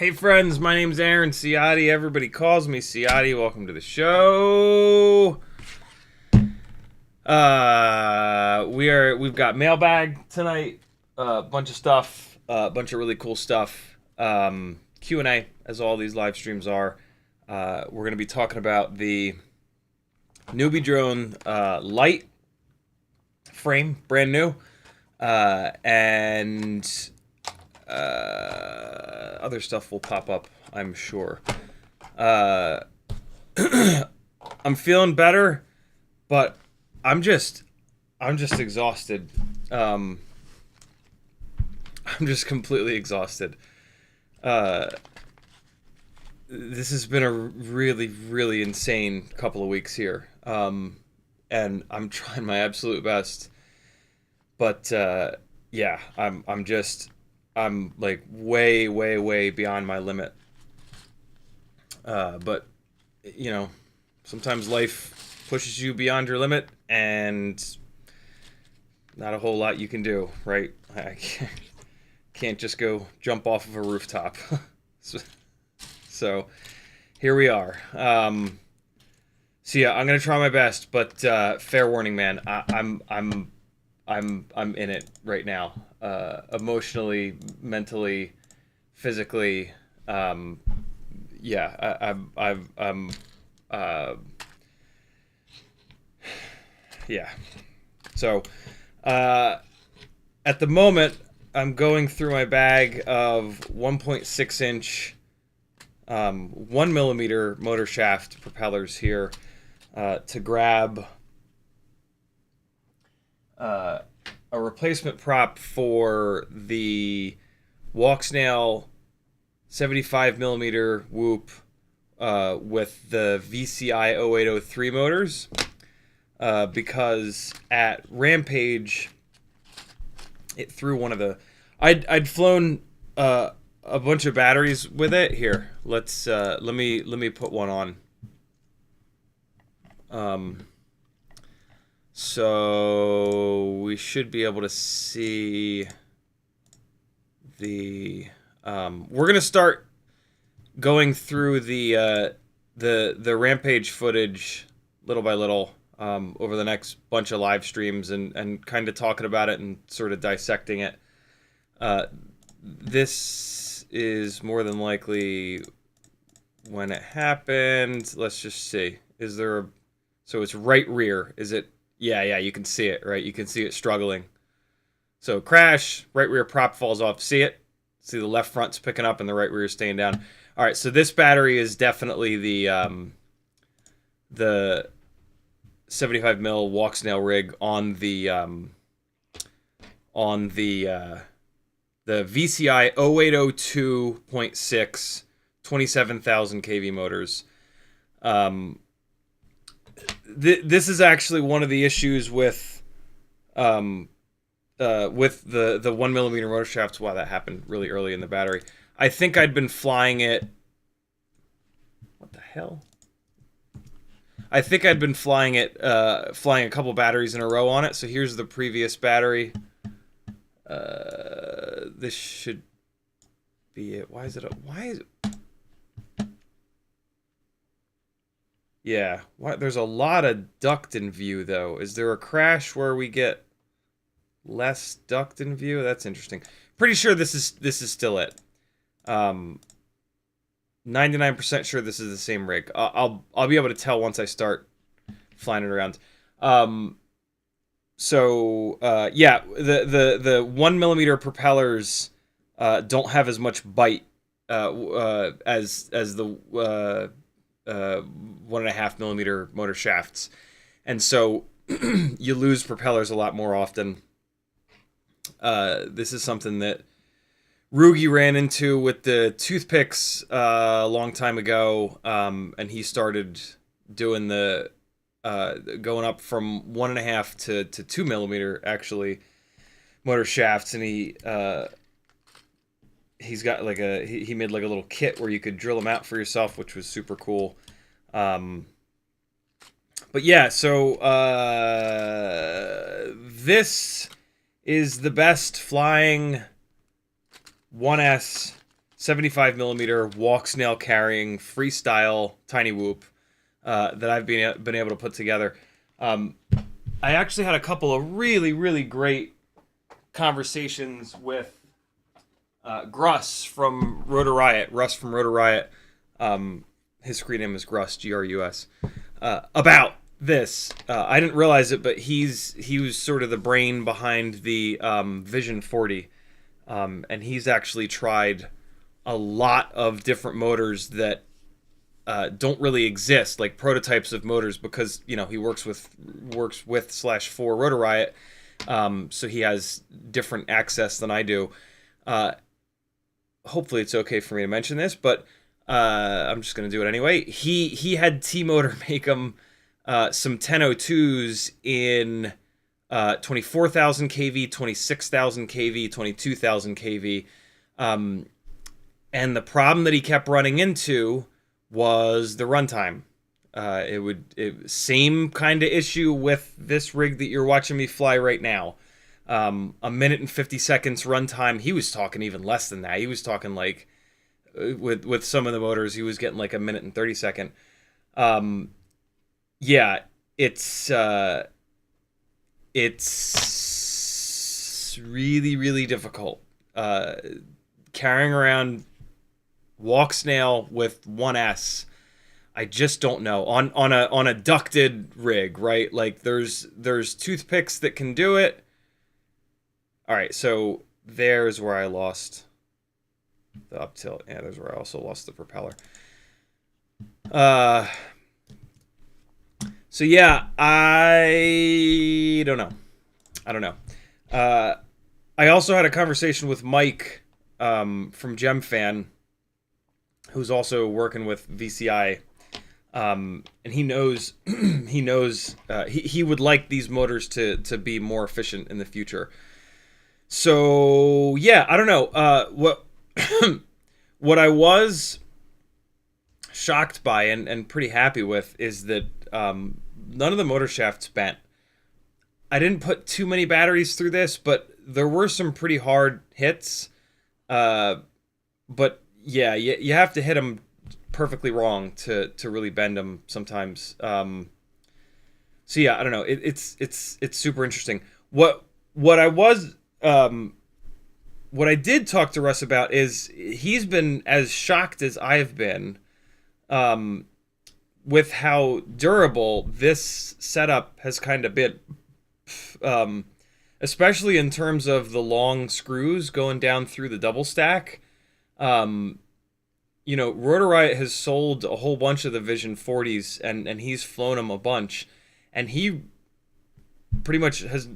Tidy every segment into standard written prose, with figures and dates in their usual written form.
Hey friends, my name's Aaron Ciotti. Everybody calls me Ciotti. Welcome to the show. We've got mailbag tonight. A bunch of stuff, a bunch of really cool stuff. Q&A, as all these live streams are. We're going to be talking about the NewBeeDrone Lite frame, brand new, and other stuff will pop up, I'm sure. I'm feeling better, but I'm just exhausted. I'm just completely exhausted. This has been a really insane couple of weeks here. And I'm trying my absolute best. But yeah, I'm like way beyond my limit. But you know, sometimes life pushes you beyond your limit, and not a whole lot you can do, right? I can't just go jump off of a rooftop. So here we are. So yeah, I'm gonna try my best, but fair warning, man. I'm in it right now. Emotionally, mentally, physically. Yeah, yeah. So, at the moment, I'm going through my bag of 1.6 inch, 1 millimeter motor shaft propellers here, to grab a replacement prop for the Walksnail 75 millimeter Whoop with the VCI 0803 motors, because at Rampage it threw one of the I'd flown a bunch of batteries with it. Here, let's let me put one on. So we should be able to see the we're gonna start going through the Rampage footage little by little over the next bunch of live streams, and kind of talking about it and sort of dissecting it. This is more than likely when it happened. Let's just see. Is there a... So it's right rear. Is it... Yeah, you can see it, right? You can see it struggling. So crash, right rear prop falls off. See it? See the left front's picking up and the right rear is staying down. All right, so this battery is definitely the 75 mil Walksnail rig on the VCI 0802.6 27,000 kV motors. This is actually one of the issues with the 1 millimeter motor shafts. Wow, that happened really early in the battery. I think I'd been flying it. What the hell? I think I'd been flying it, flying a couple batteries in a row on it. So here's the previous battery. This should be it. Why is it? Why is it? Yeah, there's a lot of duct in view, though. Is there a crash where we get less duct in view? That's interesting. Pretty sure this is still it. 99% sure this is the same rig. I'll be able to tell once I start flying it around. So yeah, the 1 millimeter propellers don't have as much bite as the 1.5 millimeter motor shafts, and so you lose propellers a lot more often. This is something that Rugi ran into with the toothpicks a long time ago, and he started doing the going up from 1.5 to 2 millimeter actually motor shafts, and he's got like he made like a little kit where you could drill them out for yourself, which was super cool. But yeah, so this is the best flying 1S 75 millimeter Walksnail carrying Freestyle tiny whoop that I've been able to put together. I actually had a couple of really great conversations with Gruss from Rotor Riot. Russ from Rotor Riot. His screen name is Gruss, Grus. About this. I didn't realize it, but he was sort of the brain behind the Vision 40. And he's actually tried a lot of different motors that don't really exist, like prototypes of motors, because he works with / for Rotor Riot, so he has different access than I do. Hopefully, it's okay for me to mention this, but I'm just gonna do it anyway. He had T-Motor make him some 1002s in 24,000 kV, 26,000 kV, 22,000 kV. And the problem that he kept running into was the runtime. Same kind of issue with this rig that you're watching me fly right now. A minute and 50 seconds runtime. He was talking even less than that. He was talking like, with some of the motors, he was getting like a minute and 30 second. Yeah, it's really difficult. Carrying around Walksnail with 1S, I just don't know. On a ducted rig, right? Like there's toothpicks that can do it. All right, so there's where I lost the up tilt. Yeah, there's where I also lost the propeller. So yeah, I don't know. I also had a conversation with Mike from GemFan, who's also working with VCI, and he knows he would like these motors to be more efficient in the future. So yeah, I don't know what what I was shocked by and pretty happy with is that none of the motor shafts bent. I didn't put too many batteries through this, but there were some pretty hard hits. But yeah, you have to hit them perfectly wrong to really bend them sometimes. So yeah, I don't know. It's super interesting. What I did talk to Russ about is he's been as shocked as I've been with how durable this setup has kind of been, especially in terms of the long screws going down through the double stack. Rotor Riot has sold a whole bunch of the Vision 40s, and he's flown them a bunch, and he pretty much has,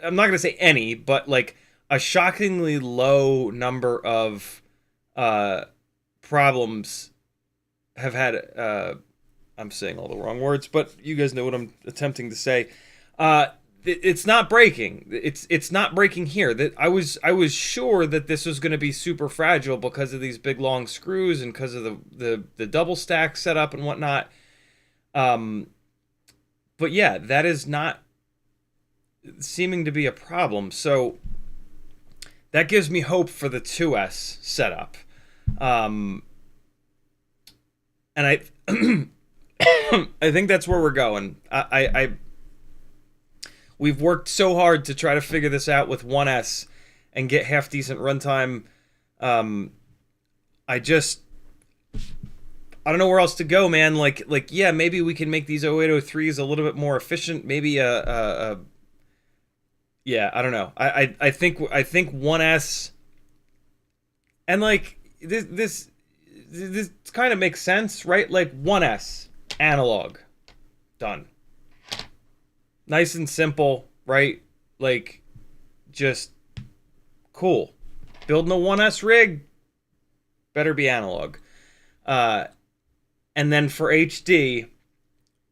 I'm not going to say any, but like a shockingly low number of problems have had, I'm saying all the wrong words, but you guys know what I'm attempting to say. It's not breaking. It's not breaking here. That I was sure that this was going to be super fragile because of these big long screws and because of the double stack setup and whatnot. But yeah, that is not seeming to be a problem. So that gives me hope for the 2S setup. And I I think that's where we're going. We've worked so hard to try to figure this out with 1S and get half decent runtime. I don't know where else to go, man. Like yeah, maybe we can make these 0803s a little bit more efficient. Maybe yeah, I don't know. I think 1S, and like this kind of makes sense, right? Like 1S analog, done. Nice and simple, right? Like, just cool. Building a 1S rig, better be analog. And then for HD,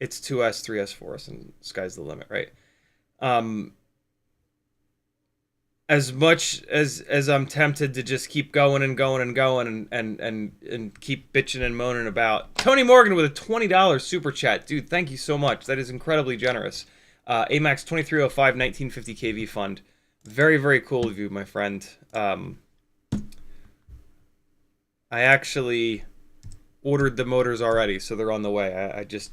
it's 2S, 3S, 4S, and sky's the limit, right? As much as I'm tempted to just keep going and going and going and keep bitching and moaning about Tony Morgan with a $20 super chat. Dude, thank you so much. That is incredibly generous. AMAX 2305 1950 kV fund. Very, very cool of you, my friend. I actually ordered the motors already, so they're on the way. I just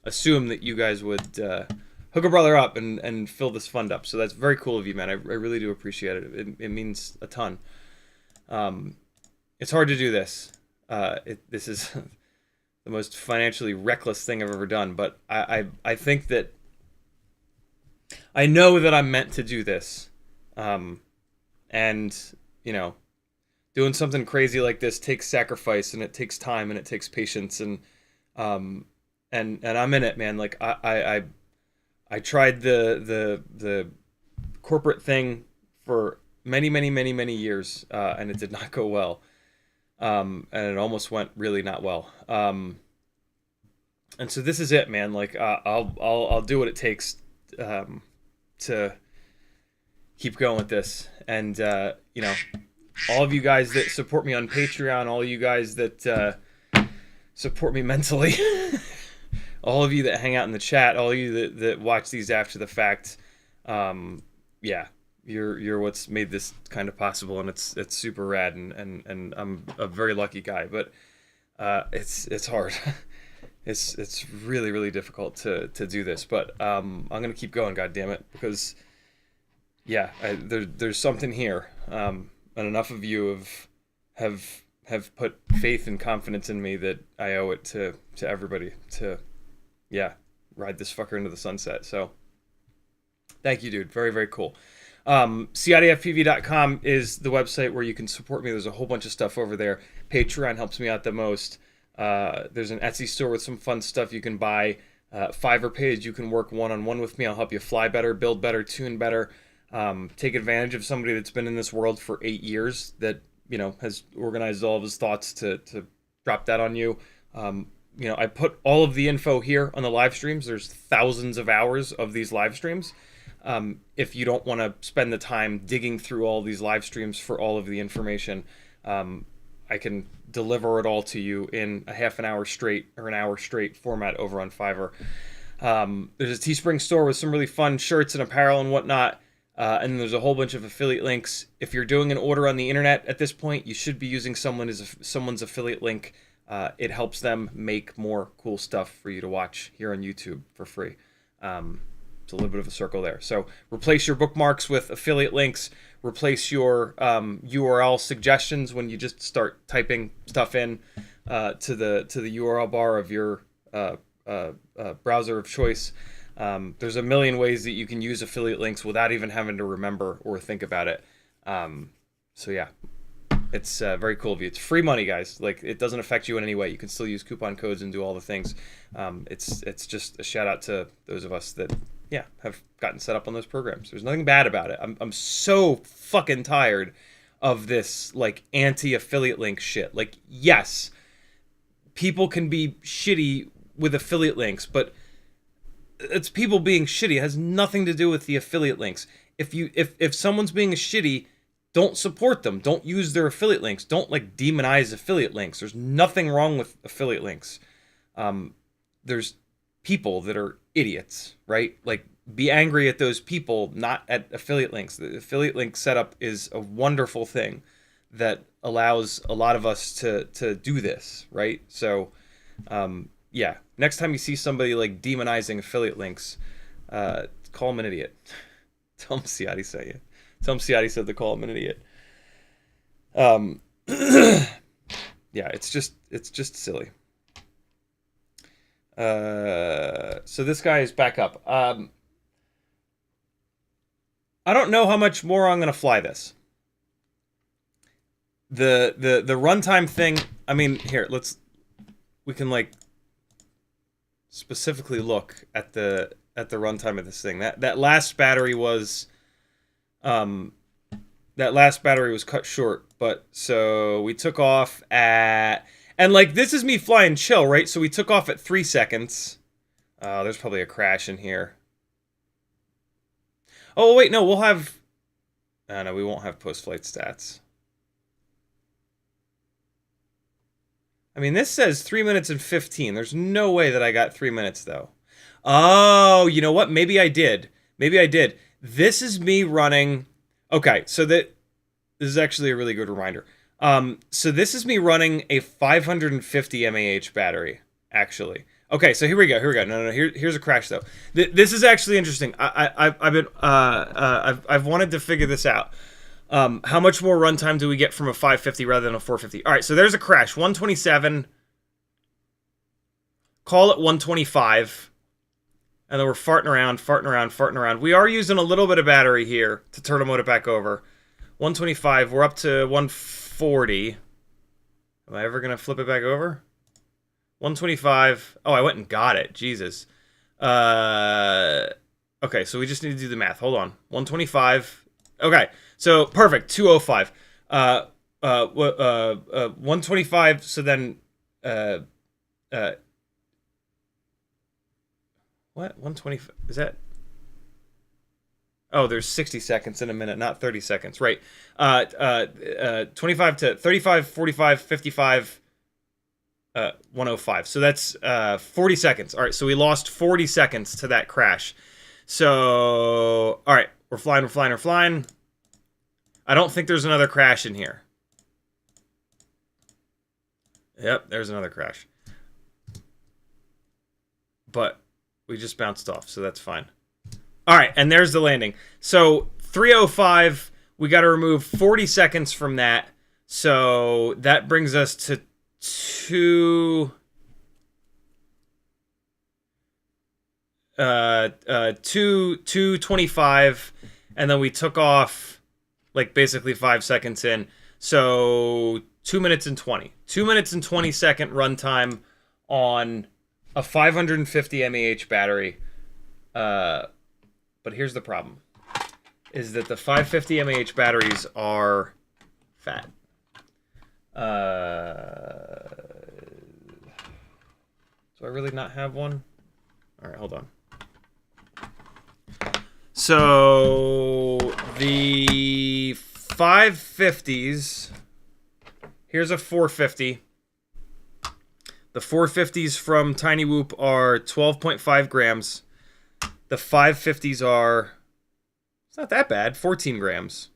assumed that you guys would hook a brother up and fill this fund up. So that's very cool of you, man. I really do appreciate it. It means a ton. It's hard to do this. This is the most financially reckless thing I've ever done, but I think that I know that I'm meant to do this. And, you know, doing something crazy like this takes sacrifice, and it takes time, and it takes patience, and I'm in it, man. Like I tried the corporate thing for many years, and it did not go well. And it almost went really not well. And so this is it, man. Like I'll do what it takes to keep going with this. And you know, all of you guys that support me on Patreon, all you guys that support me mentally, all of you that hang out in the chat, all of you that watch these after the fact, yeah, you're what's made this kind of possible, and it's super rad, and I'm a very lucky guy, but it's hard. It's really difficult to do this, but I'm gonna keep going, god damn it, because yeah, there's something here, and enough of you have put faith and confidence in me that I owe it to everybody to, yeah, ride this fucker into the sunset. So thank you, dude. Very cool. CiottiFPV.com is the website where you can support me. There's a whole bunch of stuff over there. Patreon helps me out the most. There's an Etsy store with some fun stuff you can buy. Fiverr page, you can work one-on-one with me. I'll help you fly better, build better, tune better. Take advantage of somebody that's been in this world for 8 years that, you know, has organized all of his thoughts to drop that on you. You know, I put all of the info here on the live streams. There's thousands of hours of these live streams. If you don't want to spend the time digging through all these live streams for all of the information, I can deliver it all to you in a half an hour straight or an hour straight format over on Fiverr. There's a Teespring store with some really fun shirts and apparel and whatnot. And there's a whole bunch of affiliate links. If you're doing an order on the internet at this point, you should be using someone's affiliate link. It helps them make more cool stuff for you to watch here on YouTube for free. It's a little bit of a circle there. So replace your bookmarks with affiliate links. Replace your URL suggestions when you just start typing stuff in to the URL bar of your browser of choice. There's a million ways that you can use affiliate links without even having to remember or think about it. So yeah, it's very cool of you. It's free money, guys. Like, it doesn't affect you in any way. You can still use coupon codes and do all the things. It's just a shout out to those of us that, yeah, have gotten set up on those programs. There's nothing bad about it. I'm so fucking tired of this, like, anti-affiliate link shit. Like, yes, people can be shitty with affiliate links, but it's people being shitty. It has nothing to do with the affiliate links. If someone's being shitty, don't support them. Don't use their affiliate links. Don't, like, demonize affiliate links. There's nothing wrong with affiliate links. There's people that are idiots, right? Like, be angry at those people, not at affiliate links. The affiliate link setup is a wonderful thing that allows a lot of us to do this, right? So, yeah, next time you see somebody, like, demonizing affiliate links, call them an idiot. Tell them Ciotti sent you. Tell them Ciotti said to call him an idiot. Yeah, it's just silly. So this guy is back up. I don't know how much more I'm gonna fly this. The runtime thing. I mean, here, we can, like, specifically look at the runtime of this thing. That last battery was cut short, but so we took off at, and, like, this is me flying chill, right? So we took off at 3 seconds. There's probably a crash in here. Oh wait, no, we'll have, no, we won't have post-flight stats. I mean, this says 3 minutes and 15. There's no way that I got 3 minutes, though. Oh, you know what? Maybe I did. This is me running. Okay, so this is actually a really good reminder. So this is me running a 550 mAh battery, actually. Okay, so here we go. No. Here's a crash though. This is actually interesting. I've wanted to figure this out. How much more runtime do we get from a 550 rather than a 450? All right, so there's a crash. 127. Call it 125. And then we're farting around. We are using a little bit of battery here to turbo mode it back over. 125. We're up to 140. Am I ever going to flip it back over? 125. Oh, I went and got it. Jesus. Okay, so we just need to do the math. Hold on. 125. Okay, so perfect. 205. 125. So then, what? 125? Is that? Oh, there's 60 seconds in a minute, not 30 seconds. Right. 25 to 35, 45, 55. 105. So that's 40 seconds. All right, so we lost 40 seconds to that crash. So, all right, we're flying. I don't think there's another crash in here. Yep, there's another crash. But we just bounced off, so that's fine. All right, and there's the landing. So 305, we got to remove 40 seconds from that. So that brings us to 225, and then we took off like basically 5 seconds in. So 2 minutes and 20. 2 minutes and 20 second runtime on a 550 mAh battery. But here's the problem. Is that the 550 mAh batteries are fat. Do I really not have one? All right, hold on. So the 550s, here's a 450. The 450s from Tiny Whoop are 12.5 grams. The 550s are, it's not that bad, 14 grams.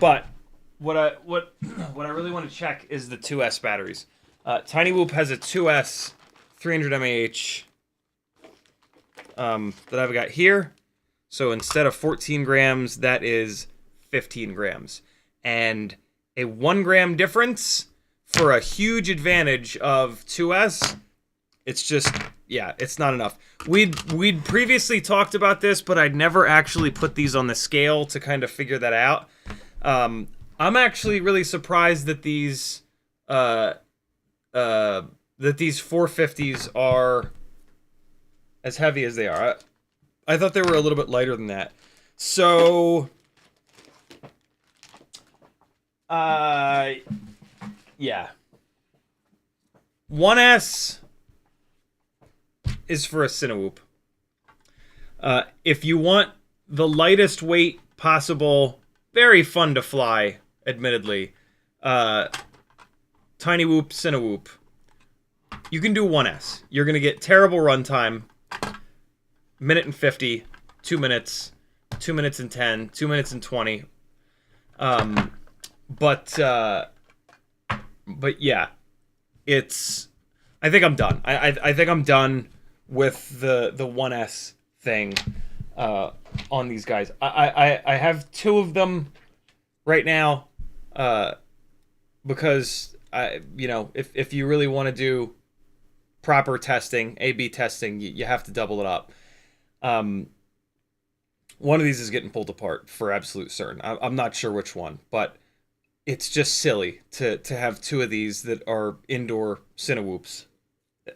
But what I really want to check is the 2S batteries. Tiny Whoop has a 2S 300 mAh that I've got here. So instead of 14 grams, that is 15 grams. And a 1 gram difference for a huge advantage of 2S, it's just, yeah, it's not enough. We'd previously talked about this, but I'd never actually put these on the scale to kind of figure that out. I'm actually really surprised that these 450s are as heavy as they are. I thought they were a little bit lighter than that. So, yeah. 1S is for a Cinewhoop. If you want the lightest weight possible, very fun to fly, admittedly, Tiny Whoop, Cinewhoop, you can do 1S. You're going to get terrible runtime, minute and 50, 2 minutes, 2 minutes and 10, 2 minutes and 20. But yeah, it's, I think I'm done. I think I'm done with the 1S thing on these guys. I have 2 of them right now because you know, if you really want to do proper testing, A/B testing, you have to double it up. One of these is getting pulled apart for absolute certain. I'm not sure which one, but it's just silly to have 2 of these that are indoor Cinewhoops.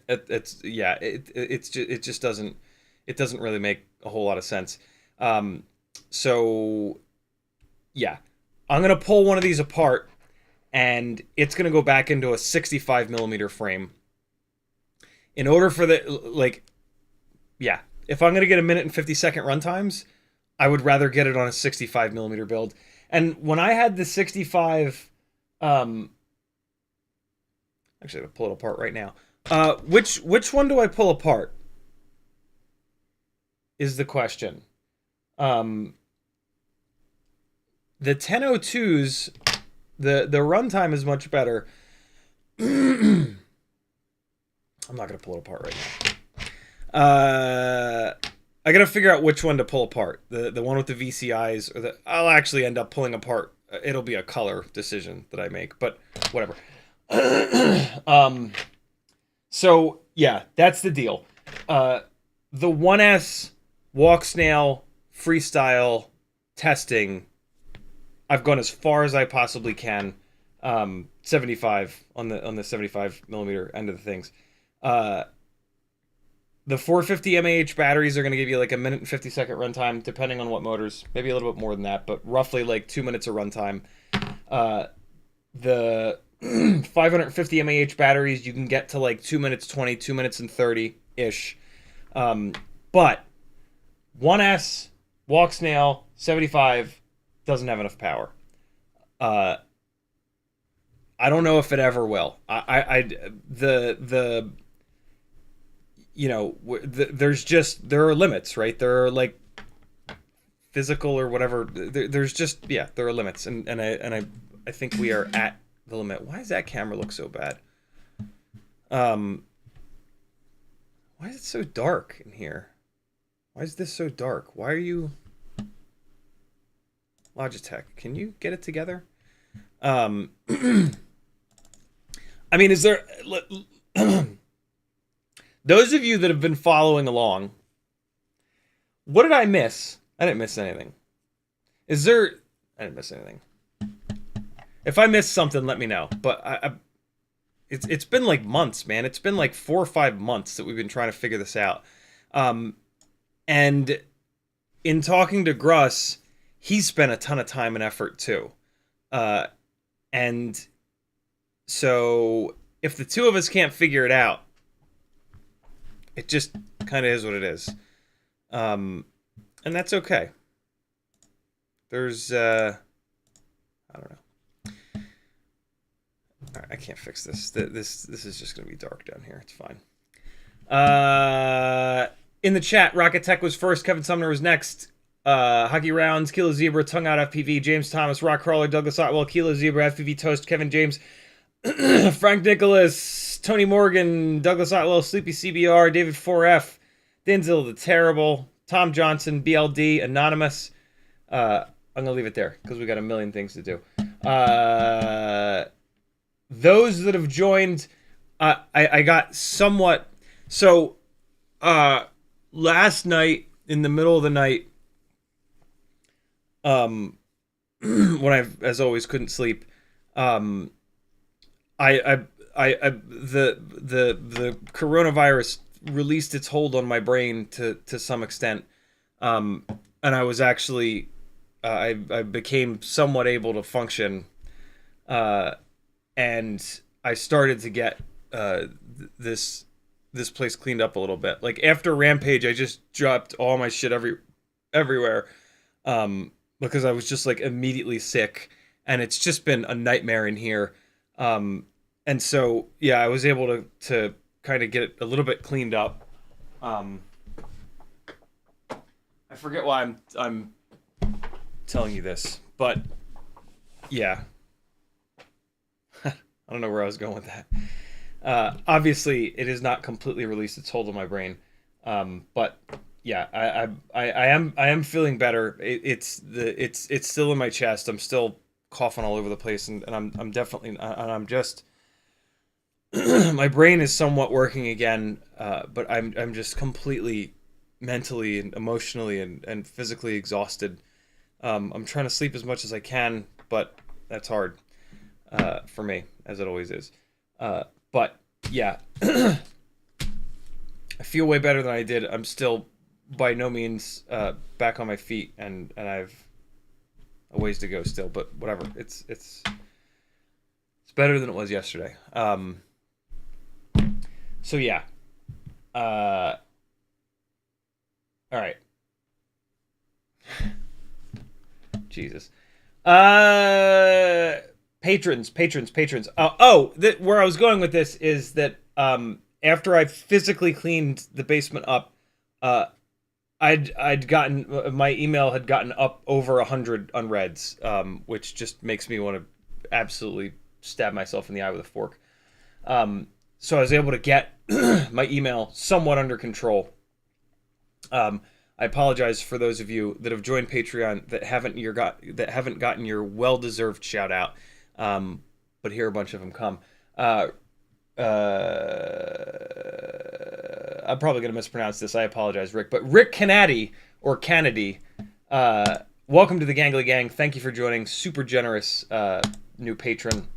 It just doesn't really make a whole lot of sense. So yeah, I'm gonna pull one of these apart, and it's gonna go back into a 65 millimeter frame. In order for the, like, yeah, if I'm gonna get a minute and 50 second run times, I would rather get it on a 65 millimeter build. And when I had the 65, actually, I'm gonna pull it apart right now. Which one do I pull apart? Is the question. the 1002s, the runtime is much better. I'm not gonna pull it apart right now. I gotta figure out which one to pull apart. The one with the VCIs, or the I'll actually end up pulling apart. It'll be a color decision that I make, but whatever. So yeah, that's the deal. The 1S Walksnail Freestyle testing, I've gone as far as I possibly can. 75 on the 75 millimeter end of the things. The 450 mAh batteries are going to give you like a minute and 50-second runtime, depending on what motors. Maybe a little bit more than that, but roughly like 2 minutes of runtime. The 550 mAh batteries, you can get to like 2 minutes 20, 2 minutes and 30-ish. But 1S, Walksnail, 75 doesn't have enough power. I don't know if it ever will. There are limits, right? There are like physical or whatever. There are limits, and I think we are at the limit. Why does that camera look so bad? Why is it so dark in here? Why is this so dark? Why are you Logitech? Can you get it together? I mean, is there those of you that have been following along, what did I miss? I didn't miss anything. I didn't miss anything. If I missed something, let me know. But it's been like months, man. It's been like 4 or 5 months that we've been trying to figure this out. And in talking to Gruss, he's spent a ton of time and effort too. And so if the two of us can't figure it out, it just kind of is what it is. And that's okay. There's, I don't know. All right, I can't fix this. This is just going to be dark down here. It's fine. In the chat, Rocket Tech was first. Kevin Sumner was next. Hockey Rounds, Kilo Zebra, Tongue Out FPV, James Thomas, Rock Crawler, Douglas Otwell, Kilo Zebra, FPV Toast, Kevin James, Frank Nicholas, Tony Morgan, Douglas Otwell, Sleepy CBR, David 4F, Denzel the Terrible, Tom Johnson, BLD, Anonymous. I'm going to leave it there because we got a million things to do. Those that have joined, I got somewhat... So, last night, in the middle of the night, when I, as always, couldn't sleep, the coronavirus released its hold on my brain to some extent, and I was actually I became somewhat able to function, and I started to get this place cleaned up a little bit. Like after Rampage, I just dropped all my shit everywhere, because I was just like immediately sick, and it's just been a nightmare in here. And so, yeah, I was able to kind of get it a little bit cleaned up. I forget why I'm telling you this, but yeah. I don't know where I was going with that. Obviously, it has not completely released its hold on my brain, but yeah, I am feeling better. It's still in my chest. I'm still coughing all over the place, and I'm definitely, and I'm just. My brain is somewhat working again, but I'm just completely mentally and emotionally and physically exhausted. I'm trying to sleep as much as I can, but that's hard for me, as it always is. But yeah, I feel way better than I did. I'm still by no means back on my feet, and I've a ways to go still, but whatever. It's better than it was yesterday. So yeah. All right. Jesus. Patrons. Where I was going with this is that after I physically cleaned the basement up, I'd gotten my email had gotten up over 100 unreads, which just makes me want to absolutely stab myself in the eye with a fork. So I was able to get my email somewhat under control. I apologize for those of you that have joined Patreon that haven't gotten your well-deserved shout out, but here a bunch of them come. I'm probably going to mispronounce this. I apologize, Rick. But Rick Canady, or Kennedy, welcome to the Gangly Gang. Thank you for joining. Super generous new patron.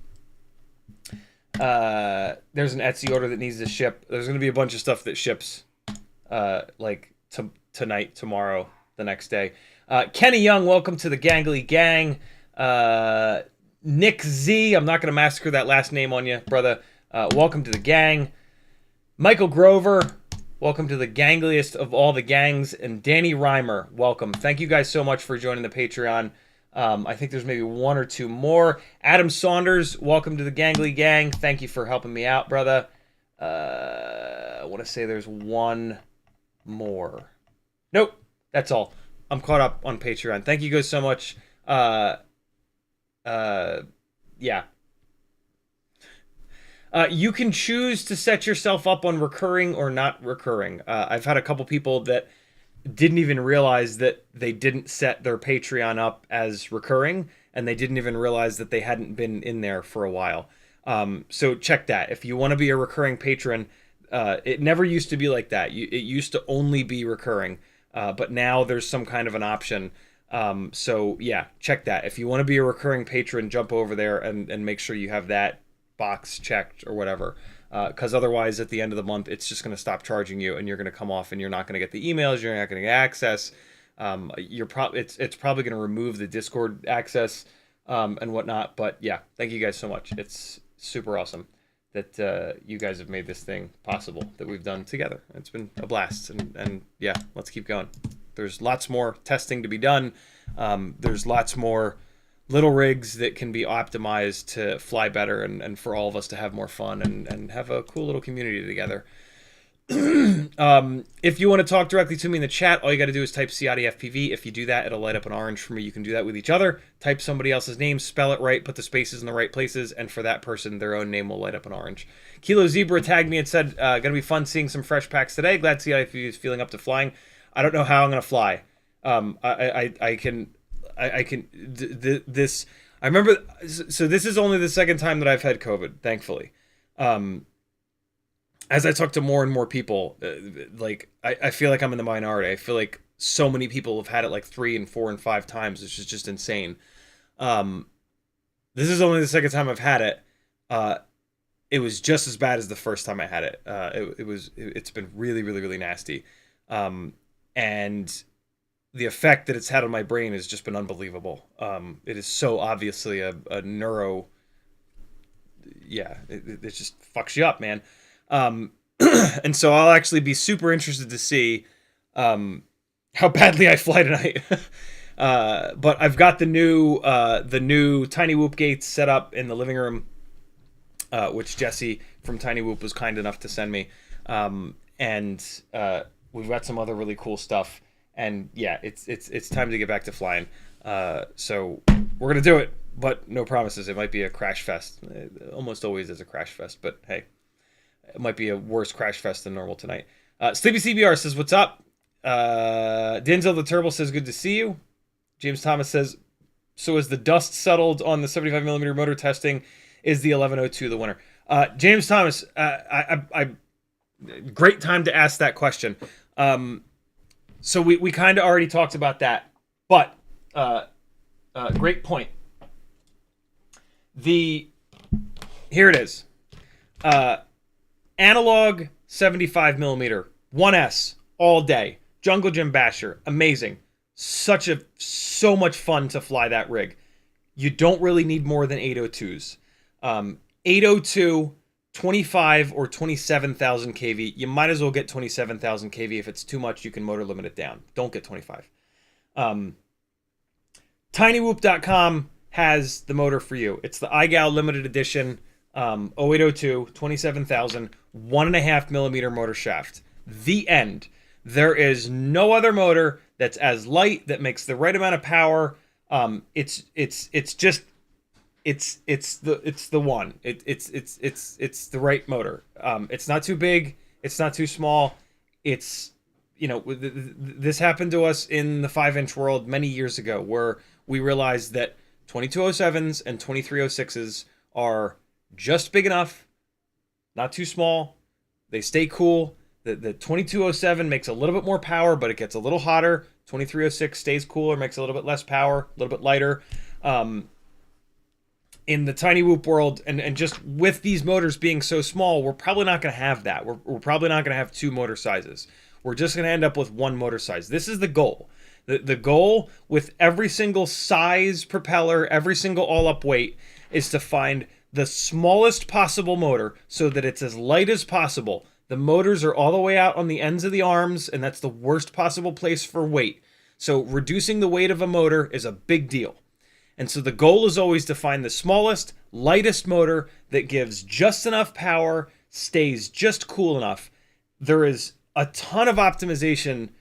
There's an Etsy order that needs to ship. There's going to be a bunch of stuff that ships like tonight, tomorrow, the next day. Kenny Young, welcome to the Gangly Gang. Nick Z, I'm not going to massacre that last name on you, brother. Welcome to the gang. Michael Grover, welcome to the gangliest of all the gangs. And Danny Reimer, welcome. Thank you guys so much for joining the Patreon. I think there's maybe one or two more. Adam Saunders, welcome to the Gangly Gang. Thank you for helping me out, brother. I want to say there's one more. Nope, that's all. I'm caught up on Patreon. Thank you guys so much. Yeah. You can choose to set yourself up on recurring or not recurring. I've had a couple people that didn't even realize that they didn't set their Patreon up as recurring, and they didn't even realize that they hadn't been in there for a while. So check that. If you want to be a recurring patron, it never used to be like that. It used to only be recurring, but now there's some kind of an option. So yeah, check that. If you want to be a recurring patron, jump over there and make sure you have that box checked or whatever, because otherwise at the end of the month it's just going to stop charging you, and you're going to come off and you're not going to get the emails, you're not going to get access. It's probably going to remove the Discord access and whatnot. But yeah, thank you guys so much. It's super awesome that you guys have made this thing possible that we've done together. It's been a blast, and yeah, let's keep going. There's lots more testing to be done. There's lots more little rigs that can be optimized to fly better, and for all of us to have more fun and have a cool little community together. If you want to talk directly to me in the chat, all you got to do is type CiottiFPV. If you do that, it'll light up an orange for me. You can do that with each other. Type somebody else's name, spell it right, put the spaces in the right places, and for that person, their own name will light up an orange. Kilo Zebra tagged me and said, gonna be fun seeing some fresh packs today. Glad CiottiFPV is feeling up to flying. I don't know how I'm gonna fly. I remember, so this is only the second time that I've had COVID, thankfully. As I talk to more and more people, I feel like I'm in the minority. I feel like so many people have had it like 3 and 4 and 5 times, which is just insane. This is only the second time I've had it. It was just as bad as the first time I had it. It's been really, really, really nasty. And the effect that it's had on my brain has just been unbelievable. It is so obviously a neuro... Yeah, it just fucks you up, man. And so I'll actually be super interested to see how badly I fly tonight. But I've got the new Tiny Whoop gates set up in the living room, which Jesse from Tiny Whoop was kind enough to send me. And we've got some other really cool stuff. And yeah, it's time to get back to flying. So we're gonna do it, but no promises. It might be a crash fest. It almost always is a crash fest, but hey, it might be a worse crash fest than normal tonight. Sleepy CBR says, "What's up?" Denzel the Turbo says, "Good to see you." James Thomas says, "So as the dust settled on the 75mm motor testing, is the 1102 the winner?" James Thomas, great time to ask that question. So we kind of already talked about that, but great point. Here it is. Analog 75mm, 1S, all day. Jungle Gym Basher, amazing. So much fun to fly that rig. You don't really need more than 802s. 802, 25 or 27,000 kV. You might as well get 27,000 kV. If it's too much, you can motor limit it down. Don't get 25. TinyWhoop.com has the motor for you. It's the iGal limited edition 0802, 27,000, 1.5mm motor shaft. The end. There is no other motor that's as light, that makes the right amount of power. It's the one. It's the right motor. It's not too big. It's not too small. It's, you know, this happened to us in the 5-inch world many years ago, where we realized that 2207s and 2306s are just big enough, not too small. They stay cool. The 2207 makes a little bit more power, but it gets a little hotter. 2306 stays cooler, makes a little bit less power, a little bit lighter. In the tiny whoop world, and just with these motors being so small, we're probably not going to have that. We're probably not going to have two motor sizes. We're just going to end up with one motor size. This is the goal. The goal with every single size propeller, every single all-up weight, is to find the smallest possible motor so that it's as light as possible. The motors are all the way out on the ends of the arms, and that's the worst possible place for weight. So reducing the weight of a motor is a big deal. And so the goal is always to find the smallest, lightest motor that gives just enough power, stays just cool enough. There is a ton of optimization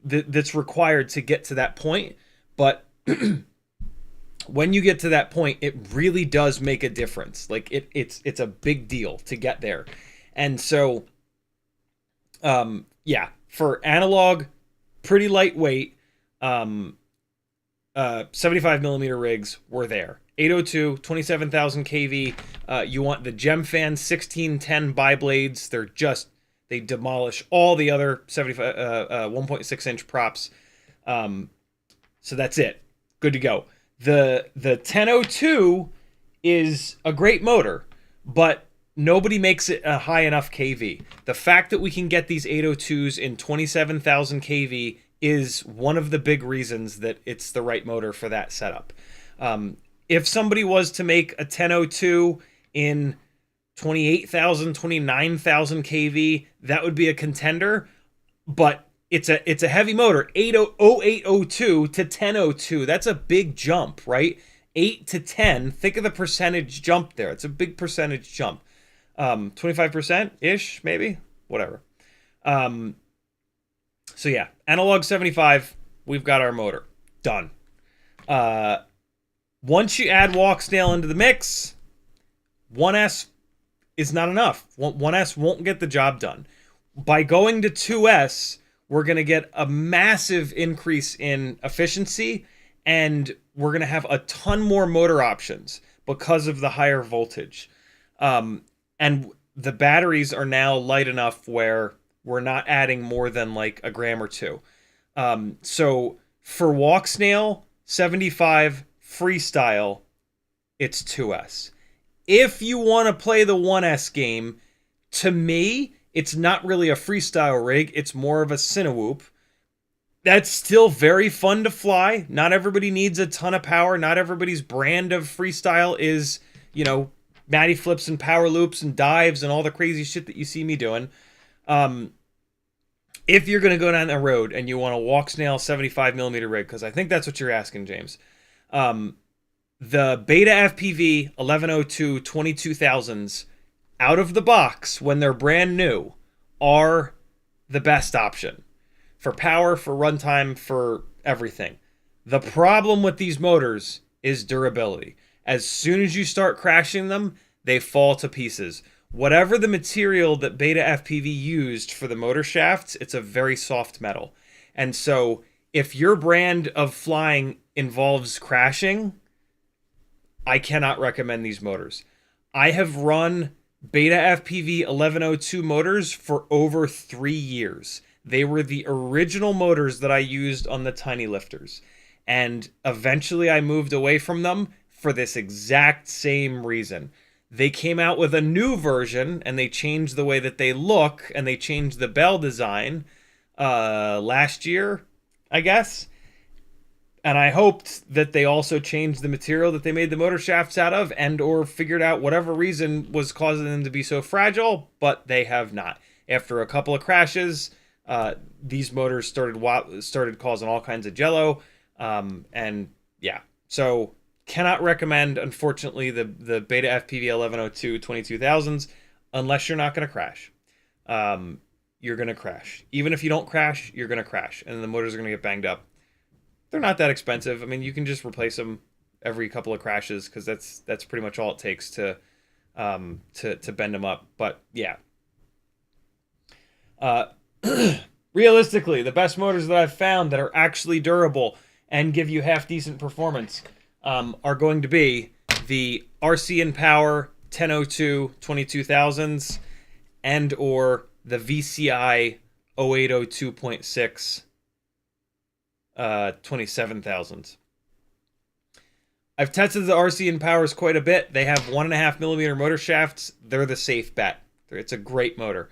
that's required to get to that point, but when you get to that point, it really does make a difference. Like it's a big deal to get there. And so yeah, for analog, pretty lightweight, 75 millimeter rigs were there. 802, 27,000 kV. You want the Gemfan 1610 bi-blades. They demolish all the other 1.6 inch props. So that's it. Good to go. The 1002 is a great motor, but nobody makes it a high enough kV. The fact that we can get these 802s in 27,000 kV is one of the big reasons that it's the right motor for that setup. If somebody was to make a 1002 in 28,000, 29,000 kV, that would be a contender, but it's a heavy motor. 0802 to 1002, that's a big jump, right? 8 to 10, think of the percentage jump there. It's a big percentage jump. 25%-ish, maybe? Whatever. So yeah, analog 75, we've got our motor. Done. Once you add Walksnail into the mix, 1S is not enough. 1S won't get the job done. By going to 2S, we're going to get a massive increase in efficiency, and we're going to have a ton more motor options because of the higher voltage. And the batteries are now light enough where we're not adding more than like a gram or two. So for Walksnail 75 Freestyle, it's 2S. If you want to play the 1S game, to me, it's not really a freestyle rig. It's more of a Cinewhoop. That's still very fun to fly. Not everybody needs a ton of power. Not everybody's brand of freestyle is, you know, Matty flips and power loops and dives and all the crazy shit that you see me doing. If you're going to go down that road and you want a Walksnail 75 millimeter rig, because I think that's what you're asking, James, the Betaflight 1102 22,000s out of the box when they're brand new are the best option for power, for runtime, for everything. The problem with these motors is durability. As soon as you start crashing them, they fall to pieces. Whatever the material that Betaflight used for the motor shafts, it's a very soft metal. And so if your brand of flying involves crashing, I cannot recommend these motors. I have run Betaflight 1102 motors for over 3 years. They were the original motors that I used on the tiny lifters. And eventually I moved away from them for this exact same reason. They came out with a new version, and they changed the way that they look, and they changed the bell design last year, I guess. And I hoped that they also changed the material that they made the motor shafts out of, and or figured out whatever reason was causing them to be so fragile, but they have not. After a couple of crashes, these motors started causing all kinds of jello, and yeah. So cannot recommend, unfortunately, the Betaflight 1102 22,000s unless you're not going to crash. you're going to crash. Even if you don't crash, you're going to crash, and the motors are going to get banged up. They're not that expensive. I mean, you can just replace them every couple of crashes because that's pretty much all it takes to bend them up. But yeah. Realistically, the best motors that I've found that are actually durable and give you half decent performance are going to be the RC & Power 1002 22,000s and or the VCI 0802.6 27,000s. I've tested the RC & Powers quite a bit. They have 1.5mm motor shafts. They're the safe bet. It's a great motor.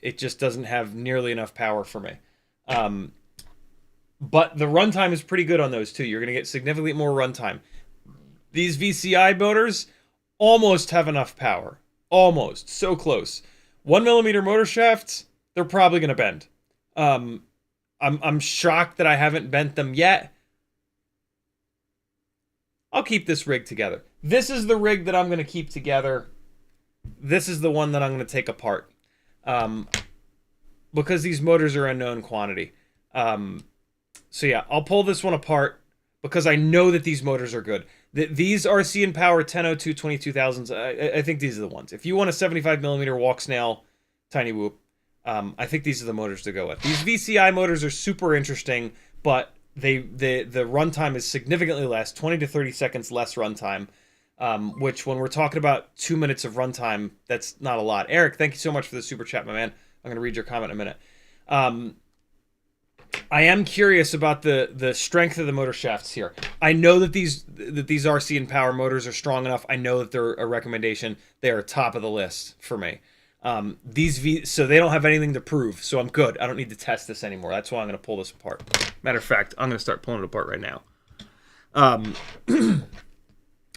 It just doesn't have nearly enough power for me. But the runtime is pretty good on those too. You're going to get significantly more runtime. These VCI motors almost have enough power. Almost. So close. 1mm motor shafts, they're probably going to bend. I'm shocked that I haven't bent them yet. I'll keep this rig together. This is the rig that I'm going to keep together. This is the one that I'm going to take apart. Because these motors are a known quantity. So yeah, I'll pull this one apart because I know that these motors are good. These RC & Power 1002 22,000s, I think these are the ones. If you want a 75mm Walksnail Tiny Whoop, I think these are the motors to go with. These VCI motors are super interesting, but the runtime is significantly less, 20 to 30 seconds less runtime, which when we're talking about 2 minutes of runtime, that's not a lot. Eric, thank you so much for the super chat, my man. I'm going to read your comment in a minute. I am curious about the strength of the motor shafts here. I know that these RC & Power motors are strong enough. I know that they're a recommendation. They are top of the list for me. So they don't have anything to prove, so I'm good. I don't need to test this anymore. That's why I'm going to pull this apart. Matter of fact, I'm going to start pulling it apart right now. I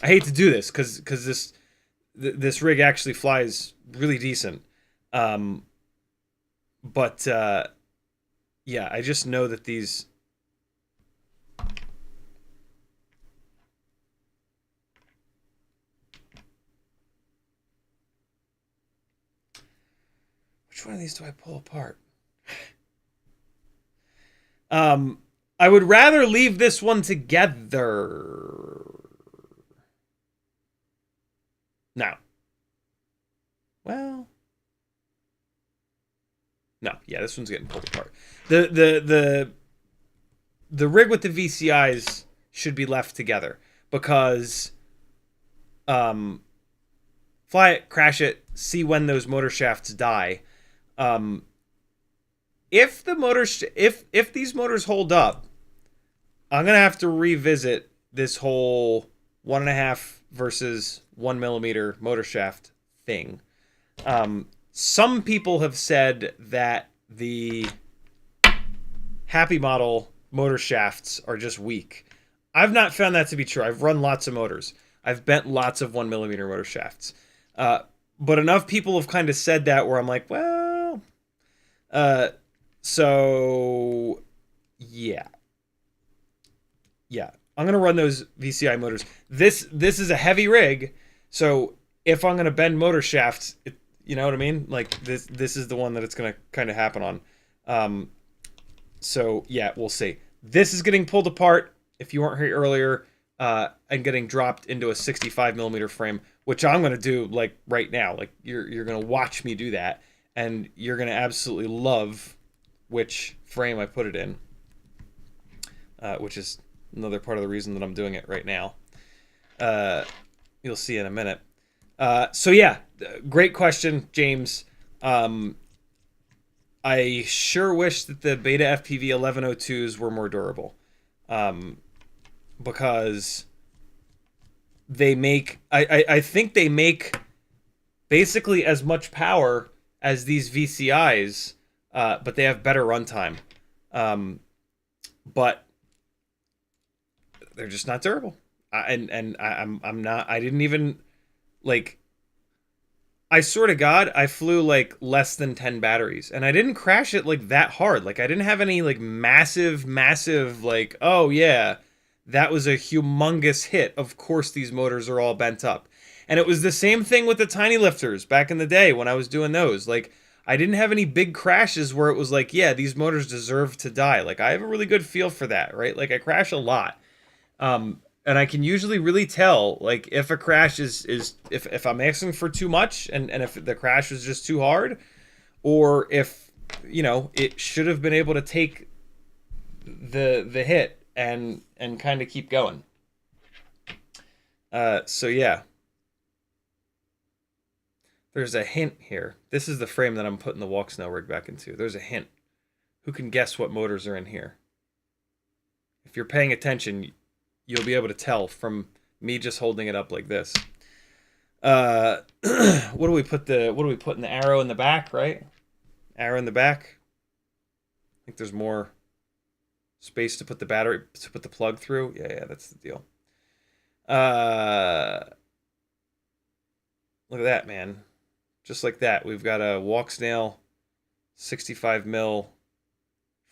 hate to do this because this rig actually flies really decent. But yeah, I just know that these... Which one of these do I pull apart? I would rather leave this one together. Now. Well... No, yeah, this one's getting pulled apart. The rig with the VCIs should be left together because fly it, crash it, see when those motor shafts die. If these motors hold up, I'm gonna have to revisit this whole 1.5 versus 1mm motor shaft thing. Some people have said that the Happy Model motor shafts are just weak. I've not found that to be true. I've run lots of motors. I've bent lots of 1mm motor shafts. But enough people have kind of said that where I'm like, well... So... Yeah. Yeah. I'm going to run those VCI motors. This is a heavy rig, so if I'm going to bend motor shafts... You know what I mean? Like, this is the one that it's going to kind of happen on. So, yeah, we'll see. This is getting pulled apart, if you weren't here earlier, and getting dropped into a 65mm frame, which I'm going to do, like, right now. Like, you're going to watch me do that, and you're going to absolutely love which frame I put it in, which is another part of the reason that I'm doing it right now. You'll see in a minute. So yeah, great question, James. I sure wish that the Betaflight 1102s were more durable, because they make, I think they make basically as much power as these VCIs, but they have better runtime. But they're just not durable. I didn't even, like, I swear to God, I flew like less than 10 batteries, and I didn't crash it like that hard. Like, I didn't have any like massive, like, oh yeah, that was a humongous hit. Of course, these motors are all bent up. And it was the same thing with the tiny lifters back in the day when I was doing those. Like, I didn't have any big crashes where it was like, yeah, these motors deserve to die. Like, I have a really good feel for that, right? Like, I crash a lot. And I can usually really tell, like, if a crash is if I'm asking for too much and if the crash was just too hard, or if, you know, it should have been able to take the hit and kind of keep going. So yeah. There's a hint here. This is the frame that I'm putting the Walksnail rig back into. There's a hint. Who can guess what motors are in here? If you're paying attention, you'll be able to tell from me just holding it up like this. What do we put in the arrow in the back, right? Arrow in the back. I think there's more space to put the battery, to put the plug through. Yeah, that's the deal. Look at that, man. Just like that, we've got a Walksnail 65 mil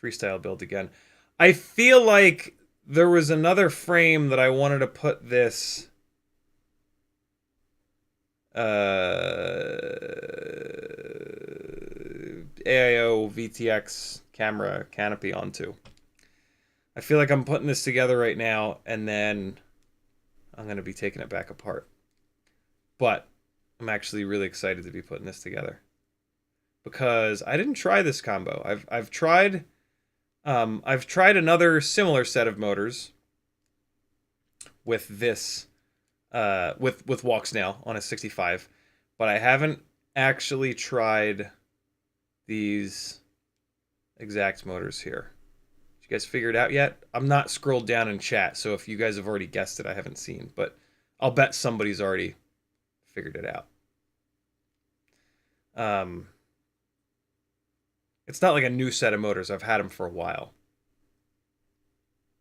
Freestyle build again. I feel like there was another frame that I wanted to put this AIO VTX camera canopy onto. I feel like I'm putting this together right now, and then I'm going to be taking it back apart. But I'm actually really excited to be putting this together, because I didn't try this combo. I've tried another similar set of motors with this with Walksnail on a 65, but I haven't actually tried these exact motors here. Did you guys figure it out yet? I'm not scrolled down in chat, so if you guys have already guessed it, I haven't seen, but I'll bet somebody's already figured it out. It's not like a new set of motors. I've had them for a while.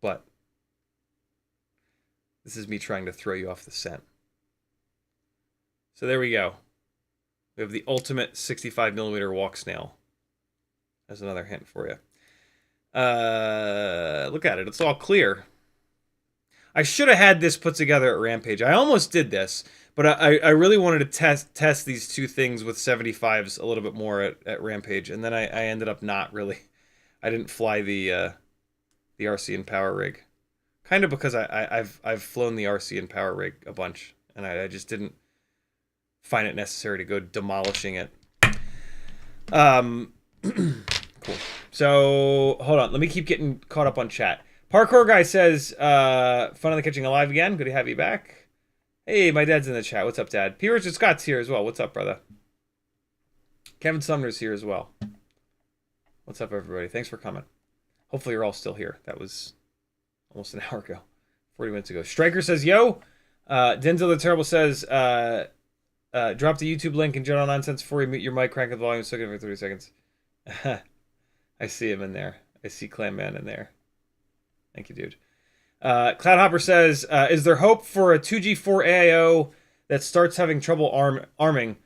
But this is me trying to throw you off the scent. So there we go. We have the ultimate 65 millimeter Walksnail. That's another hint for you. Look at it. It's all clear. I should have had this put together at Rampage. I almost did this, but I really wanted to test these two things with 75s a little bit more at Rampage, and then I ended up not really. I didn't fly the RC and Power rig, kind of because I've flown the RC and Power rig a bunch, and I just didn't find it necessary to go demolishing it. Cool. So hold on, let me keep getting caught up on chat. Parkour guy says, fun on the catching alive again. Good to have you back. Hey, my dad's in the chat. What's up, Dad? P. Richard Scott's here as well. What's up, brother? Kevin Sumner's here as well. What's up, everybody? Thanks for coming. Hopefully you're all still here. That was almost an hour ago. 40 minutes ago. Striker says, yo. Denzel the Terrible says, drop the YouTube link in general nonsense before you mute your mic, crank the volume, so for 30 seconds. I see him in there. I see Clamman in there. Thank you, dude. Cloudhopper says, is there hope for a 2G4 AIO that starts having trouble arming?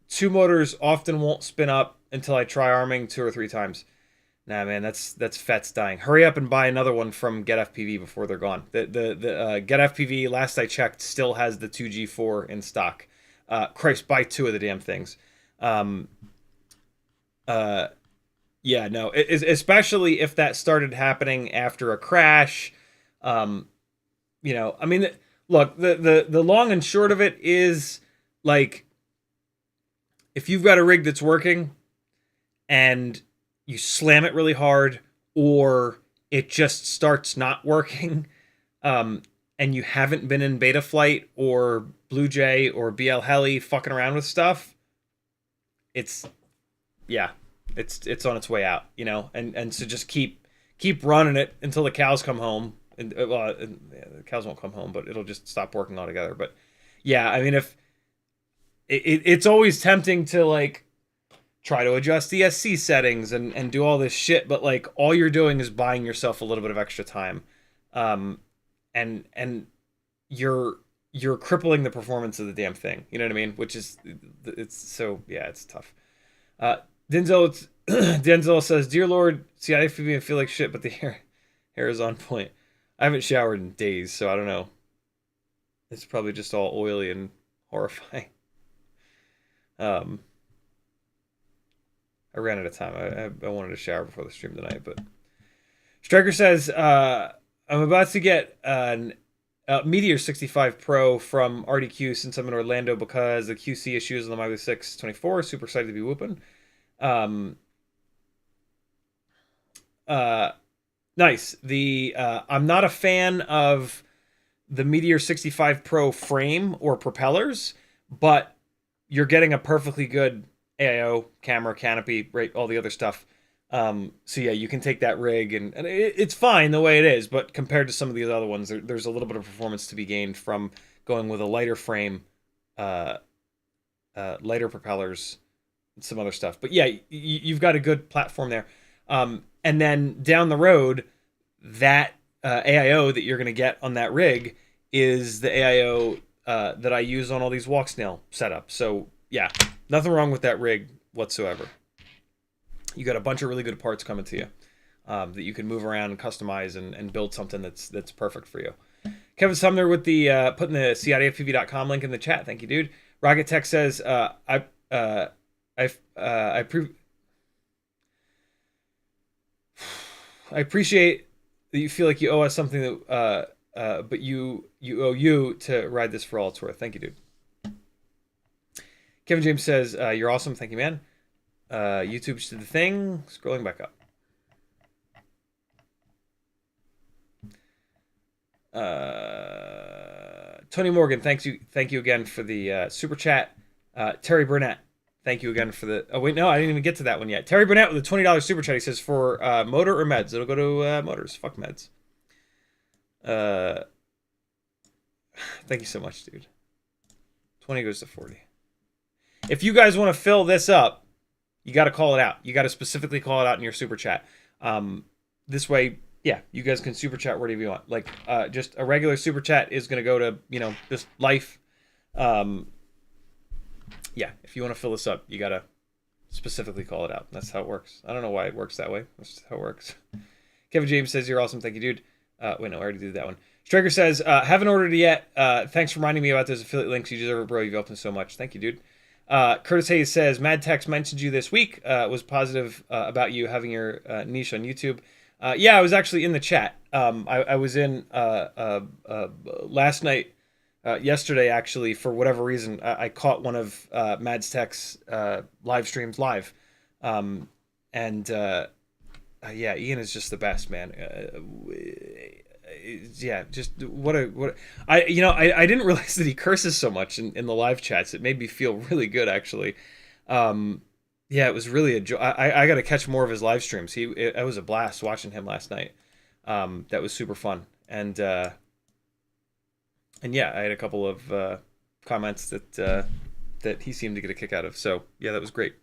Two motors often won't spin up until I try arming 2 or 3 times. Nah, man, that's Fet's dying. Hurry up and buy another one from GetFPV before they're gone. The GetFPV, last I checked, still has the 2G4 in stock. Christ, buy 2 of the damn things. Yeah, no, especially if that started happening after a crash. You know, I mean, look, the long and short of it is, like, if you've got a rig that's working and you slam it really hard, or it just starts not working, and you haven't been in Betaflight or Blue Jay or BL Heli fucking around with stuff, it's on its way out, you know, and so just keep running it until the cows come home, and the cows won't come home, but it'll just stop working altogether. But yeah, I mean, if it's always tempting to, like, try to adjust ESC settings and do all this shit, but, like, all you're doing is buying yourself a little bit of extra time, and you're crippling the performance of the damn thing, you know what I mean? Which is, it's so, yeah, it's tough. Denzel says, "Dear Lord, CiottiFPV, I feel like shit, but the hair is on point. I haven't showered in days, so I don't know. It's probably just all oily and horrifying." I ran out of time. I wanted to shower before the stream tonight, but Striker says, I'm about to get an Meteor 65 Pro from RDQ since I'm in Orlando because the QC issues on the Milo 624. Super excited to be whooping. Nice. I'm not a fan of the Meteor 65 Pro frame or propellers, but you're getting a perfectly good AIO, camera, canopy, right, all the other stuff. So yeah, you can take that rig and it's fine the way it is, but compared to some of these other ones, there's a little bit of performance to be gained from going with a lighter frame, lighter propellers, and some other stuff. But yeah, you've got a good platform there. And then down the road, that AIO that you're going to get on that rig is the AIO that I use on all these Walksnail setups. So yeah, nothing wrong with that rig whatsoever. You got a bunch of really good parts coming to you that you can move around and customize and build something that's perfect for you. Kevin Sumner with the putting the CiottiFPV.com link in the chat. Thank you, dude. Rocket Tech says I appreciate that you feel like you owe us something that but you owe you to ride this for all it's worth. Thank you, dude. Kevin James says you're awesome. Thank you, man. YouTube just did the thing. Scrolling back up. Tony Morgan, thank you again for the super chat. Terry Burnett, thank you again for the. Oh wait, no, I didn't even get to that one yet. Terry Burnett with a $20 super chat. He says for motor or meds. It'll go to motors. Fuck meds. Thank you so much, dude. 20 goes to 40. If you guys want to fill this up, you got to call it out. You got to specifically call it out in your super chat. This way, yeah, you guys can super chat whatever you want. Like, just a regular super chat is going to go to, just life. Yeah, if you want to fill this up, you got to specifically call it out. That's how it works. I don't know why it works that way. That's just how it works. Kevin James says, you're awesome. Thank you, dude. Wait, no, I already did that one. Striker says, haven't ordered it yet. Thanks for reminding me about those affiliate links. You deserve it, bro. You've helped me so much. Thank you, dude. Curtis Hayes says, Mad Tex mentioned you this week, was positive about you having your niche on YouTube. Yeah, I was actually in the chat. I was in last night, yesterday actually, for whatever reason, I caught one of Mad Tech's live streams live. Yeah, Ian is just the best, man. Yeah, just what I didn't realize that he curses so much in the live chats. It made me feel really good, actually. Yeah, it was really a joy. I got to catch more of his live streams. It was a blast watching him last night. That was super fun. And yeah, I had a couple of comments that he seemed to get a kick out of. So yeah, that was great.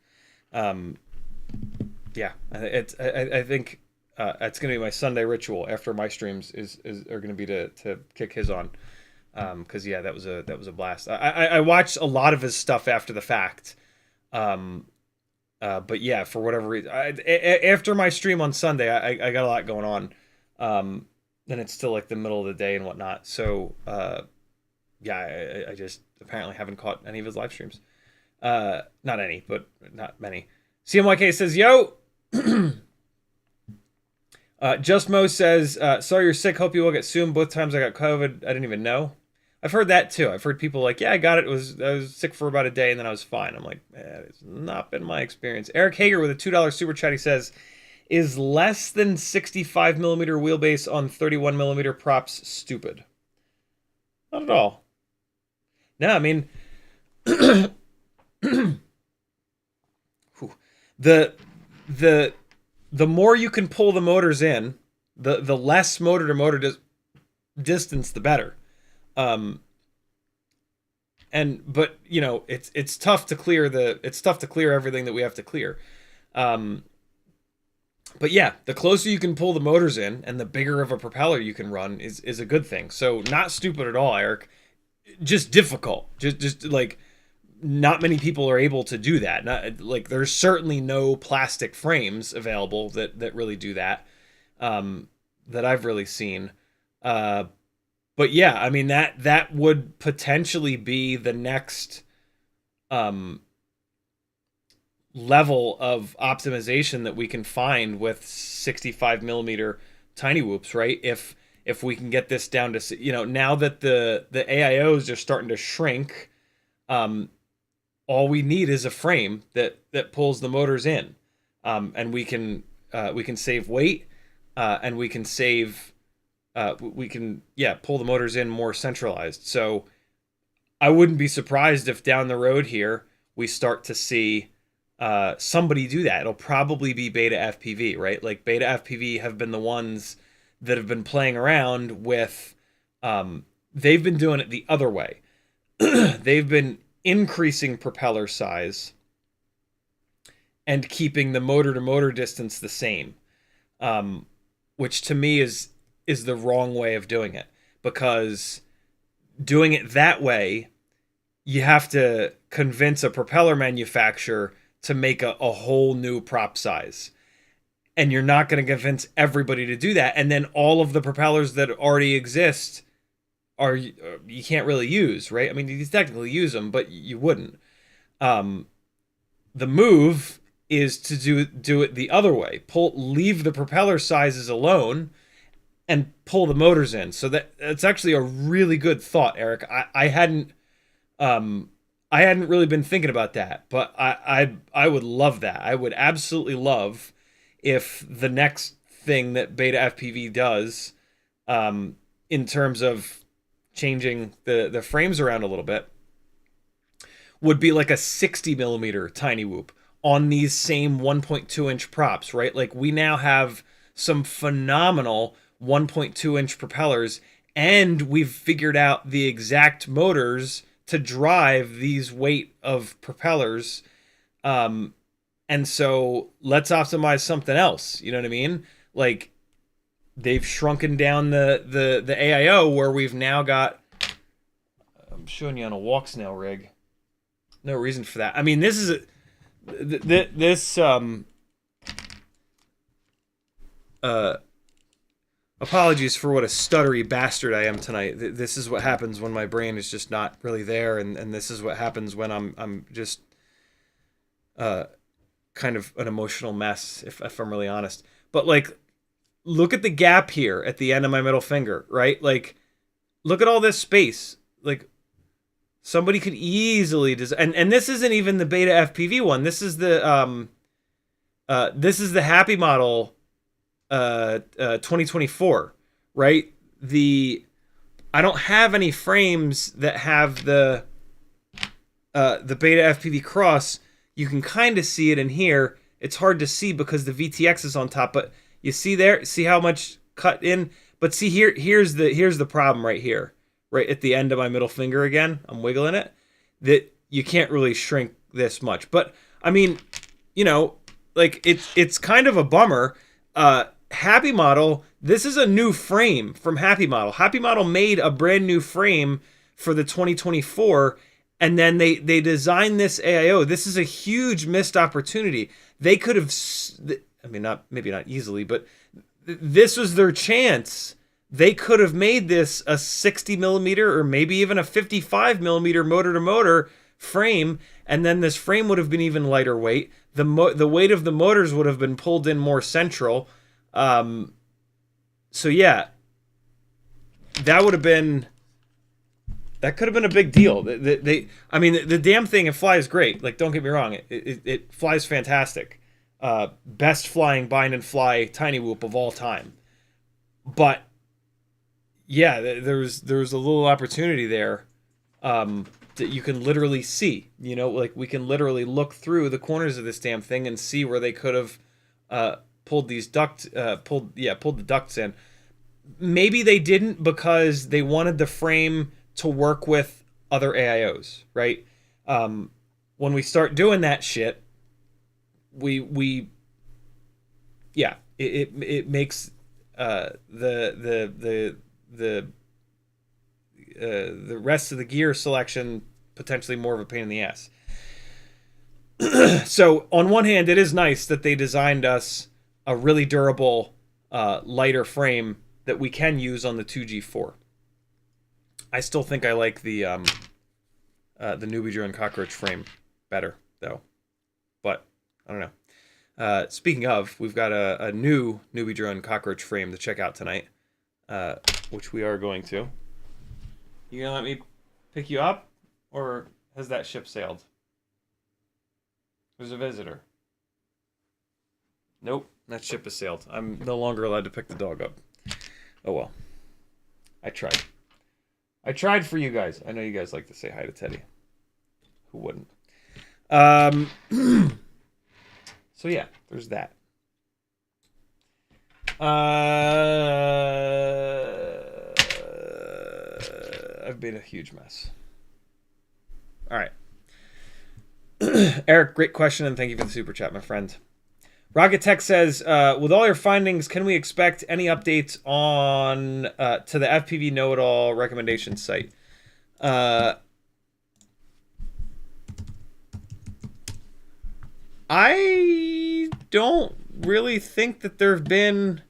Yeah, I think it's going to be my Sunday ritual after my streams are going to be to kick his on, because yeah, that was a blast. I watched a lot of his stuff after the fact, but yeah, for whatever reason, after my stream on Sunday, I got a lot going on, and it's still like the middle of the day and whatnot. So yeah, I just apparently haven't caught any of his live streams. Not any, but not many. CMYK says, yo. Just Mo says, sorry you're sick, hope you will get soon. Both times I got COVID, I didn't even know. I've heard that too. I've heard people like, yeah, I got it. I was sick for about a day and then I was fine. I'm like, it's not been my experience. Eric Hager with a $2 super chat, he says, is less than 65 millimeter wheelbase on 31 millimeter props stupid? Not at all. No, I mean, the more you can pull the motors in, the less motor to motor distance, the better. But it's tough to clear everything that we have to clear. But yeah, the closer you can pull the motors in and the bigger of a propeller you can run is a good thing. So not stupid at all, Eric. Just difficult. Just like not many people are able to do that. Not like there's certainly no plastic frames available that really do that, that I've really seen. But yeah, I mean that would potentially be the next level of optimization that we can find with 65 millimeter tiny whoops, right? If we can get this down to, you know, now that the AIOs are starting to shrink, all we need is a frame that pulls the motors in, and we can save weight, and we can save pull the motors in more centralized. So I wouldn't be surprised if down the road here we start to see somebody do that. It'll probably be Betaflight, right? Like Betaflight have been the ones that have been playing around with, they've been doing it the other way. They've been increasing propeller size and keeping the motor to motor distance the same, which to me is the wrong way of doing it, because doing it that way, you have to convince a propeller manufacturer to make a whole new prop size. And you're not going to convince everybody to do that. And then all of the propellers that already exist you can't really use, right? I mean, you technically use them, but you wouldn't. The move is to do it the other way. Leave the propeller sizes alone and pull the motors in. So that's actually a really good thought, Eric. I hadn't really been thinking about that, but I would love that. I would absolutely love if the next thing that Betaflight does, in terms of changing the frames around a little bit, would be like a 60 millimeter tiny whoop on these same 1.2 inch props, right? Like we now have some phenomenal 1.2 inch propellers, and we've figured out the exact motors to drive these weight of propellers. And so let's optimize something else. You know what I mean? Like they've shrunken down the AIO, where we've now got, I'm showing you on a Walksnail rig. No reason for that. I mean, this is apologies for what a stuttery bastard I am tonight. This is what happens when my brain is just not really there, and this is what happens when I'm just kind of an emotional mess, if I'm really honest. But like, look at the gap here at the end of my middle finger, right? Like, look at all this space. Like, somebody could easily design, and this isn't even the Betaflight one. This is the Happy Model 2024, right? I don't have any frames that have the Betaflight cross. You can kind of see it in here. It's hard to see because the VTX is on top, but you see there, see how much cut in? But see here, here's the problem right here. Right at the end of my middle finger again, I'm wiggling it, that you can't really shrink this much. But I mean, you know, like it's kind of a bummer. Happy Model, this is a new frame from Happy Model. Happy Model made a brand new frame for the 2024, and then they designed this AIO. This is a huge missed opportunity. They could have, I mean, maybe not easily, but this was their chance. They could have made this a 60 millimeter or maybe even a 55 millimeter motor to motor frame, and then this frame would have been even lighter weight. The weight of the motors would have been pulled in more central. So yeah, that could have been a big deal. I mean, the damn thing, it flies great. Like, don't get me wrong, it flies fantastic. Best flying bind and fly tiny whoop of all time. But yeah, there's a little opportunity there that you can literally see. You know, like we can literally look through the corners of this damn thing and see where they could have pulled the ducts in. Maybe they didn't because they wanted the frame to work with other AIOs, right? When we start doing that shit, it makes the rest of the gear selection potentially more of a pain in the ass. So on one hand, it is nice that they designed us a really durable, lighter frame that we can use on the 2G4. I still think I like the NewBeeDrone Cockroach frame better, though. But I don't know. Speaking of, we've got a new NewBeeDrone Cockroach frame to check out tonight, which we are going to. You gonna let me pick you up, or has that ship sailed? There's a visitor. Nope, that ship has sailed. I'm no longer allowed to pick the dog up. Oh well. I tried. I tried for you guys. I know you guys like to say hi to Teddy. Who wouldn't? So yeah, there's that. I've made a huge mess. All right. Eric, great question, and thank you for the super chat, my friend. Rocket Tech says, with all your findings, can we expect any updates on to the FPV Know-It-All recommendation site? I don't really think that there have been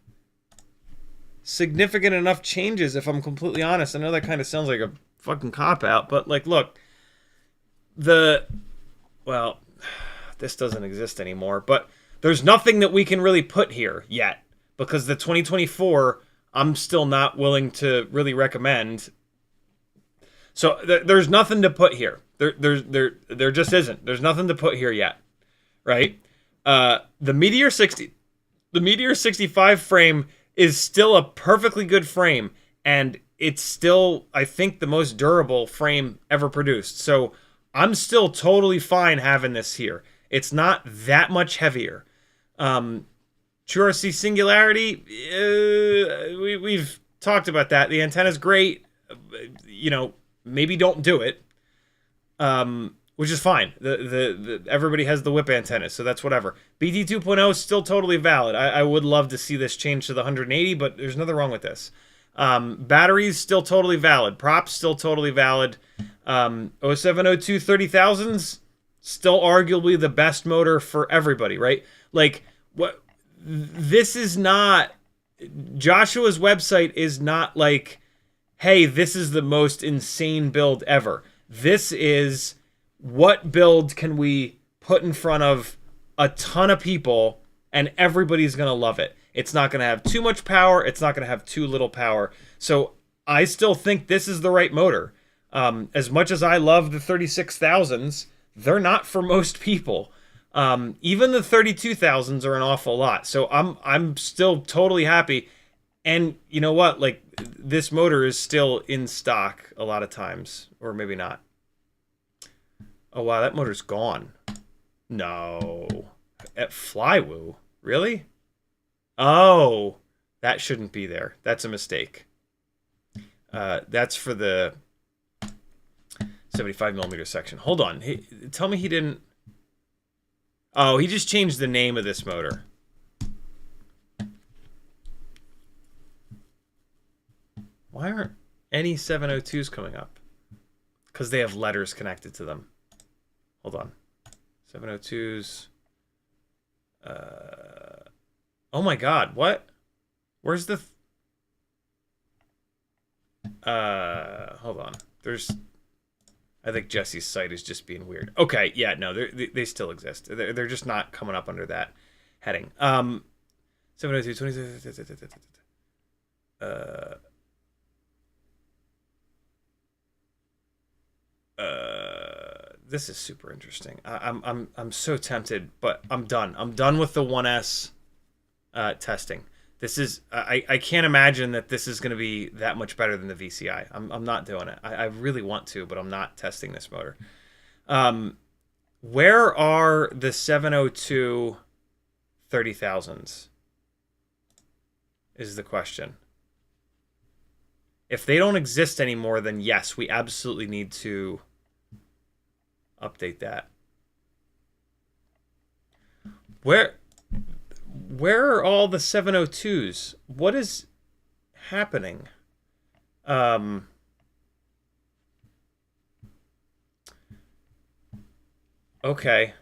significant enough changes, if I'm completely honest. I know that kind of sounds like a fucking cop-out, but, like, look. Well, this doesn't exist anymore, but there's nothing that we can really put here yet, because the 2024, I'm still not willing to really recommend. So there's nothing to put here. There just isn't. There's nothing to put here yet, right? The Meteor 65 frame is still a perfectly good frame, and it's still, I think, the most durable frame ever produced. So I'm still totally fine having this here. It's not that much heavier. QRC Singularity, we've talked about that. The antenna's great. You know, maybe don't do it, which is fine. Everybody has the whip antenna, so that's whatever. BT 2.0 is still totally valid. I would love to see this change to the 180, but there's nothing wrong with this. Batteries still totally valid. Props still totally valid. 0702 30,000s still arguably the best motor for everybody, right? Like, what? This is not, Joshua's website is not like, hey, this is the most insane build ever. This is, what build can we put in front of a ton of people and everybody's going to love it. It's not going to have too much power. It's not going to have too little power. So I still think this is the right motor. As much as I love the 36,000s, they're not for most people. Even the 32,000s are an awful lot. So I'm still totally happy. And you know what? Like, this motor is still in stock a lot of times, or maybe not. Oh wow, that motor's gone. No, at Flywoo, really? Oh, that shouldn't be there. That's a mistake. That's for the 75mm section. Hold on. Tell me he didn't. Oh, he just changed the name of this motor. Why aren't any 702s coming up? Because they have letters connected to them. Hold on. 702s. Oh my god, what? Where's the... hold on. I think Jesse's site is just being weird. Okay, yeah, no, they still exist. They're just not coming up under that heading. 702, 26... this is super interesting. I'm so tempted, but I'm done. I'm done with the 1S testing. This is I can't imagine that this is going to be that much better than the VCI. I'm not doing it. I really want to, but I'm not testing this motor. Where are the 702 30,000s? Is the question. If they don't exist anymore, then yes, we absolutely need to update that. Where are all the 702s? What is happening? Okay.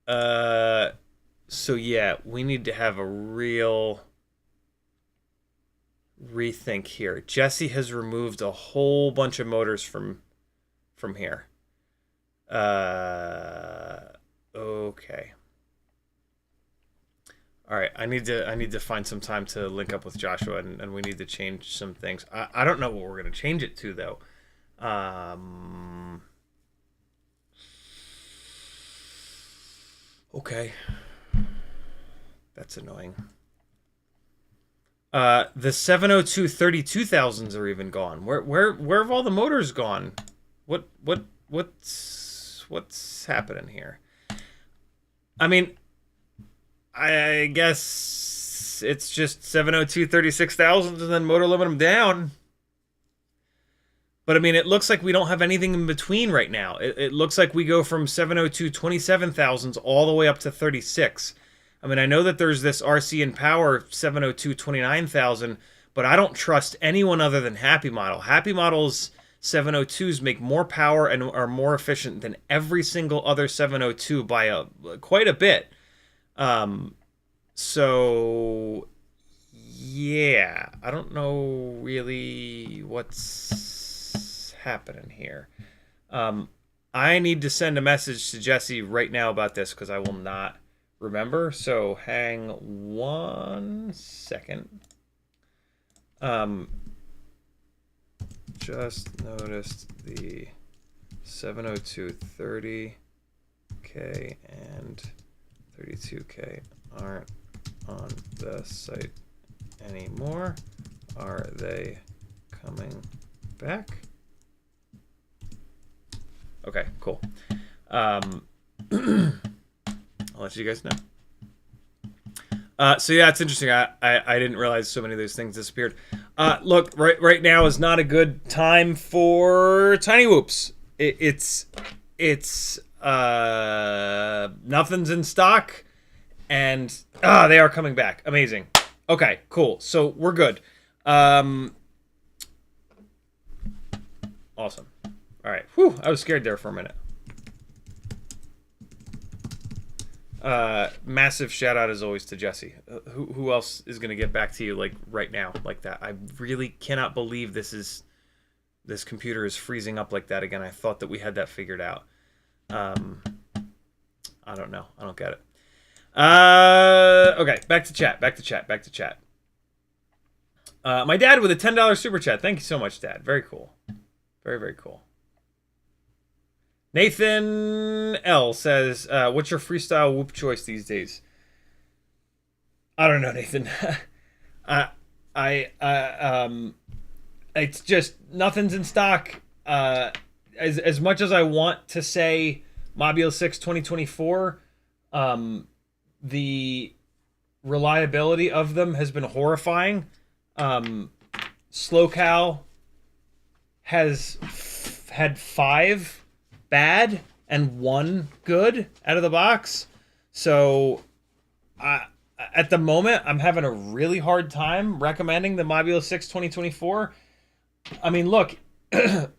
So yeah, we need to have a real rethink here. Jesse has removed a whole bunch of motors from here. Okay. All right, I need to find some time to link up with Joshua, and we need to change some things. I don't know what we're gonna change it to though. Okay, that's annoying. The 702 32,000s are even gone. Where have all the motors gone? What's happening here? I mean, I guess it's just 702 36,000s and then motor limit them down. But I mean, it looks like we don't have anything in between right now. It looks like we go from 702 27,000s all the way up to 36. I mean, I know that there's this RC and Power 702 29,000, but I don't trust anyone other than Happy Model. Happy Model's 702s make more power and are more efficient than every single other 702 by quite a bit. So yeah, I don't know really what's happening here. I need to send a message to Jesse right now about this because I will not remember. So hang 1 second. Just noticed the 702 30K and 32K aren't on the site anymore. Are they coming back? Okay, cool. I'll let you guys know. So yeah, it's interesting. I didn't realize so many of those things disappeared. Look, right now is not a good time for tiny whoops. It's nothing's in stock, and they are coming back. Amazing. Okay, cool. So we're good. Awesome. All right. Whew, I was scared there for a minute. Massive shout out as always to Jesse. Who else is gonna get back to you like right now like that? I really cannot believe this computer is freezing up like that again. I thought that we had that figured out. I don't know. I don't get it. Okay, back to chat. My dad with a $10 super chat. Thank you so much, Dad. Very cool. Very, very cool. Nathan L says, what's your freestyle whoop choice these days? I don't know, Nathan. It's just nothing's in stock. As much as I want to say Mobile 6 2024, the reliability of them has been horrifying. SlowCal has had 5 bad and 1 good out of the box. So at the moment, I'm having a really hard time recommending the Mobile 6 2024. I mean, look, as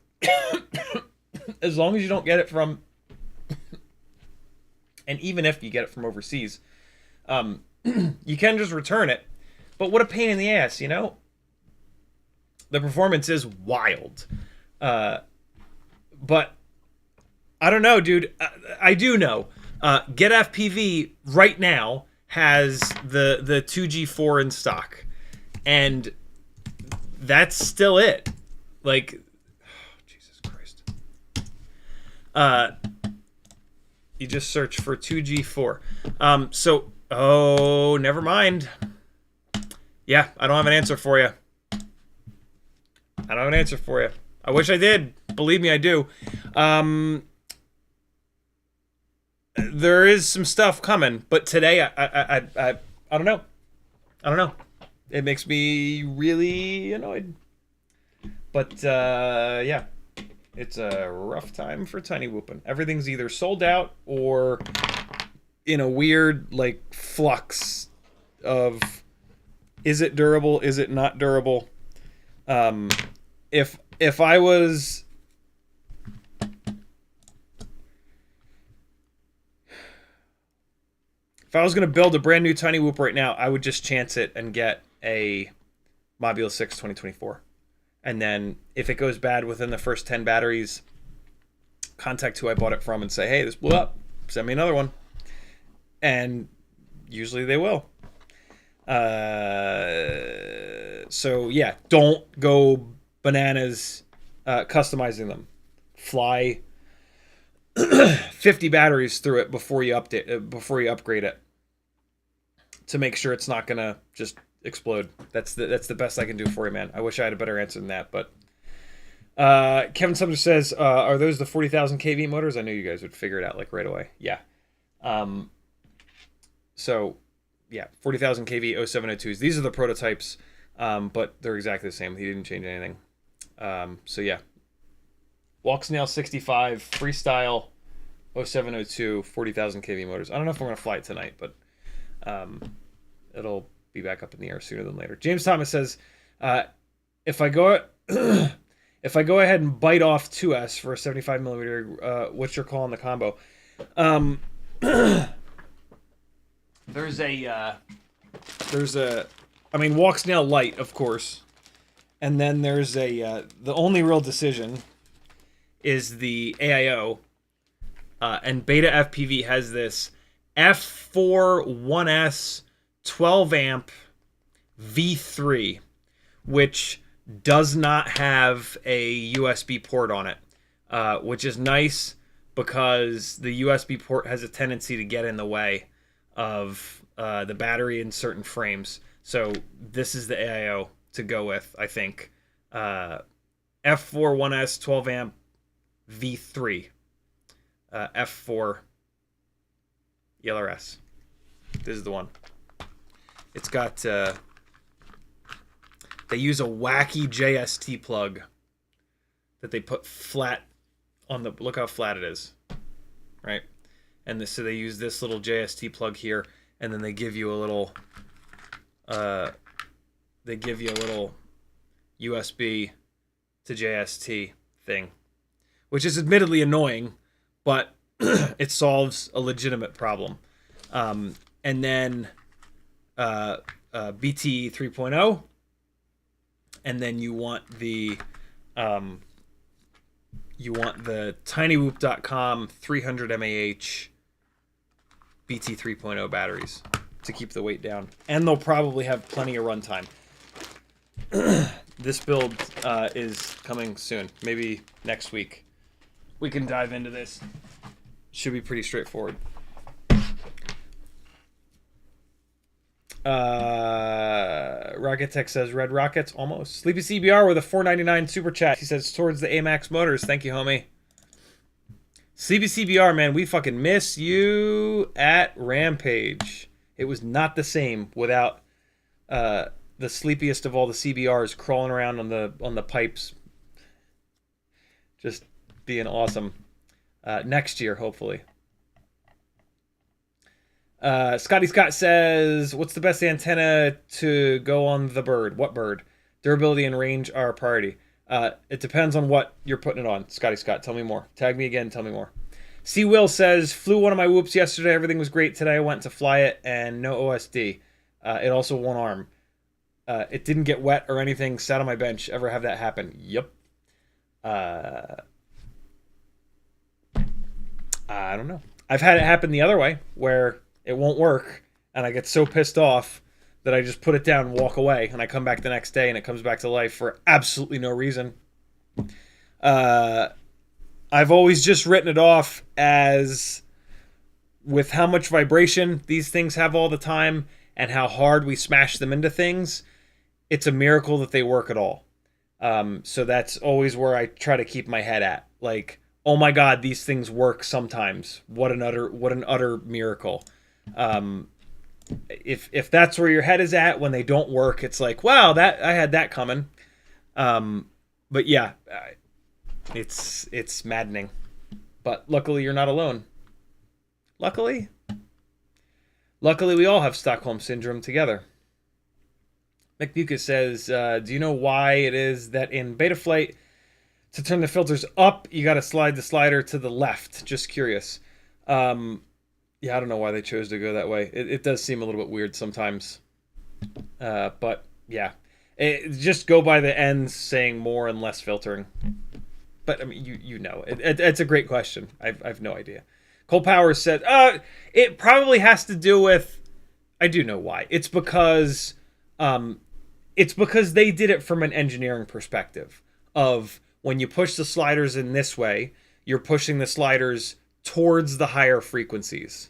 long as you don't get it from, and even if you get it from overseas, you can just return it. But what a pain in the ass, you know? The performance is wild. But I don't know, dude. I do know. GetFPV right now has the 2G4 in stock. And that's still it. Like, oh, Jesus Christ. You just search for 2G4. So, oh, never mind. Yeah, I don't have an answer for you. I don't have an answer for you. I wish I did. Believe me, I do. There is some stuff coming, but today I don't know. I don't know. It makes me really annoyed. But yeah, it's a rough time for tiny whooping. Everything's either sold out or in a weird like flux of is it durable, is it not durable? If I was going to build a brand new tiny whoop right now, I would just chance it and get a Mobile 6 2024. And then if it goes bad within the first 10 batteries, contact who I bought it from and say, hey, this blew up. Send me another one. And usually they will. So yeah, don't go bananas customizing them. Fly 50 batteries through it before you upgrade it, to make sure it's not gonna just explode. That's the best I can do for you, man. I wish I had a better answer than that, but Kevin Sumner says, are those the 40,000 kV motors? I knew you guys would figure it out like right away. Yeah. So yeah, 40,000 kV 0702s. These are the prototypes, but they're exactly the same. He didn't change anything. So yeah, Walksnail 65 Freestyle 0702 40,000 kV motors. I don't know if I'm gonna fly it tonight, but it'll be back up in the air sooner than later. James Thomas says, if I go if I go ahead and bite off 2S for a 75 millimeter, what's your call on the combo? There's a I mean, Walksnail Lite, of course, and then there's the only real decision is the AIO, and Betaflight has this F4 1S 12 amp V3, which does not have a USB port on it, which is nice because the USB port has a tendency to get in the way of the battery in certain frames. So this is the AIO to go with, I think. F4 1S 12 amp V3, F4 ELRS. This is the one. It's got they use a wacky JST plug that they put flat on the, look how flat it is, right? And so they use this little JST plug here, and then they give you a little USB to JST thing, which is admittedly annoying, but it solves a legitimate problem. And then BT 3.0, and then you want the tinywhoop.com 300 mAh BT 3.0 batteries to keep the weight down, and they'll probably have plenty of runtime. This build is coming soon, maybe next week. We can dive into this. Should be pretty straightforward. Rocket Tech says Red Rockets almost. Sleepy CBR with a $4.99 super chat. He says towards the AMAX motors. Thank you, homie. Sleepy CBR, man, we fucking miss you at Rampage. It was not the same without the sleepiest of all the CBRs crawling around on the pipes, just being awesome. Next year, hopefully. Scotty Scott says, what's the best antenna to go on the bird? What bird? Durability and range are a priority. It depends on what you're putting it on. Scotty Scott, tell me more. Tag me again, tell me more. C. Will says, flew one of my whoops yesterday. Everything was great today. I went to fly it and no OSD. It also one arm. It didn't get wet or anything. Sat on my bench. Ever have that happen? Yep. I don't know. I've had it happen the other way, where it won't work, and I get so pissed off that I just put it down and walk away, and I come back the next day, and it comes back to life for absolutely no reason. I've always just written it off as, with how much vibration these things have all the time, and how hard we smash them into things, it's a miracle that they work at all. So that's always where I try to keep my head at. Like, oh my God, these things work sometimes. What an utter miracle. If that's where your head is at when they don't work, it's like, wow, that I had that coming. But yeah, it's maddening. But luckily you're not alone. Luckily we all have Stockholm Syndrome together. McBucas says, do you know why it is that in Betaflight, to turn the filters up, you got to slide the slider to the left? Just curious. Yeah, I don't know why they chose to go that way. It does seem a little bit weird sometimes. But yeah, just go by the ends saying more and less filtering. But I mean, you know, it's a great question. I've no idea. Cole Powers said, it probably has to do with, I do know why. It's because they did it from an engineering perspective of when you push the sliders in this way, you're pushing the sliders towards the higher frequencies.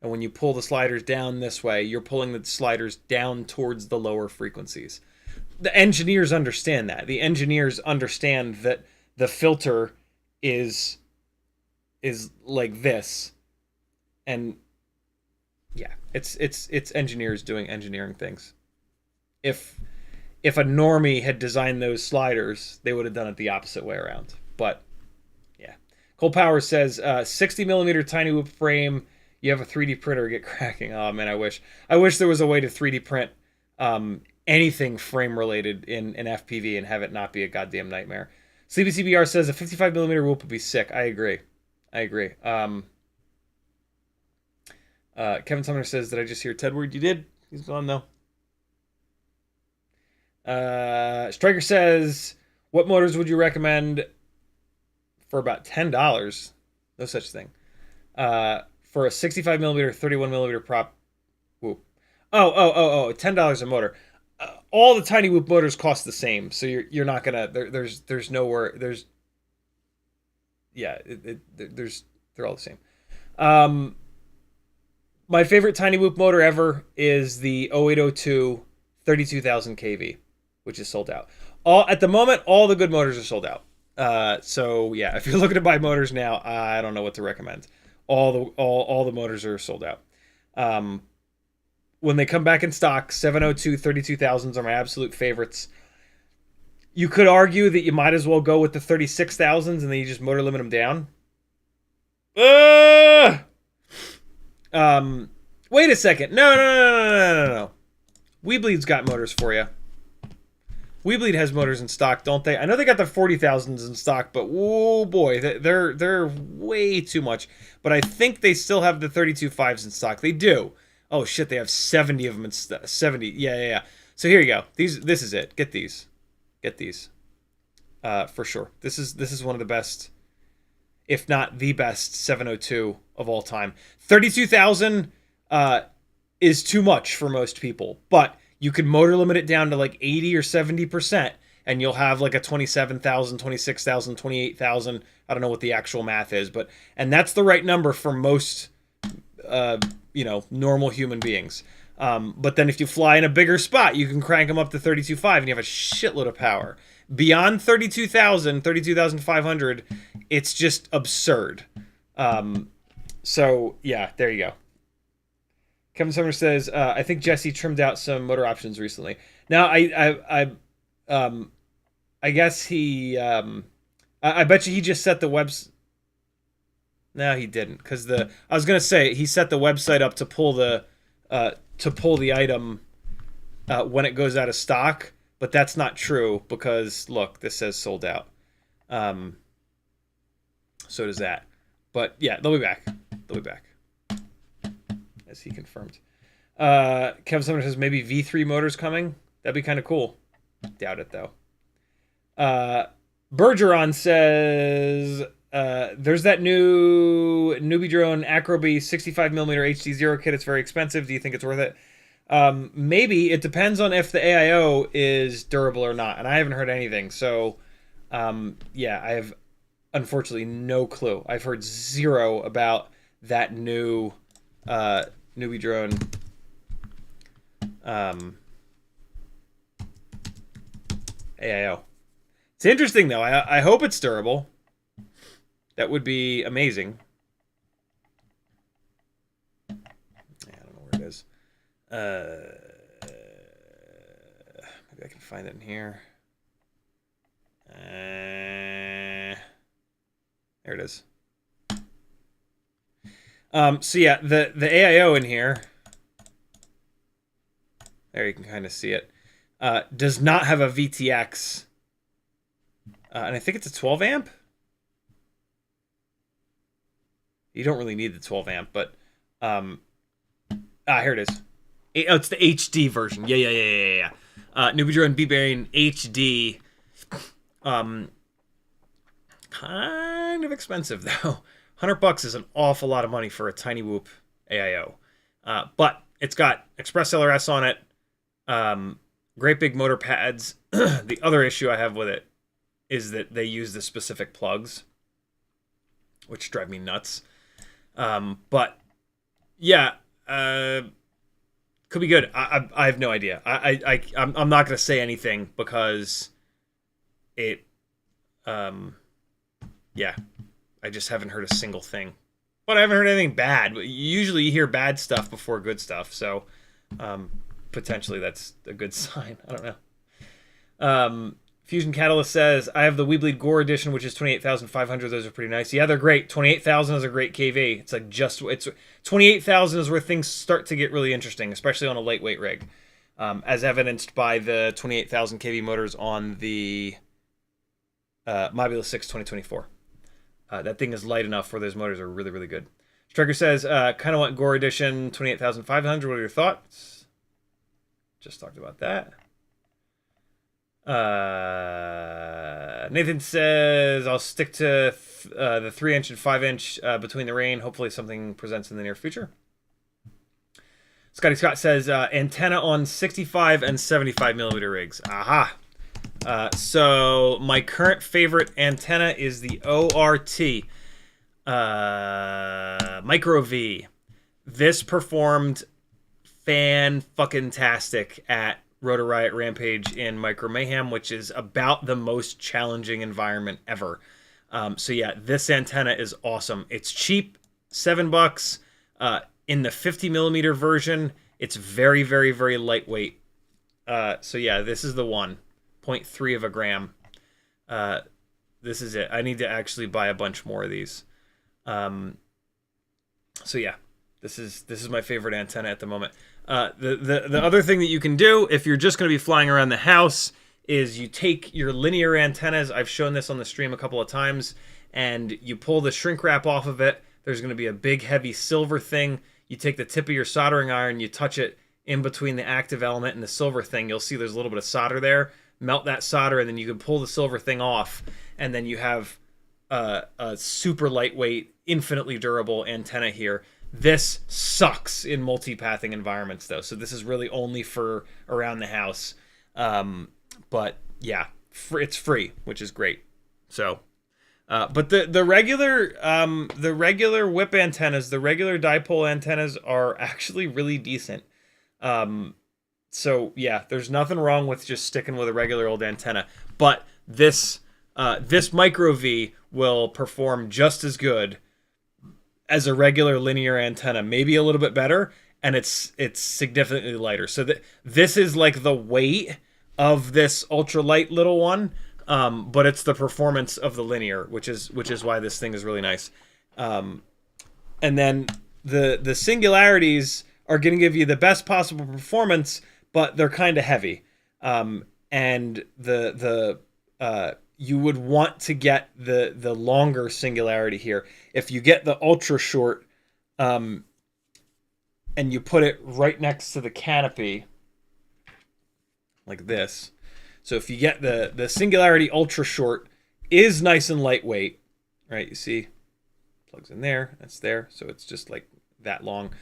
And when you pull the sliders down this way, you're pulling the sliders down towards the lower frequencies. The engineers understand that. The engineers understand that the filter is like this. And yeah, it's engineers doing engineering things. If a normie had designed those sliders, they would have done it the opposite way around. But yeah. Cole Power says 60 millimeter tiny whoop frame. You have a 3D printer, get cracking. Oh man, I wish there was a way to 3D print anything frame related in FPV and have it not be a goddamn nightmare. CBCBR says a 55 millimeter whoop would be sick. I agree. Kevin Sumner says, did I just hear Tedward? You did. He's gone though. Striker says, what motors would you recommend for about $10? No such thing. For a 65 millimeter, 31 millimeter prop whoop. $10 a motor. All the tiny whoop motors cost the same, so you're not gonna. There's nowhere. There's. Yeah, they're all the same. My favorite tiny whoop motor ever is the 0802 32,000 kV, which is sold out. At the moment, all the good motors are sold out. So yeah, if you're looking to buy motors now, I don't know what to recommend. All the motors are sold out. When they come back in stock, 702 32,000s are my absolute favorites. You could argue that you might as well go with the 36,000s and then you just motor limit them down. Wait a second. No. Weebleed's got motors for you. Weebleed has motors in stock, don't they? I know they got the 40,000s in stock, but oh boy, they're way too much. But I think they still have the 32.5s in stock. They do. Oh shit, they have 70 of them in 70. Yeah. So here you go. This is it. Get these. For sure. This is one of the best, if not the best 702 of all time. 32,000 is too much for most people, but you could motor limit it down to like 80 or 70%, and you'll have like a 27,000, 26,000, 28,000. I don't know what the actual math is, and that's the right number for most, normal human beings. But then if you fly in a bigger spot, you can crank them up to 32.5 and you have a shitload of power. Beyond 32,000, 32,500, it's just absurd. So yeah, there you go. Kevin Summer says, I think Jesse trimmed out some motor options recently. Now, I guess he, I bet you he just set the webs. No, he didn't, because I was gonna say he set the website up to pull the item when it goes out of stock, but that's not true because look, this says sold out. So does that. But yeah, they'll be back. As he confirmed. Kevin Sumner says maybe V3 motors coming. That'd be kind of cool. Doubt it though. Bergeron says there's that new NewBeeDrone Acrobee 65mm hdZero kit. It's very expensive. Do you think it's worth it? Maybe. It depends on if the AIO is durable or not, and I haven't heard anything. So yeah, I have unfortunately no clue. I've heard zero about that new NewBeeDrone AIO. It's interesting though. I hope it's durable. That would be amazing. I don't know where it is. Maybe I can find it in here. There it is. So yeah, the AIO in here, there you can kind of see it, does not have a VTX, and I think it's a 12 amp. You don't really need the 12 amp, but here it is. It's the HD version. Yeah. NewBeeDrone B-Bearing HD. Kind of expensive though. $100 is an awful lot of money for a tiny whoop AIO. But it's got Express ELRS on it. Great big motor pads. The other issue I have with it is that they use the specific plugs, which drive me nuts. But yeah, could be good. I have no idea. I'm not gonna say anything because it. Yeah, I just haven't heard a single thing. But I haven't heard anything bad. Usually you hear bad stuff before good stuff, so potentially that's a good sign. I don't know. Fusion Catalyst says, I have the We Bleed Gore edition, which is 28,500. Those are pretty nice. Yeah, they're great. 28,000 is a great KV. It's like it's 28,000 is where things start to get really interesting, especially on a lightweight rig, as evidenced by the 28,000 kV motors on the Mobula 6 2024. That thing is light enough where those motors are really, really good. Striker says, kind of want Gore Edition, 28,500. What are your thoughts? Just talked about that. Nathan says, I'll stick to the 3-inch and 5-inch between the rain. Hopefully something presents in the near future. Scotty Scott says, antenna on 65 and 75 millimeter rigs. Aha. So my current favorite antenna is the ORT Micro V. This performed fan-fucking-tastic at Rotor Riot Rampage in Micro Mayhem, which is about the most challenging environment ever. So yeah, this antenna is awesome. It's cheap, $7. In the 50 millimeter version, it's very, very, very lightweight. So yeah, this is the one. 0.3 of a gram. This is it. I need to actually buy a bunch more of these. So yeah, this is my favorite antenna at the moment. The other thing that you can do if you're just going to be flying around the house is you take your linear antennas. I've shown this on the stream a couple of times, and you pull the shrink wrap off of it. There's going to be a big heavy silver thing. You take the tip of your soldering iron, you touch it in between the active element and the silver thing. You'll see there's a little bit of solder there. Melt that solder, and then you can pull the silver thing off, and then you have a super lightweight, infinitely durable antenna here. This sucks in multipathing environments, though, so this is really only for around the house. But yeah, it's free, which is great. So, but the regular whip antennas, the regular dipole antennas are actually really decent. So yeah, there's nothing wrong with just sticking with a regular old antenna. But this Micro V will perform just as good as a regular linear antenna, maybe a little bit better, and it's significantly lighter. So this is like the weight of this ultralight little one, but it's the performance of the linear, which is why this thing is really nice. And then the Singularities are going to give you the best possible performance, but they're kind of heavy. And you would want to get the longer Singularity here. If you get the ultra short, and you put it right next to the canopy, like this. So if you get the Singularity ultra short, is nice and lightweight, right? You see, plugs in there, that's there. So it's just like that long.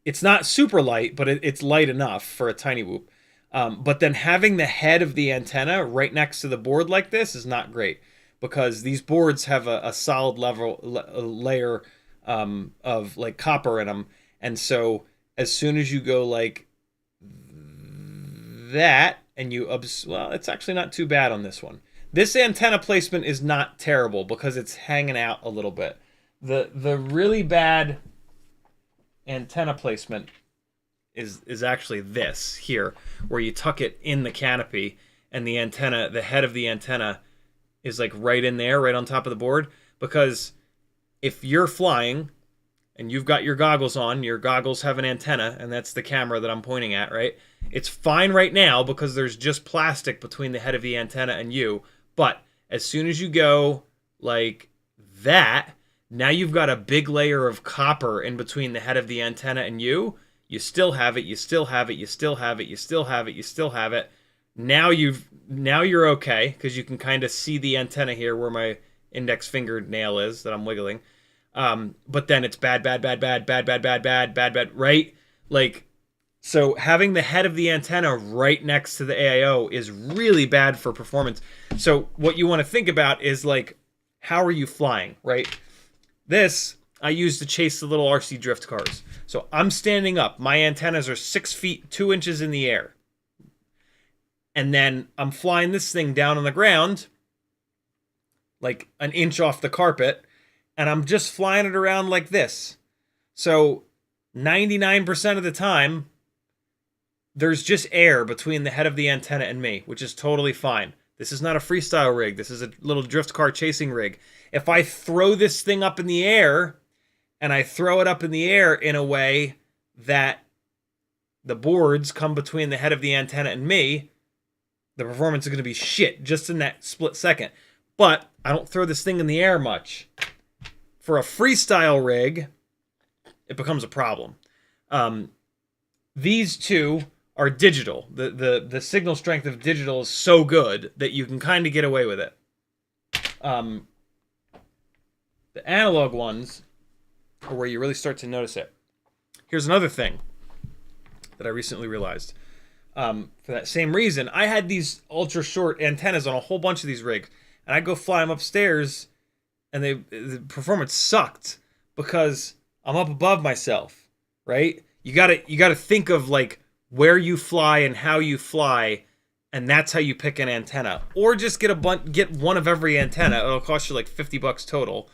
It's not super light, but it's light enough for a tiny whoop. But then having the head of the antenna right next to the board like this is not great, because these boards have a solid layer of like copper in them. And so as soon as you go like that, and well, it's actually not too bad on this one. This antenna placement is not terrible because it's hanging out a little bit. The really bad antenna placement is actually this here, where you tuck it in the canopy, and the antenna, the head of the antenna is like right in there, right on top of the board. Because if you're flying and you've got your goggles on, your goggles have an antenna, and that's the camera that I'm pointing at, right? It's fine right now because there's just plastic between the head of the antenna and you. But as soon as you go like that, now you've got a big layer of copper in between the head of the antenna and you. You still have it, you still have it, you still have it, you still have it, you still have it. Now you're okay, because you can kind of see the antenna here where my index finger nail is that I'm wiggling. But then it's bad, right? Like, so having the head of the antenna right next to the AIO is really bad for performance. So what you want to think about is like, how are you flying, right? This I use to chase the little RC drift cars. So I'm standing up. My antennas are 6 feet 2 inches in the air. And then I'm flying this thing down on the ground, like an inch off the carpet, and I'm just flying it around like this. So 99% of the time, there's just air between the head of the antenna and me, which is totally fine. This is not a freestyle rig. This is a little drift car chasing rig. If I throw this thing up in the air, and I throw it up in the air in a way that the boards come between the head of the antenna and me, the performance is going to be shit just in that split second. But I don't throw this thing in the air much. For a freestyle rig, it becomes a problem. These two are digital. The signal strength of digital is so good that you can kind of get away with it. The analog ones are where you really start to notice it. Here's another thing that I recently realized. For that same reason, I had these ultra short antennas on a whole bunch of these rigs, and I'd go fly them upstairs, and the performance sucked because I'm up above myself, right? You gotta think of like where you fly and how you fly, and that's how you pick an antenna. Or just get one of every antenna. It'll cost you like $50 total,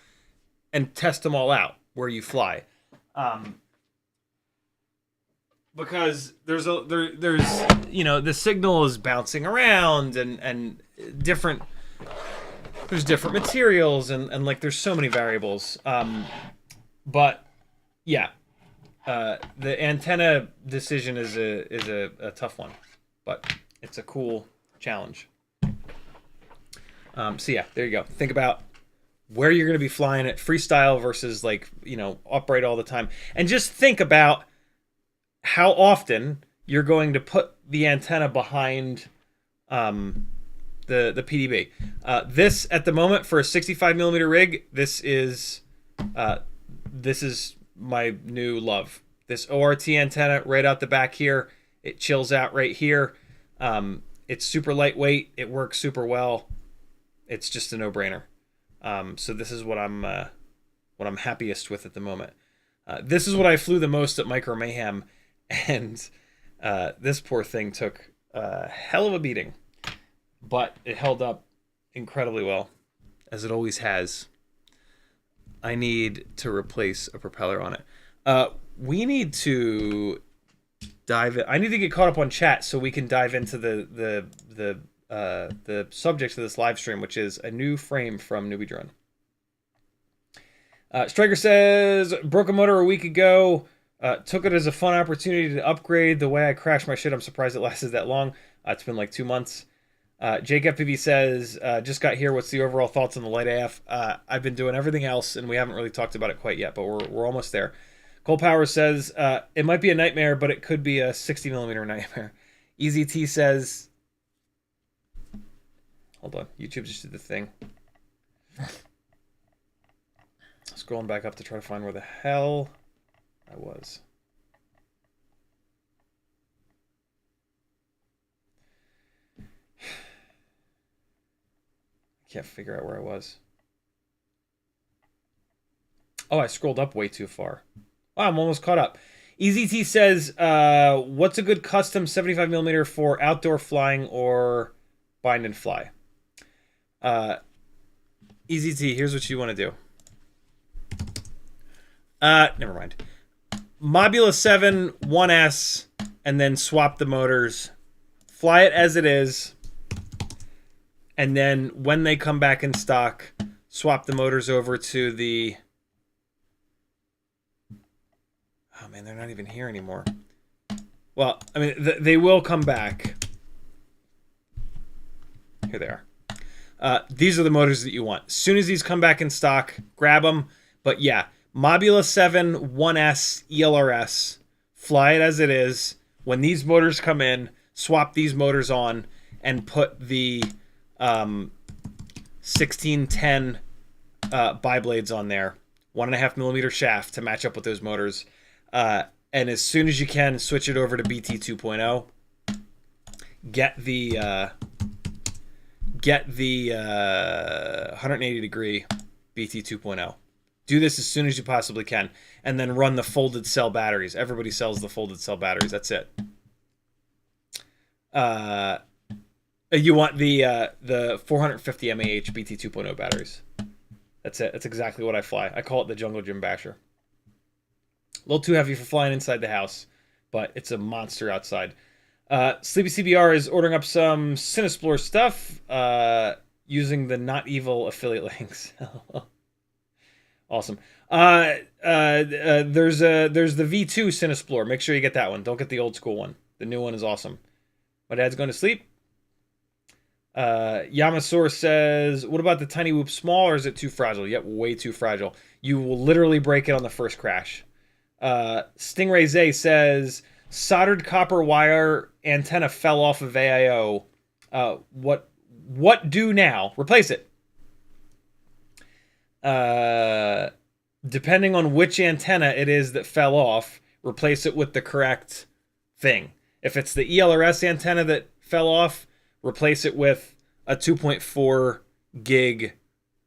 and test them all out where you fly. Because there's the signal is bouncing around and different. There's different materials and like there's so many variables. But yeah. The antenna decision is a tough one, but it's a cool challenge. So yeah, there you go. Think about where you're going to be flying it, freestyle versus like, upright all the time. And just think about how often you're going to put the antenna behind the PDB. This at the moment for a 65mm rig, this is my new love. This ORT antenna right out the back here, it chills out right here. It's super lightweight. It works super well. It's just a no-brainer. So this is what I'm happiest with at the moment. This is what I flew the most at Micro Mayhem, and this poor thing took a hell of a beating, but it held up incredibly well, as it always has. I need to replace a propeller on it. We need to dive in. I need to get caught up on chat so we can dive into the subject of this live stream, which is a new frame from NewBeeDrone. Striker says, broke a motor a week ago. Took it as a fun opportunity to upgrade. The way I crashed my shit, I'm surprised it lasted that long. It's been like 2 months. Jake FPV says, just got here. What's the overall thoughts on the Lite AF? I've been doing everything else, and we haven't really talked about it quite yet, but we're almost there. Cole Power says, it might be a nightmare, but it could be a 60mm nightmare. EasyT says, hold on, YouTube just did the thing. Scrolling back up to try to find where the hell I was. Can't figure out where I was. Oh, I scrolled up way too far. Wow, I'm almost caught up. EZT says, what's a good custom 75mm for outdoor flying or bind and fly? EZT, here's what you want to do. Never mind. Mobula 7, 1S, and then swap the motors. Fly it as it is. And then when they come back in stock, swap the motors over to the... Oh, man, they're not even here anymore. Well, I mean, they will come back. Here they are. These are the motors that you want. As soon as these come back in stock, grab them. But yeah, Mobula 7, 1S, ELRS. Fly it as it is. When these motors come in, swap these motors on and put the 1610 biblades on there. 1.5mm shaft to match up with those motors. and as soon as you can, switch it over to BT 2.0. Get the 180 degree BT 2.0. Do this as soon as you possibly can, and then run the folded cell batteries. Everybody sells the folded cell batteries. That's it. You want the 450 mAh BT 2.0 batteries. That's it. That's exactly what I fly. I call it the Jungle Gym Basher. A little too heavy for flying inside the house, but it's a monster outside. Sleepy CBR is ordering up some Cinesplore stuff using the Not Evil affiliate links. Awesome. There's the V2 Cinesplore. Make sure you get that one. Don't get the old school one. The new one is awesome. My dad's going to sleep. Yamasaur says, what about the Tiny Whoop Small, or is it too fragile? Yep, way too fragile. You will literally break it on the first crash. Stingray Zay says, soldered copper wire antenna fell off of AIO. What do now? Replace it. Depending on which antenna it is that fell off, replace it with the correct thing. If it's the ELRS antenna that fell off, replace it with a 2.4 gig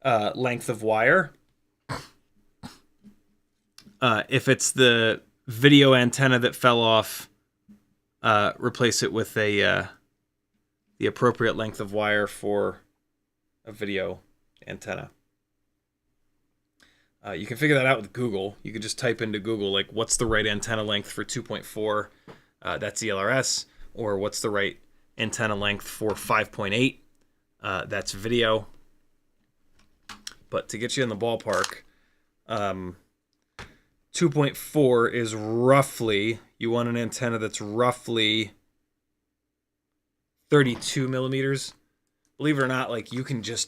length of wire. If it's the video antenna that fell off, replace it with the appropriate length of wire for a video antenna. You can figure that out with Google. You can just type into Google, like, what's the right antenna length for 2.4? That's ELRS. Or what's the right antenna length for 5.8? That's video. But to get you in the ballpark, 2.4 is roughly, you want an antenna that's roughly 32 millimeters. Believe it or not, like, you can get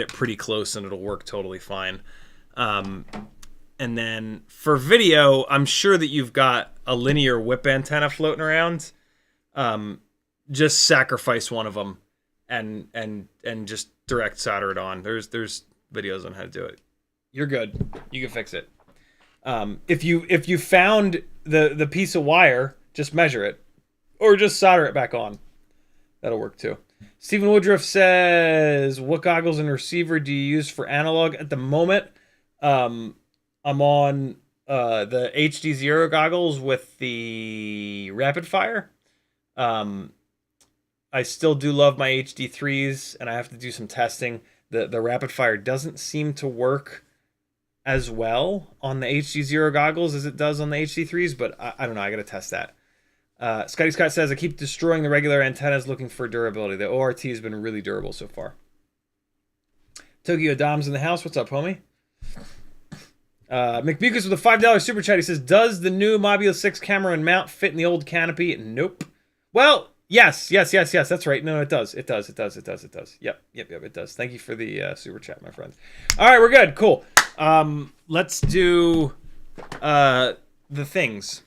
it pretty close and it'll work totally fine. And then for video, I'm sure that you've got a linear whip antenna floating around. Just sacrifice one of them and just direct solder it on. There's videos on how to do it. You're good. You can fix it. If you found the piece of wire, just measure it, or just solder it back on. That'll work too. Stephen Woodruff says, what goggles and receiver do you use for analog at the moment? I'm on the hdZero goggles with the rapid fire. I still do love my HD3s, and I have to do some testing. The rapid fire doesn't seem to work as well on the hdZero goggles as it does on the HD3s, but I don't know. I got to test that. Scotty Scott says, I keep destroying the regular antennas looking for durability. The ORT has been really durable so far. Tokyo Dom's in the house. What's up, homie? McBucas with a $5 super chat. He says, does the new Mobula 6 camera and mount fit in the old canopy? Nope. Well, yes. That's right. No, it does. It does. Yep, it does. Thank you for the super chat, my friend. All right, we're good. Cool. Let's do the things.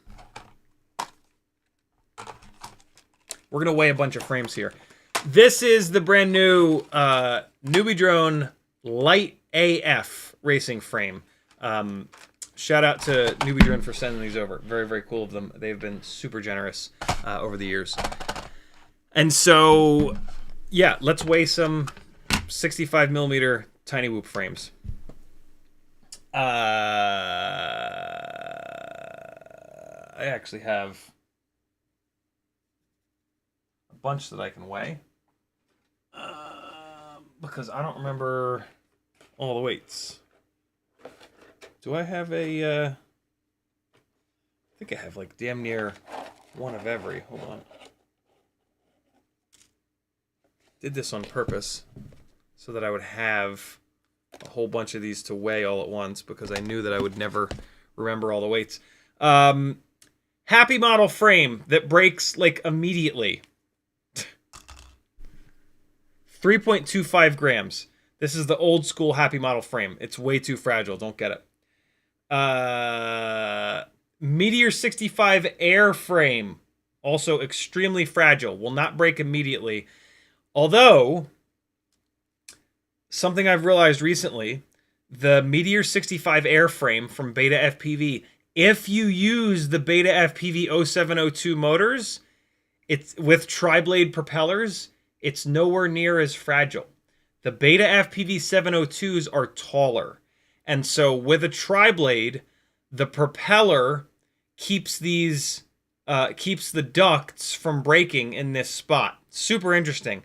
We're going to weigh a bunch of frames here. This is the brand new NewBeeDrone LiteAF racing frame. Shout out to NewBeeDrone for sending these over. Very, very cool of them. They've been super generous over the years. And so, yeah, let's weigh some 65 millimeter tiny whoop frames. I actually have a bunch that I can weigh because I don't remember all the weights. Do I have a, I think I have like damn near one of every. Hold on. Did this on purpose so that I would have a whole bunch of these to weigh all at once because I knew that I would never remember all the weights. Happy model frame that breaks like immediately. 3.25 grams. This is the old school Happy model frame. It's way too fragile. Don't get it. Meteor 65 Air frame. Also extremely fragile. Will not break immediately. Although, something I've realized recently, the Meteor 65 Air frame from Betaflight If you use the Betaflight 0702 motors, it's with tri-blade propellers, it's nowhere near as fragile. The Betaflight 702s are taller. And so with a tri-blade, the propeller keeps these keeps the ducts from breaking in this spot. Super interesting.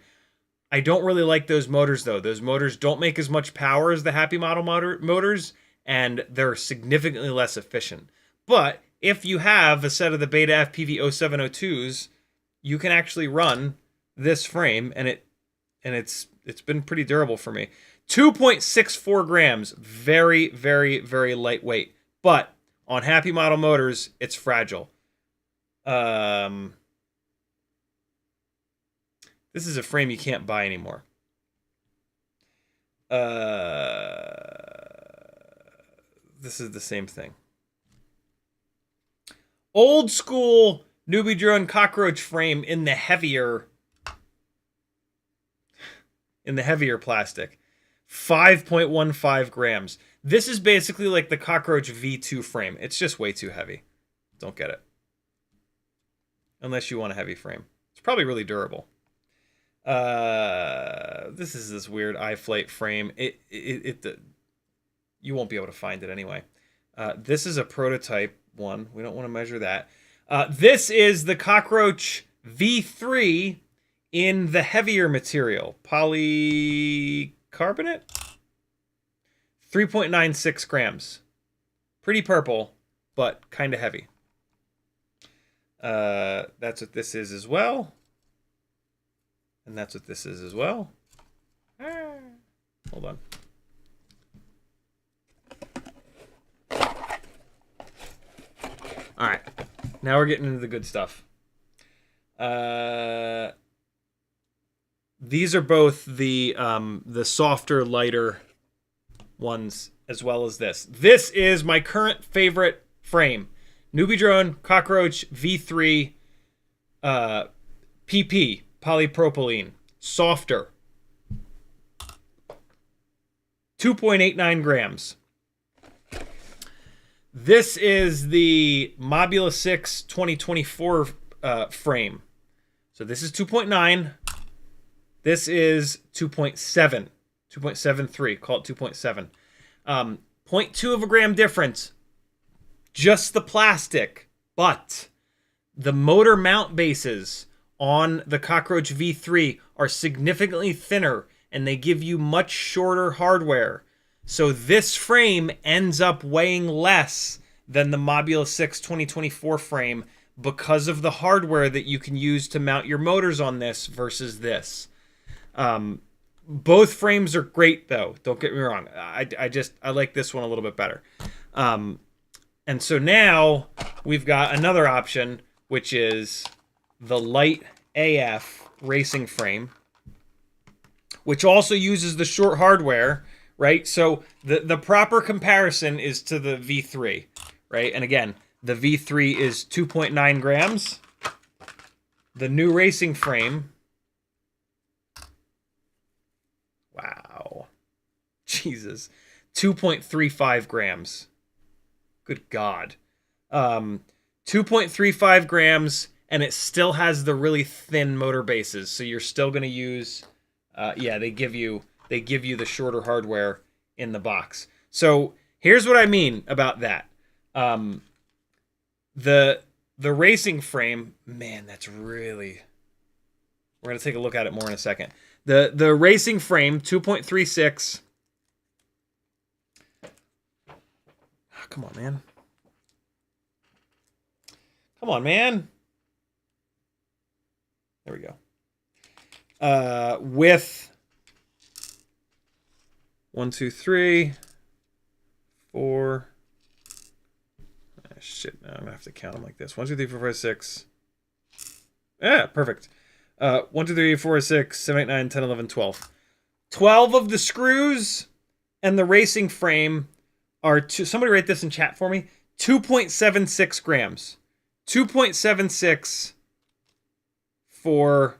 I don't really like those motors though. Those motors don't make as much power as the Happy Model motors, and they're significantly less efficient. But if you have a set of the Betaflight 0702s, you can actually run this frame, and it's been pretty durable for me. 2.64 grams, very, very, very lightweight. But on Happy Model motors, it's fragile. This is a frame you can't buy anymore. This is the same thing. Old school NewBeeDrone Cockroach frame in the heavier plastic. 5.15 grams. This is basically like the Cockroach V2 frame. It's just way too heavy. Don't get it. Unless you want a heavy frame. It's probably really durable. This is this weird iFlight frame. You won't be able to find it anyway. This is a prototype one. We don't want to measure that. This is the Cockroach V3 in the heavier material. Polycarbonate? 3.96 grams. Pretty purple, but kind of heavy. That's what this is as well. And that's what this is as well. Hold on. All right. Now we're getting into the good stuff. These are both the softer, lighter ones, as well as this. This is my current favorite frame. NewBeeDrone Cockroach V3 PP polypropylene. Softer. 2.89 grams. This is the Mobula 6 2024 frame. So this is 2.9. This is 2.7. 2.73. Call it 2.7. 0.2 of a gram difference. Just the plastic. But the motor mount bases on the Cockroach V3 are significantly thinner, and they give you much shorter hardware. So this frame ends up weighing less than the Mobula 6 2024 frame because of the hardware that you can use to mount your motors on this versus this. Both frames are great though. Don't get me wrong. I like this one a little bit better. And so now we've got another option, which is the Lite AF racing frame, which also uses the short hardware, right? So the proper comparison is to the V3, right? And again, the V3 is 2.9 grams. The new racing frame, wow, Jesus, 2.35 grams. Good God. 2.35 grams, and it still has the really thin motor bases. So you're still going to use, they give you the shorter hardware in the box. So here's what I mean about that. The racing frame, man, that's really, we're going to take a look at it more in a second. The racing frame, 2.36. Oh, come on, man. Come on, man. There we go. With 1, 2, 3, 4. Shit, now I'm gonna have to count them like this. 1, 2, 3, 4, 5, 6. Yeah, perfect. 1, 2, 3, 4, 6, 7, 8, 9, 10, 11, 12. 12 of the screws and the racing frame are somebody write this in chat for me. 2.76 grams. 2.76 for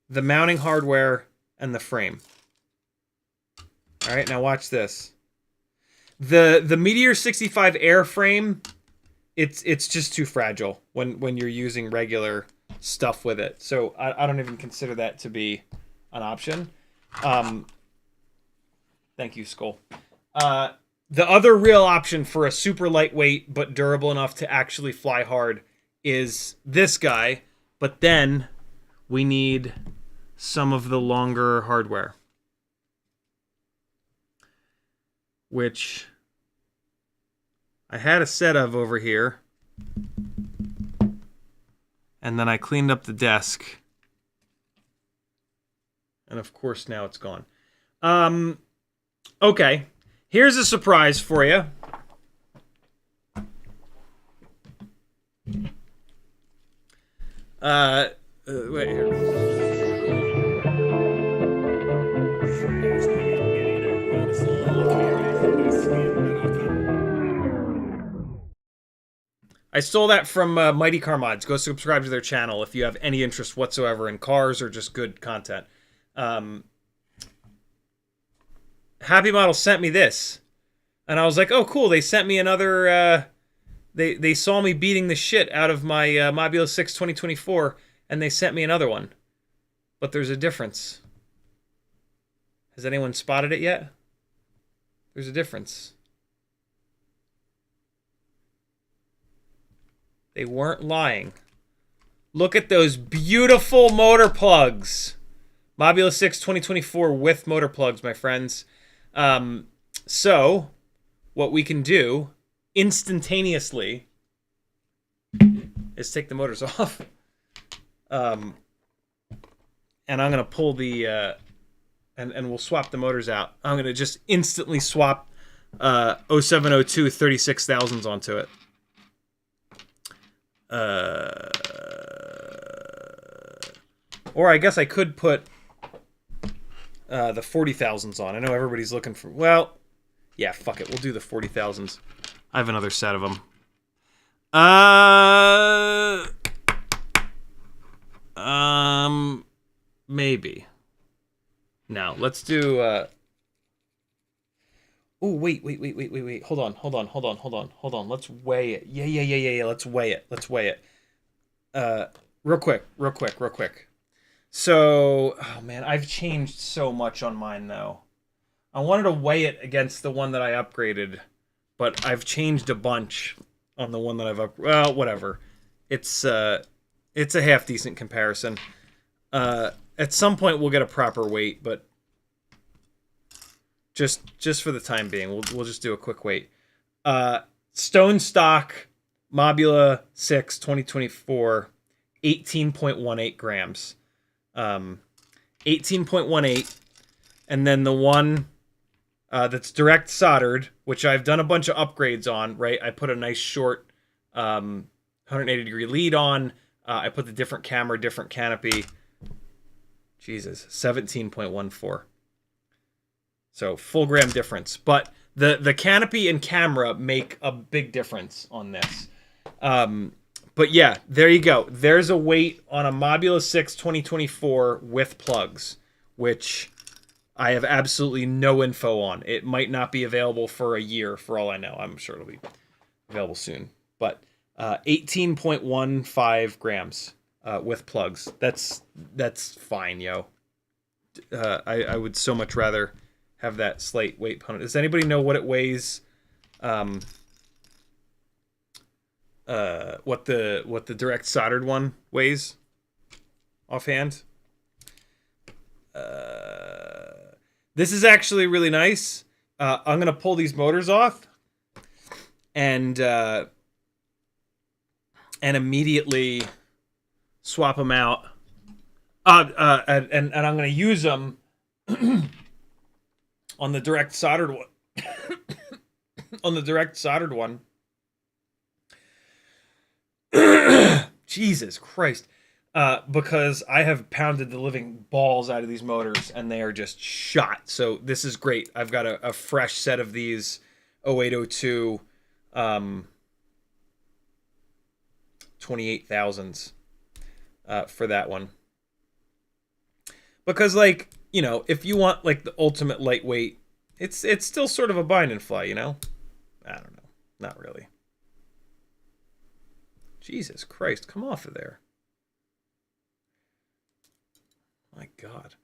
the mounting hardware and the frame. All right, now watch this. The Meteor 65 Air frame it's just too fragile when you're using regular stuff with it. So I don't even consider that to be an option. Thank you, Skull. The other real option for a super lightweight but durable enough to actually fly hard is this guy, but then we need some of the longer hardware, which I had a set of over here, and then I cleaned up the desk, and of course now it's gone. Okay, here's a surprise for you. Wait here. I stole that from Mighty Car Mods. Go subscribe to their channel if you have any interest whatsoever in cars or just good content. Happy Model sent me this, and I was like, oh cool, they sent me another, they saw me beating the shit out of my Mobula 6 2024, and they sent me another one. But there's a difference. Has anyone spotted it yet? There's a difference. They weren't lying. Look at those beautiful motor plugs. Mobula 6 2024 with motor plugs, my friends. So, what we can do instantaneously is take the motors off. And I'm going to pull the... and we'll swap the motors out. I'm going to just instantly swap 0702 36,000s onto it. Or I guess I could put the 40,000s on. I know everybody's looking for... Well, yeah, fuck it. We'll do the 40,000s. I have another set of them. Maybe. Now, let's do... Oh, wait. Hold on. Let's weigh it. Yeah. Let's weigh it. Real quick. So, oh man, I've changed so much on mine though. I wanted to weigh it against the one that I upgraded, but I've changed a bunch on the one that I've well, whatever. It's a half decent comparison. At some point we'll get a proper weight, but just for the time being, we'll just do a quick weight. Stone stock Mobula 6 2024, 18.18 grams. 18.18, and then the one that's direct soldered, which I've done a bunch of upgrades on, right? I put a nice short 180-degree lead on. I put the different camera, different canopy. Jesus, 17.14. So full gram difference. But the canopy and camera make a big difference on this. But yeah, there you go. There's a weight on a Mobula 6 2024 with plugs, which I have absolutely no info on. It might not be available for a year, for all I know. I'm sure it'll be available soon. But 18.15 grams with plugs. That's fine, yo. I would so much rather have that slight weight penalty. Does anybody know what it weighs? What the direct soldered one weighs offhand? This is actually really nice. I'm gonna pull these motors off and immediately swap them out. And I'm gonna use them on the direct soldered one. On the direct soldered one. Jesus Christ. Because I have pounded the living balls out of these motors and they are just shot. So this is great. I've got a fresh set of these 0802 28,000s for that one. Because, like, you know, if you want like the ultimate lightweight, it's still sort of a bind and fly, you know? I don't know. Not really. Jesus Christ, come off of there. My God.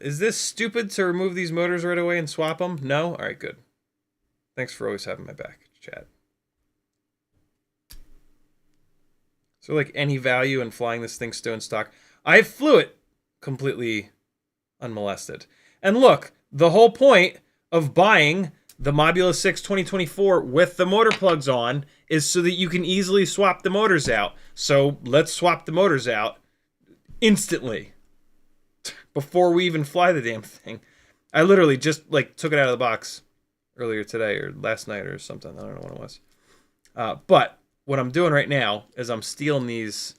Is this stupid to remove these motors right away and swap them? No? All right, good. Thanks for always having my back, chat. Is there like any value in flying this thing stone stock? I flew it completely unmolested. And look, the whole point of buying the Mobula 6 2024 with the motor plugs on is so that you can easily swap the motors out. So let's swap the motors out instantly before we even fly the damn thing. I literally just like took it out of the box earlier today or last night or something. I don't know what it was. But what I'm doing right now is I'm stealing these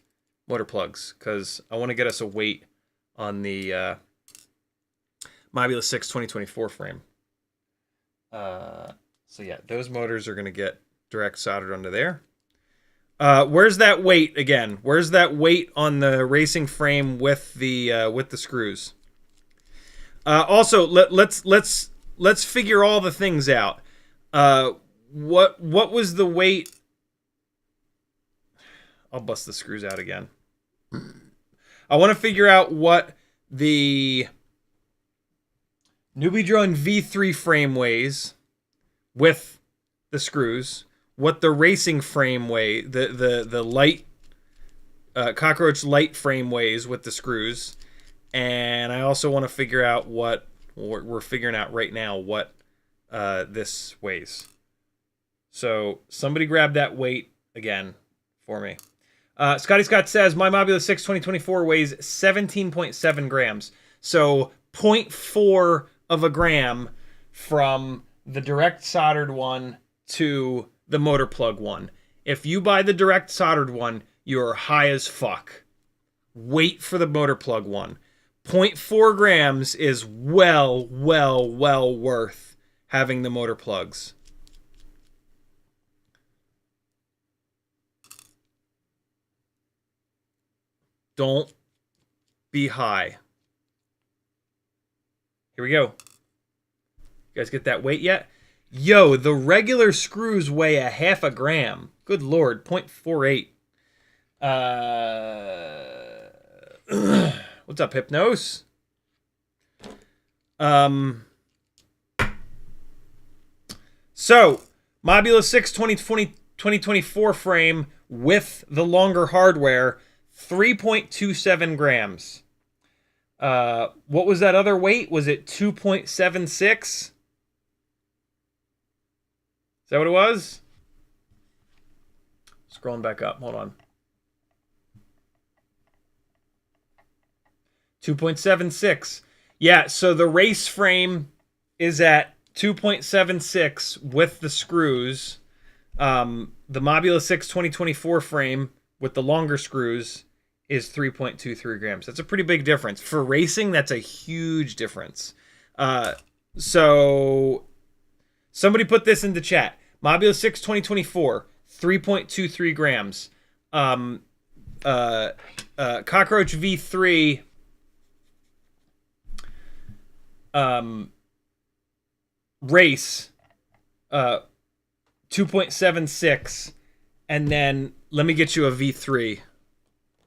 motor plugs because I want to get us a weight on the Mobula 6 2024 frame. So yeah, those motors are going to get direct soldered onto there. Where's that weight again? Where's that weight on the racing frame with the screws? Also, let's figure all the things out. What was the weight? I'll bust the screws out again. I want to figure out what the NewBeeDrone V3 frame weighs with the screws, what the racing frame weighs, the light Cockroach Lite frame weighs with the screws, and I also want to figure out what we're figuring out right now what this weighs. So somebody grab that weight again for me. Scotty Scott says, my Mobula 6 2024 weighs 17.7 grams. So 0.4 of a gram from the direct soldered one to the motor plug one. If you buy the direct soldered one, you're high as fuck. Wait for the motor plug one. 0.4 grams is well worth having the motor plugs. Don't be high. Here we go. You guys get that weight yet? Yo, the regular screws weigh a half a gram. Good Lord, 0.48. What's up, Hypnos? So, Mobula 6 2024 frame with the longer hardware, 3.27 grams. What was that other weight? Was it 2.76? Is that what it was? Scrolling back up. Hold on. 2.76. Yeah, so the race frame is at 2.76 with the screws. The Mobula 6 2024 frame with the longer screws is 3.23 grams. That's a pretty big difference. For racing, that's a huge difference. So somebody put this into chat. Mobula 6 2024, 3.23 grams. Cockroach V3 race 2.76, and then let me get you a V3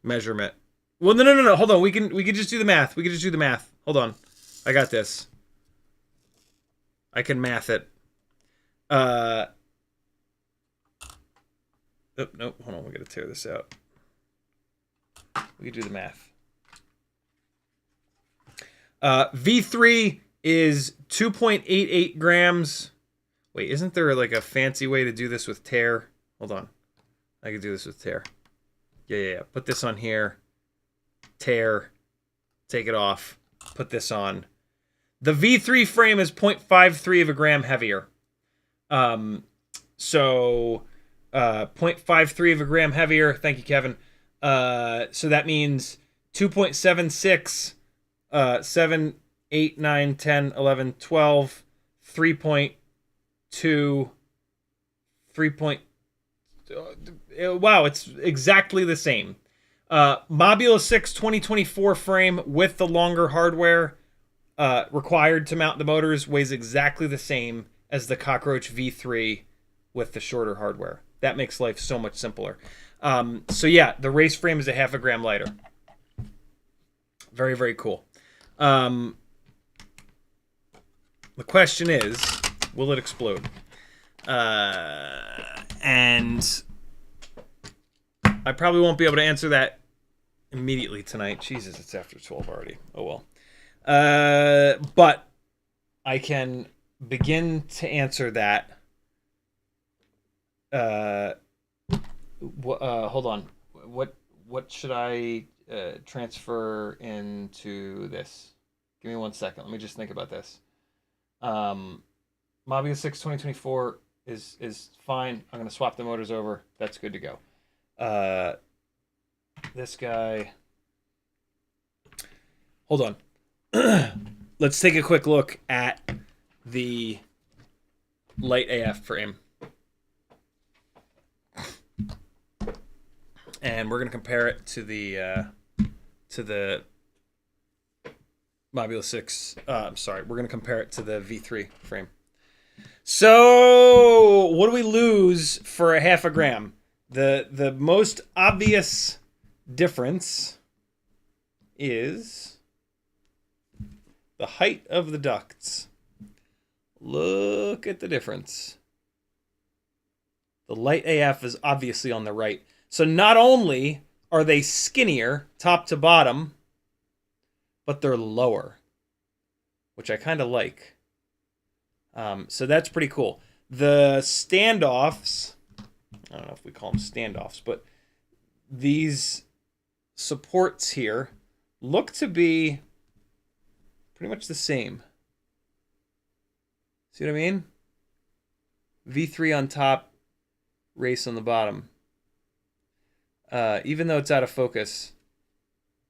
measurement. Well, no. Hold on. We can just do the math. Hold on. I got this. I can math it. Oh, nope. Hold on. We got to tear this out. We can do the math. V3 is 2.88 grams. Wait, isn't there like a fancy way to do this with tear? Hold on. I can do this with tear. Yeah. Put this on here. Tear. Take it off. Put this on. The V3 frame is 0.53 of a gram heavier. So 0.53 of a gram heavier. Thank you, Kevin. So that means 2.76, 7, 8, 9, 10, 11, 12, 3.2, 3. Wow, it's exactly the same. Mobula 6 2024 frame with the longer hardware required to mount the motors weighs exactly the same as the Cockroach V3 with the shorter hardware. That makes life so much simpler. So yeah, the race frame is a 0.5 gram lighter. Very, very cool. The question is, will it explode? And I probably won't be able to answer that immediately tonight. Jesus, it's after 12 already. Oh well. But I can begin to answer that. Hold on. What should I transfer into this? Give me 1 second. Let me just think about this. Mobula 6 2024 is fine. I'm gonna swap the motors over. That's good to go. This guy. Hold on. Let's take a quick look at the Lite AF frame. And we're going to compare it to the Mobula 6. I'm sorry. We're going to compare it to the V3 frame. So what do we lose for a 0.5 gram? The most obvious difference is the height of the ducts. Look at the difference. The Lite AF is obviously on the right. So not only are they skinnier top to bottom, but they're lower, which I kind of like. So that's pretty cool. The standoffs, I don't know if we call them standoffs, but these supports here look to be pretty much the same. See what I mean? V3 on top, race on the bottom. Even though it's out of focus,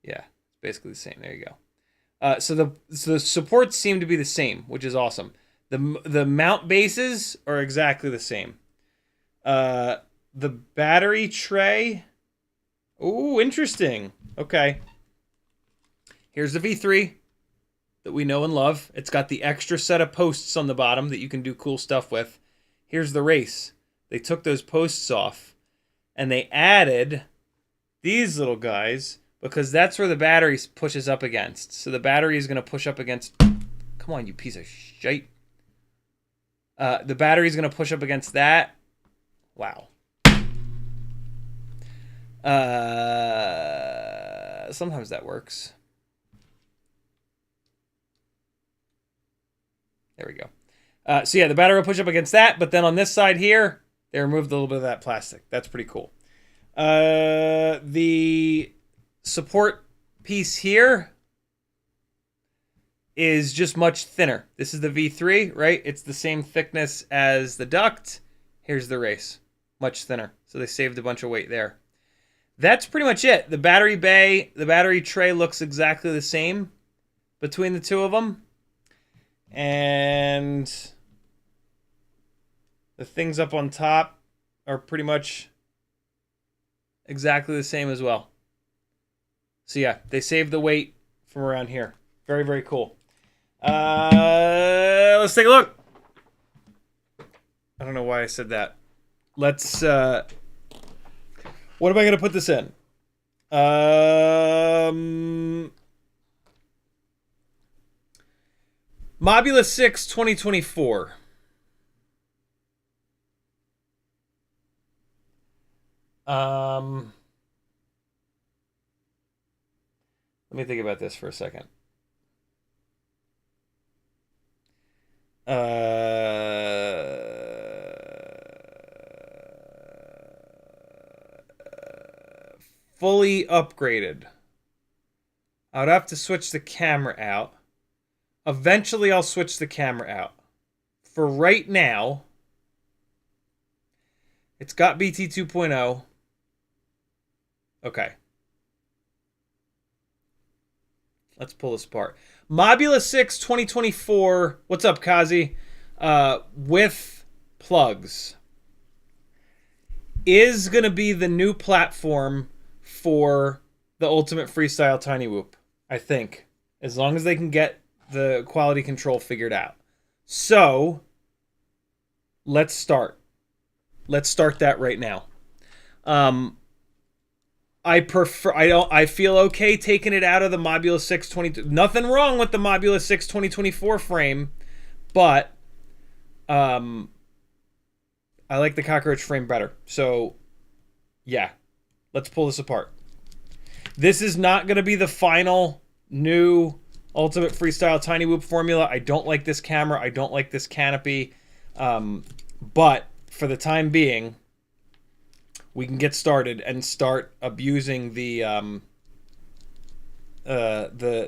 yeah, it's basically the same. There you go. So the supports seem to be the same, which is awesome. The mount bases are exactly the same. The battery tray. Ooh, interesting. Okay. Here's the V3 that we know and love. It's got the extra set of posts on the bottom that you can do cool stuff with. Here's the race. They took those posts off and they added these little guys because that's where the battery pushes up against. So the battery is going to push up against... Come on, you piece of shite. The battery is going to push up against that. Wow. Sometimes that works. There we go. So yeah, the battery will push up against that, but then on this side here, they removed a little bit of that plastic. That's pretty cool. The support piece here is just much thinner. This is the V3, right? It's the same thickness as the duct. Here's the race. Much thinner. So they saved a bunch of weight there. That's pretty much it. The battery bay, the battery tray looks exactly the same between the two of them. And the things up on top are pretty much exactly the same as well. So yeah, they saved the weight from around here. Very, very cool. Let's take a look. I don't know why I said that. Let's, what am I going to put this in? Mobula 6 2024. Let me think about this for a second. Fully upgraded. I would have to switch the camera out. Eventually, I'll switch the camera out. For right now, it's got BT 2.0. Okay. Let's pull this apart. Mobula 6 2024. What's up, Kazi? With plugs. Is going to be the new platform for the Ultimate Freestyle Tiny Whoop, I think. As long as they can get the quality control figured out. So, let's start. let's start that right now. I feel okay taking it out of the Modulus 6 nothing wrong with the Modulus 6 2024 frame, but I like the Cockroach frame better. So yeah, let's pull this apart. This is not going to be the final new Ultimate Freestyle Tiny Whoop formula. I don't like this camera. I don't like this canopy. But for the time being, we can get started and start abusing the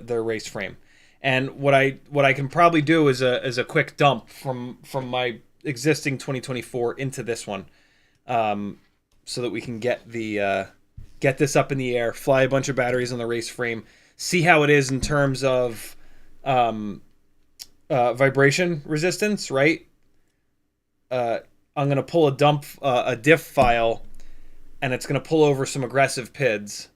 race frame. And what I can probably do is a quick dump from my existing 2024 into this one, so that we can get this up in the air, fly a bunch of batteries on the race frame, see how it is in terms of vibration resistance, right? I'm going to pull a diff file, and it's going to pull over some aggressive PIDs.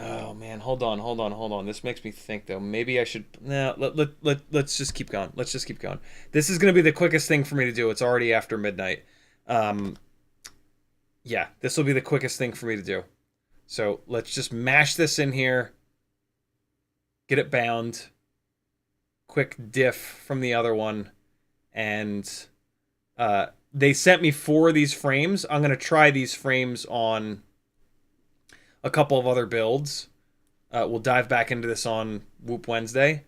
Oh man, hold on. This makes me think though. Maybe I should. No, let's just keep going. Let's just keep going. This is going to be the quickest thing for me to do. It's already after midnight. Yeah, this will be the quickest thing for me to do. So let's just mash this in here. Get it bound. Quick diff from the other one, and they sent me 4 of these frames. I'm going to try these frames on a couple of other builds. We'll dive back into this on Whoop Wednesday,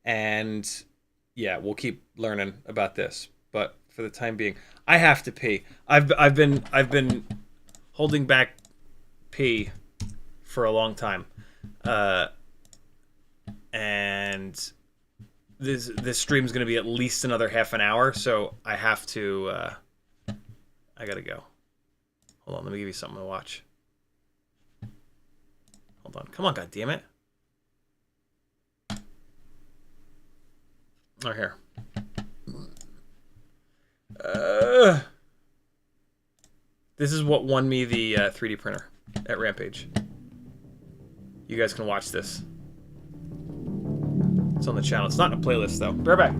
and yeah, we'll keep learning about this. But for the time being, I have to pee. I've been holding back pee for a long time, and this stream's going to be at least another half an hour, so I have to. I gotta go. Hold on, let me give you something to watch. Hold on, come on, goddammit. Oh, here. This is what won me the 3D printer at Rampage. You guys can watch this. It's on the channel. It's not in a playlist, though. Be right back.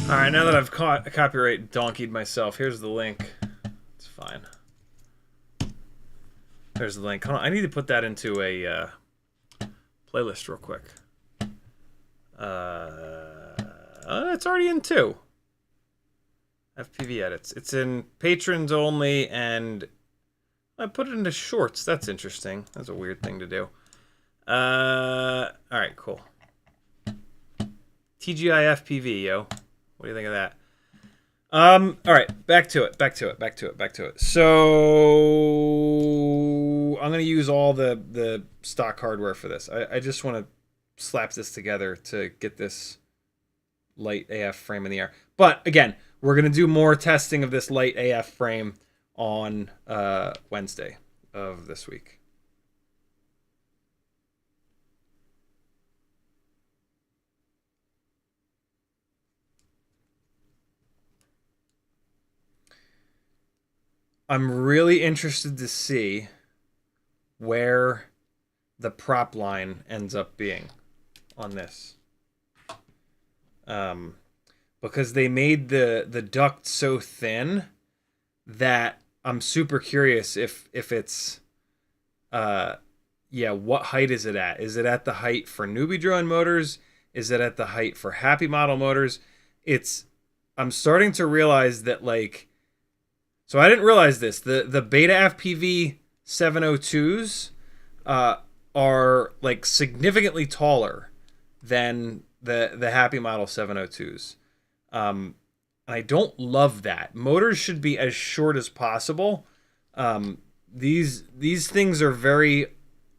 Alright, now that I've copyright donkeyed myself, here's the link. It's fine. There's the link. Hold on, I need to put that into a playlist real quick. It's already in 2. FPV edits. It's in patrons only, and I put it into shorts. That's interesting. That's a weird thing to do. Alright, cool. TGIFPV, yo. What do you think of that? All right, back to it. So I'm gonna use all the stock hardware for this. I just want to slap this together to get this Lite AF frame in the air. But again, we're gonna do more testing of this Lite AF frame on Wednesday of this week. I'm really interested to see where the prop line ends up being on this. because they made the duct so thin that I'm super curious if it's yeah, what height is it at? Is it at the height for NewBeeDrone motors? Is it at the height for Happy Model motors? I'm starting to realize that, like, so I didn't realize this. The Betaflight 702s are like significantly taller than the Happy Model 702s. And I don't love that. Motors should be as short as possible. These things are very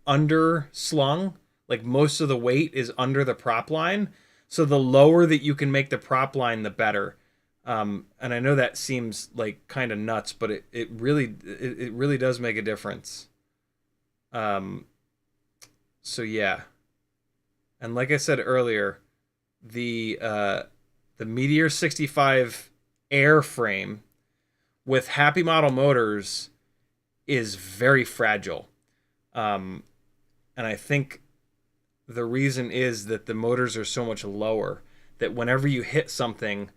underslung. Like, most of the weight is under the prop line. So the lower that you can make the prop line, the better. And I know that seems like kind of nuts, but it really does make a difference. So yeah. And like I said earlier, the Meteor 65 airframe with Happy Model motors is very fragile. And I think the reason is that the motors are so much lower that whenever you hit something,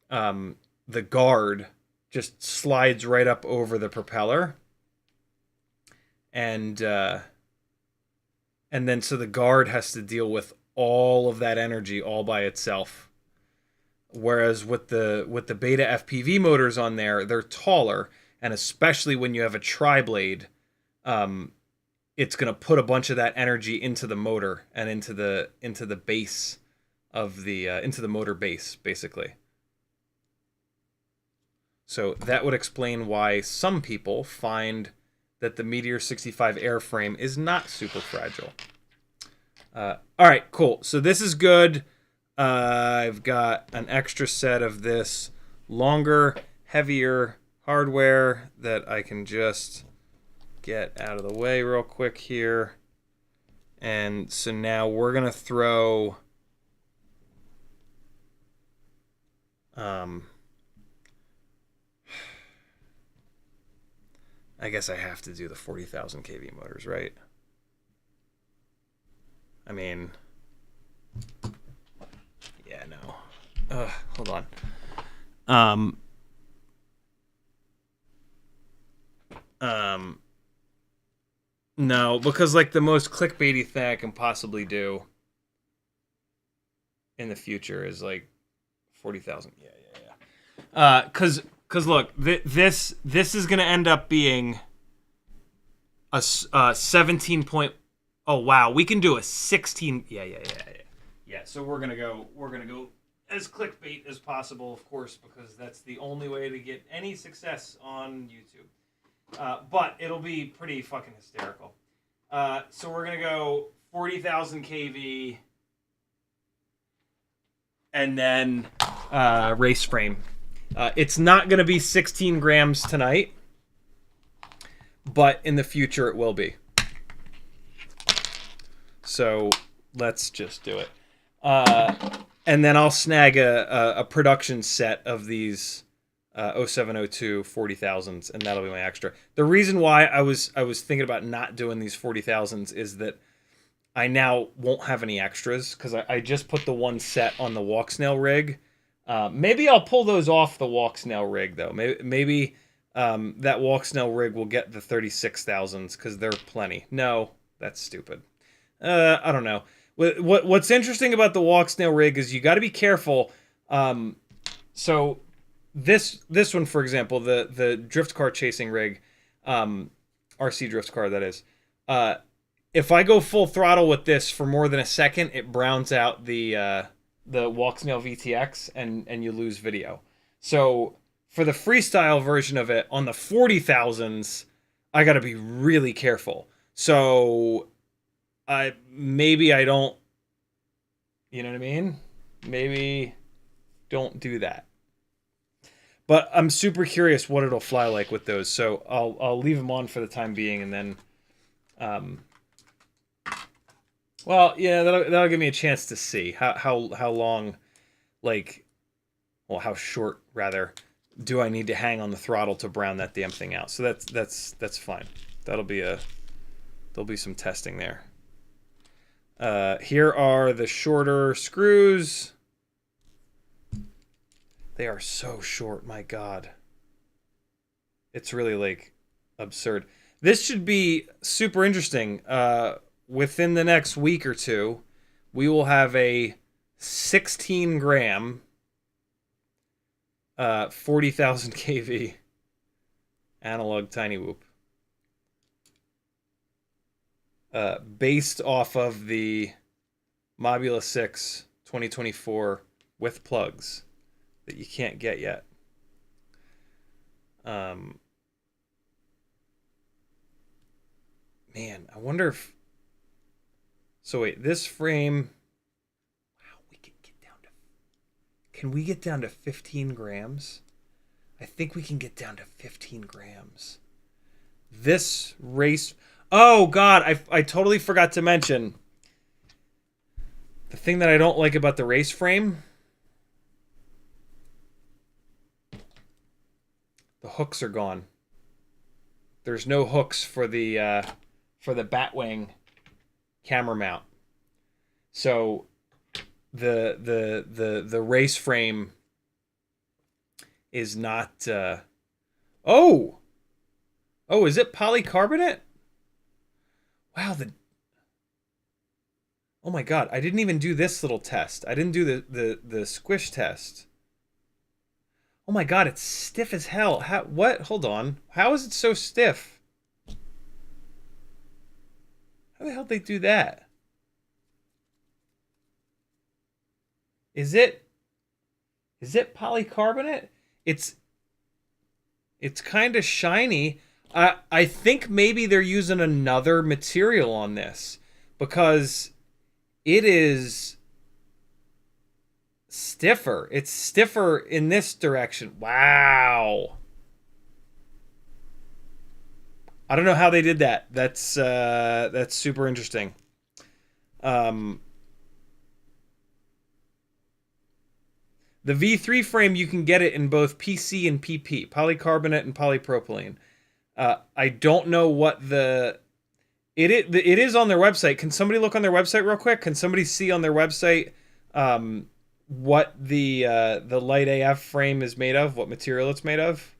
the guard just slides right up over the propeller. And then so the guard has to deal with all of that energy all by itself. Whereas with the Betaflight motors on there, they're taller, and especially when you have a tri-blade, it's going to put a bunch of that energy into the motor and into the base of the into the motor base, basically. So that would explain why some people find that the Meteor 65 airframe is not super fragile. All right, cool. So this is good. I've got an extra set of this longer, heavier hardware that I can just get out of the way real quick here. And so now we're going to throw I guess I have to do the 40,000 kV motors, right? I mean, yeah, no. Hold on. No, because like the most clickbaity thing I can possibly do in the future is like 40,000. Yeah. Because look, this is gonna end up being a 17 point. Oh wow, we can do a 16. Yeah. So we're gonna go as clickbait as possible, of course, because that's the only way to get any success on YouTube. But it'll be pretty fucking hysterical. So we're gonna go 40,000 kV, and then race frame. It's not gonna be 16 grams tonight, but in the future it will be. So let's just do it. And then I'll snag a production set of these 0702 40,000s, and that'll be my extra. The reason why I was thinking about not doing these 40,000s is that I now won't have any extras because I just put the one set on the Walksnail rig. Maybe I'll pull those off the Walksnail rig though. Maybe that Walksnail rig will get the 36,000s because they're plenty. No, that's stupid. I don't know. What's interesting about the Walksnail rig is you got to be careful. So this one, for example, the drift car chasing rig, RC drift car, that is. If I go full throttle with this for more than a second, it browns out the Walksnail VTX and you lose video. So for the freestyle version of it on the 40,000s, I got to be really careful. So maybe I don't, you know what I mean? Maybe don't do that. But I'm super curious what it'll fly like with those. So I'll leave them on for the time being, and then, well, yeah, that'll give me a chance to see how long, like, well, how short rather do I need to hang on the throttle to brown that damn thing out. So that's fine. There'll be some testing there. Here are the shorter screws. They are so short, my God. It's really like absurd. This should be super interesting. Within the next week or two, we will have a 16 gram, 40,000 kV analog tiny whoop. Based off of the Mobula 6 2024 with plugs that you can't get yet. Man, I wonder if... So wait, this frame... Wow, we can get down to... Can we get down to 15 grams? I think we can get down to 15 grams. This race... Oh, God, I totally forgot to mention. The thing that I don't like about the race frame... The hooks are gone. There's no hooks for the Batwing camera mount. So the race frame is not oh, is it polycarbonate? Wow, oh my God, I didn't even do this little test. I didn't do the squish test. Oh my God, it's stiff as hell. What? Hold on. How is it so stiff? How the hell did they do that? Is it polycarbonate? It's kind of shiny. I think maybe they're using another material on this because it is stiffer. It's stiffer in this direction. Wow. I don't know how they did that. That's super interesting. The V3 frame, you can get it in both PC and PP, polycarbonate and polypropylene. I don't know what it is on their website. Can somebody look on their website real quick? Can somebody see on their website what the Lite AF frame is made of? What material it's made of?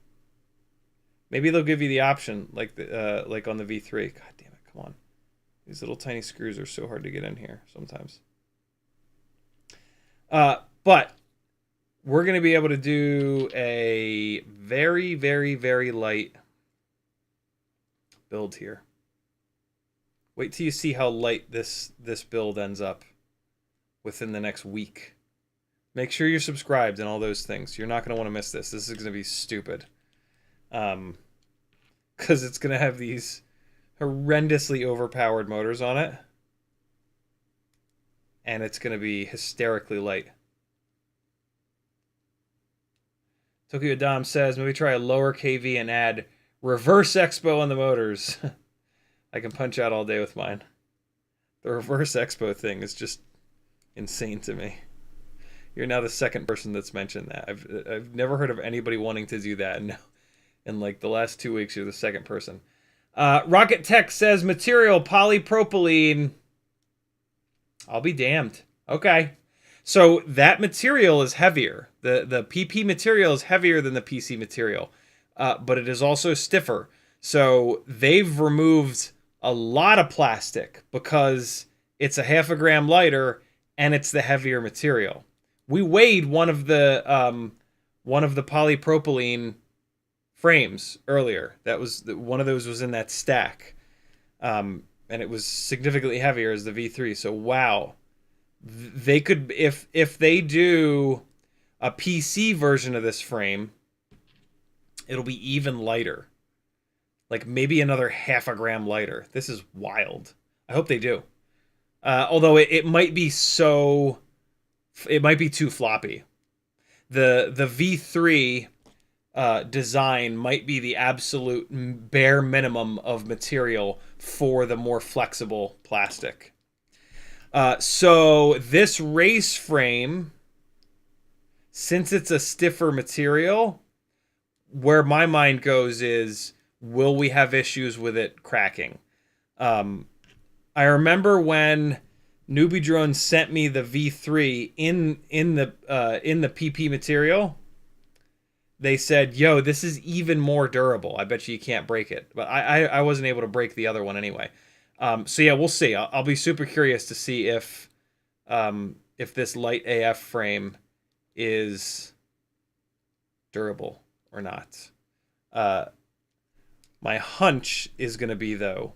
Maybe they'll give you the option, like on the V3. God damn it! Come on, these little tiny screws are so hard to get in here sometimes. But we're gonna be able to do a very, very, very light build here. Wait till you see how light this build ends up within the next week. Make sure you're subscribed and all those things. You're not going to want to miss this. This is going to be stupid. Because it's going to have these horrendously overpowered motors on it. And it's going to be hysterically light. Tokyo Dom says, maybe try a lower KV and add reverse expo on the motors. I can punch out all day with mine. The reverse expo thing is just insane to me. You're now the second person that's mentioned that. I've never heard of anybody wanting to do that. And in like the last 2 weeks, you're the second person. Rocket Tech says material polypropylene. I'll be damned. Okay. So that material is heavier. The PP material is heavier than the PC material. But it is also stiffer. So they've removed a lot of plastic because it's a 0.5 gram lighter and it's the heavier material. We weighed one of the polypropylene frames earlier. That was one of those was in that stack, and it was significantly heavier as the V3. So wow, they could if they do a PC version of this frame, it'll be even lighter, like maybe another 0.5 gram lighter. This is wild. I hope they do. Although it might be so. It might be too floppy. The V3 design might be the absolute bare minimum of material for the more flexible plastic. So this race frame, since it's a stiffer material, where my mind goes is, will we have issues with it cracking? I remember when NewBeeDrone sent me the V3 in the PP material. they said, yo, this is even more durable. I bet you can't break it. But I wasn't able to break the other one anyway. So yeah, we'll see. I'll be super curious to see if this Lite AF frame is durable or not. My hunch is going to be, though,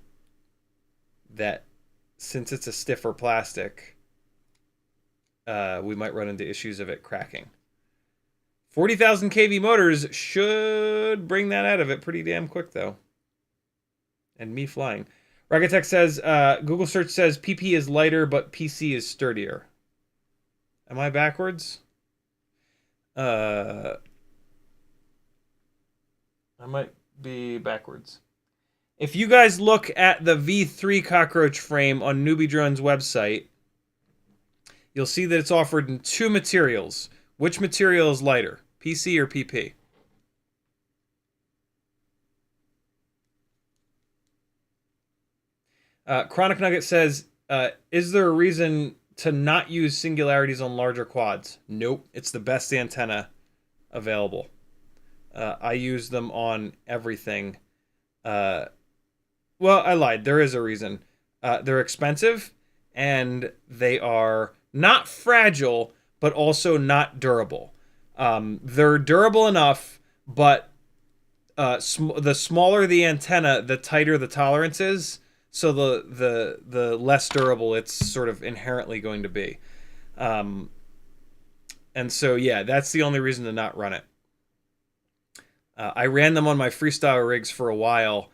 that since it's a stiffer plastic, we might run into issues of it cracking. 40,000 kV motors should bring that out of it pretty damn quick, though. And me flying. Ragatech says, Google search says PP is lighter, but PC is sturdier. Am I backwards? I might be backwards. If you guys look at the V3 Cockroach frame on NewBeeDrone's website, you'll see that it's offered in 2 materials. Which material is lighter, PC or PP? Chronic Nugget says, is there a reason to not use singularities on larger quads? Nope, it's the best antenna available. I use them on everything. Well, I lied. There is a reason. They're expensive, and they are not fragile, but also not durable. They're durable enough, but the smaller the antenna, the tighter the tolerance is. So the less durable it's sort of inherently going to be. And so, yeah, that's the only reason to not run it. I ran them on my Freestyle rigs for a while,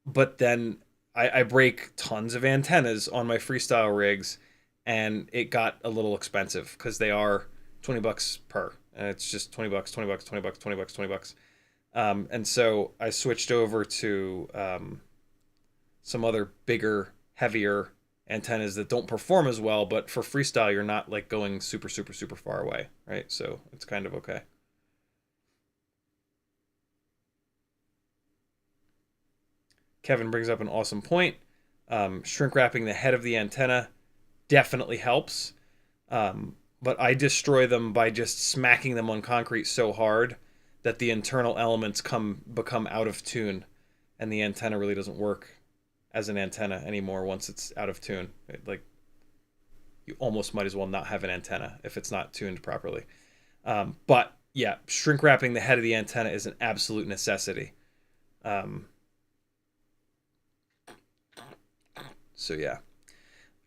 but then I break tons of antennas on my Freestyle rigs, and it got a little expensive because they are $20 per. And it's just $20, $20, $20, $20, $20, $20. And so I switched over to some other bigger, heavier antennas that don't perform as well, but for Freestyle, you're not like going super, super, super far away, right? So it's kind of okay. Kevin brings up an awesome point. Shrink wrapping the head of the antenna definitely helps, but I destroy them by just smacking them on concrete so hard that the internal elements become out of tune, and the antenna really doesn't work as an antenna anymore once it's out of tune. Like, you almost might as well not have an antenna if it's not tuned properly. But yeah, shrink wrapping the head of the antenna is an absolute necessity. So yeah,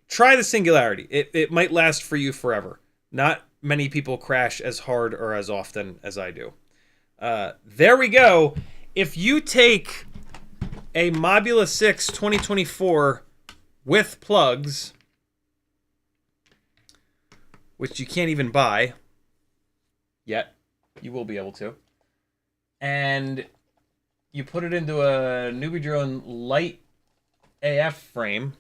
try the Singularity. It might last for you forever. Not many people crash as hard or as often as I do. There we go. If you take a Mobula 6 2024 with plugs, which you can't even buy yet, you will be able to, and you put it into a NewBeeDrone Lite AF frame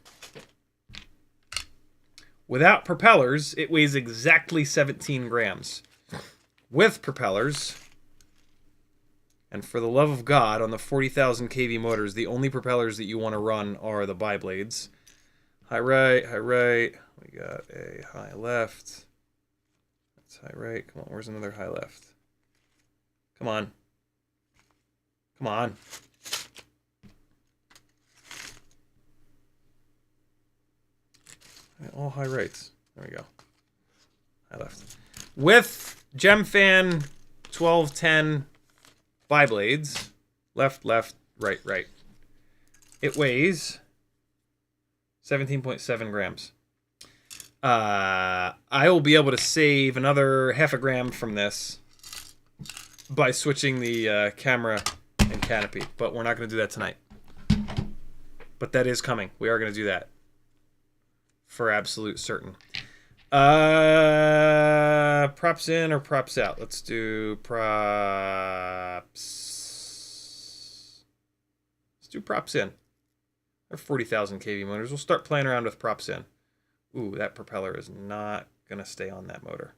without propellers, it weighs exactly 17 grams. With propellers, and for the love of God, on the 40,000 kV motors, the only propellers that you want to run are the bi-blades. High right, high right. We got a high left. That's high right. Come on, where's another high left? Come on. Come on. All high rights. There we go. High left. With GemFan 1210 bi-blades, left, left, right, right. It weighs 17.7 grams. I will be able to save another half a gram from this by switching the camera and canopy, but we're not going to do that tonight. But that is coming. We are going to do that for absolute certain. Props in or props out? Let's do props. Let's do props in. They're 40,000 kV motors. We'll start playing around with props in. Ooh, that propeller is not going to stay on that motor.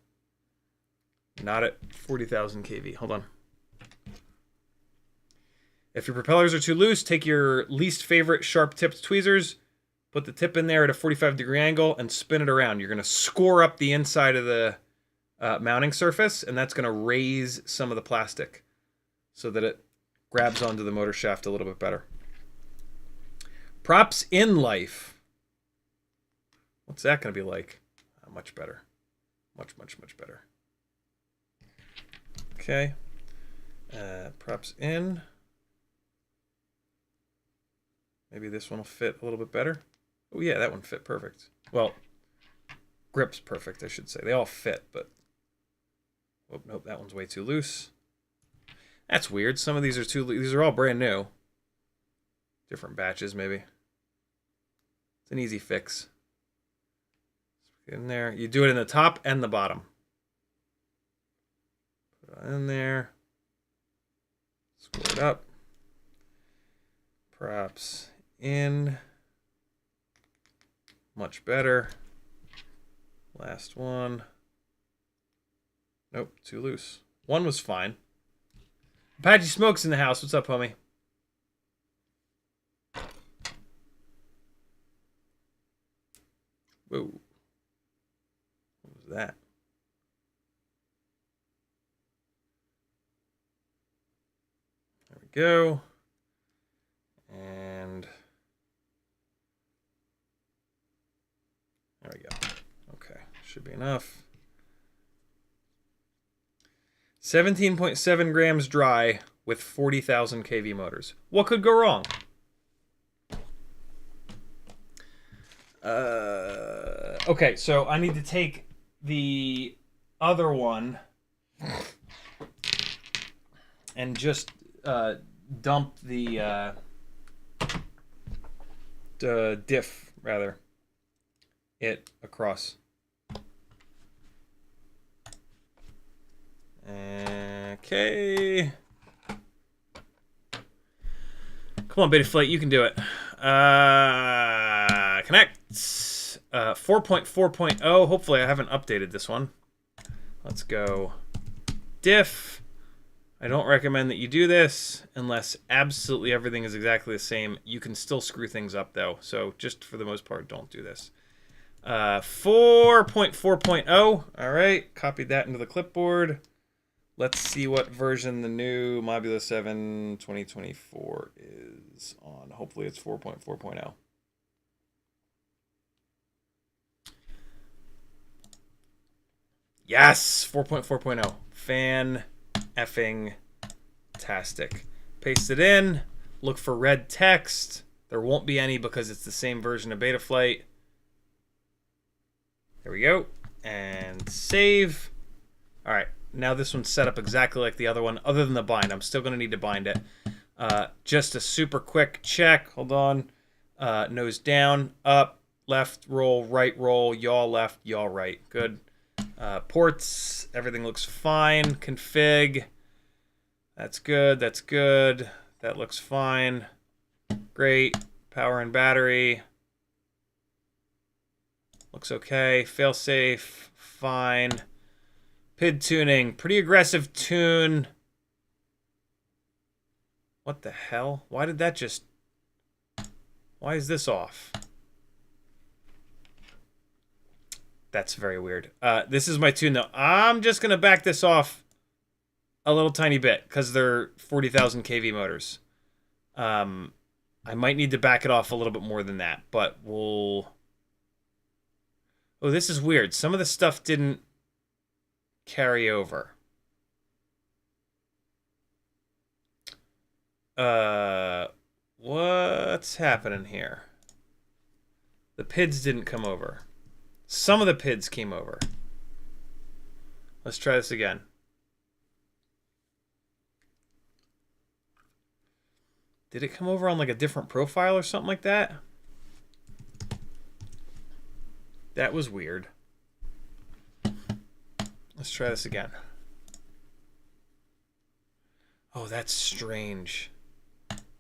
Not at 40,000 kV. Hold on. If your propellers are too loose, take your least favorite sharp-tipped tweezers, put the tip in there at a 45-degree angle, and spin it around. You're going to score up the inside of the mounting surface, and that's going to raise some of the plastic so that it grabs onto the motor shaft a little bit better. Props in life. What's that going to be like? Much better. Much better. Okay. Props in. Maybe this one will fit a little bit better. Oh yeah, that one fit perfect. Well, grip's perfect, I should say. They all fit, but... Oh, nope, that one's way too loose. That's weird. Some of these are too loose. These are all brand new. Different batches, maybe. It's an easy fix. Get in there. You do it in the top and the bottom. Put it in there. Square it up. Props in. Much better. Last one. Nope, too loose. One was fine. Apache Smoke's in the house. What's up, homie? Whoa. What was that? There we go. And there we go. Okay, should be enough. 17.7 grams dry with 40,000 kV motors. What could go wrong? Okay, so I need to take the other one and just dump the diff, rather, it across. Okay. Come on, Betaflight, you can do it. Connect. 4.4.0. Hopefully I haven't updated this one. Let's go. Diff. I don't recommend that you do this unless absolutely everything is exactly the same. You can still screw things up, though. So just for the most part, don't do this. 4.4.0. All right. Copied that into the clipboard. Let's see what version the new Mobula 7 2024 is on. Hopefully it's 4.4.0. Yes, 4.4.0. Fan-effing-tastic. Paste it in. Look for red text. There won't be any because it's the same version of Betaflight. There we go. And save. All right. Now this one's set up exactly like the other one, other than the bind. I'm still going to need to bind it. Just a super quick check. Hold on. Nose down, up, left roll, right roll, yaw left, yaw right. Good. Ports, everything looks fine. Config. That's good. That's good. That looks fine. Great. Power and battery. Looks okay. Failsafe. Fine. PID tuning. Pretty aggressive tune. What the hell? Why did that just... Why is this off? That's very weird. This is my tune, though. I'm just going to back this off a little tiny bit because they're 40,000 kV motors. I might need to back it off a little bit more than that, but we'll... Oh, this is weird. Some of the stuff didn't carry over. What's happening here? The PIDs didn't come over. Some of the PIDs came over. Let's try this again. Did it come over on like a different profile or something like that? That was weird. Let's try this again. Oh, that's strange.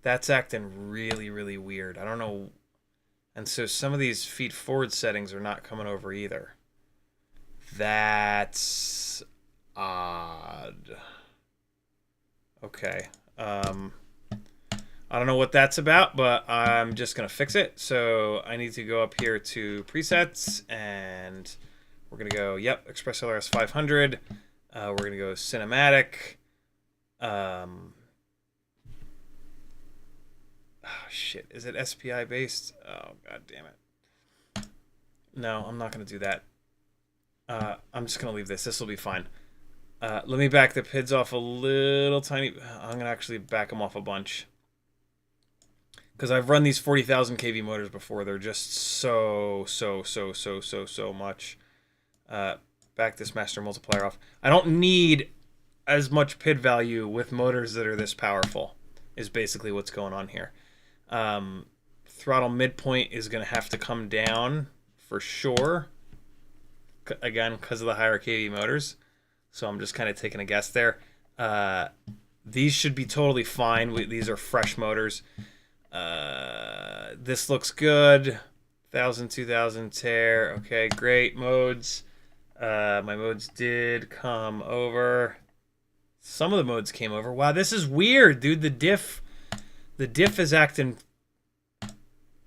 That's acting really, really weird. I don't know. And so some of these feed forward settings are not coming over either. That's odd. Okay. I don't know what that's about, but I'm just going to fix it. So I need to go up here to presets and We're going to go, yep, Express ELRS 500. We're going to go cinematic. Oh, shit. Is it SPI based? Oh, god damn it. No, I'm not going to do that. I'm just going to leave this. This will be fine. Let me back the PIDs off a little tiny. I'm going to actually back them off a bunch. Because I've run these 40,000 kV motors before. They're just so much. Back this master multiplier off. I don't need as much PID value with motors that are this powerful, is basically what's going on here. Throttle midpoint is going to have to come down for sure. Again, because of the higher kV motors. So I'm just kind of taking a guess there. These should be totally fine. These are fresh motors. This looks good. 1,000, 2,000 tear. Okay, great. Modes. My modes did come over. Some of the modes came over. Wow, this is weird, dude. The diff is acting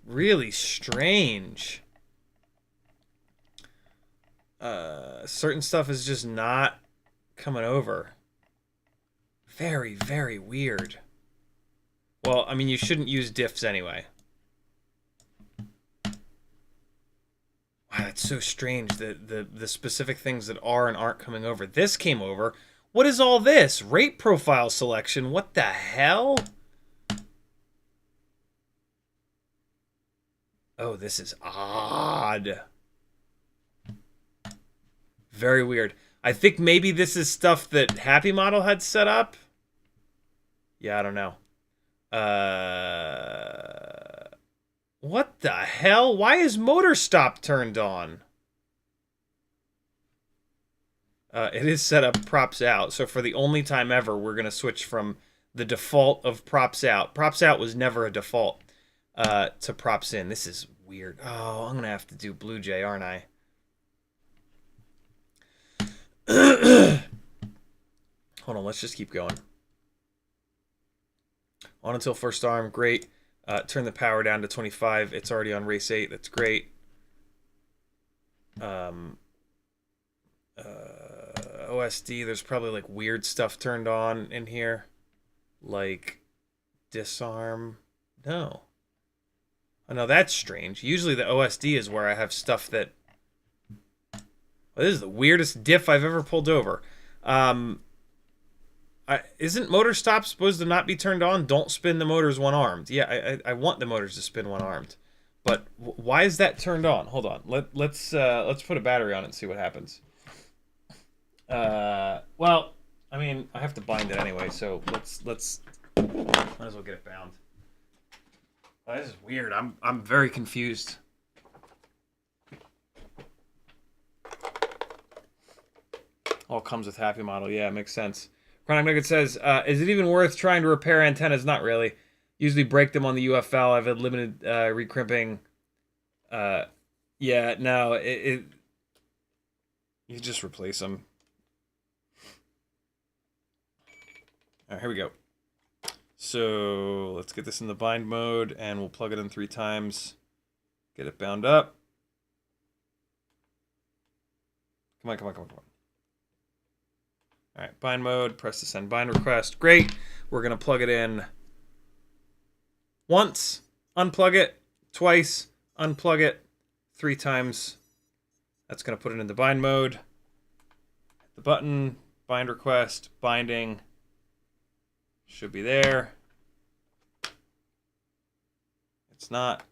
really strange. Certain stuff is just not coming over. Very, very weird. Well, I mean, you shouldn't use diffs anyway. Wow, that's so strange. The specific things that are and aren't coming over. This came over. What is all this? Rate profile selection. What the hell? Oh, this is odd. Very weird. I think maybe this is stuff that Happy Model had set up. Yeah, I don't know. What the hell? Why is motor stop turned on? It is set up props out. So for the only time ever, we're going to switch from the default of props out. Props out was never a default to props in. This is weird. Oh, I'm going to have to do Blue Jay, aren't I? Hold on, let's just keep going. On until first arm, great. Turn the power down to 25. It's already on race 8. That's great. OSD, there's probably like weird stuff turned on in here. Like disarm. No. Oh, no, that's strange. Usually the OSD is where I have stuff that... Well, this is the weirdest diff I've ever pulled over. Isn't motor stop supposed to not be turned on? Don't spin the motors one-armed. Yeah, I want the motors to spin one-armed. But why is that turned on? Hold on. Let's put a battery on it and see what happens. Well, I mean, I have to bind it anyway, so let's might as well get it bound. Oh, this is weird. I'm very confused. All comes with Happy Model. Yeah, it makes sense. Chronic Nugget says, is it even worth trying to repair antennas? Not really. Usually break them on the UF valve. I've had limited recrimping. Yeah, no, you just replace them. All right, here we go. So let's get this in the bind mode, and we'll plug it in 3 times. Get it bound up. Come on, come on, come on, come on. All right, bind mode, press the send bind request. Great. We're going to plug it in once, unplug it, twice, unplug it, 3 times. That's going to put it into bind mode. Hit the button, bind request, binding. Should be there. It's not.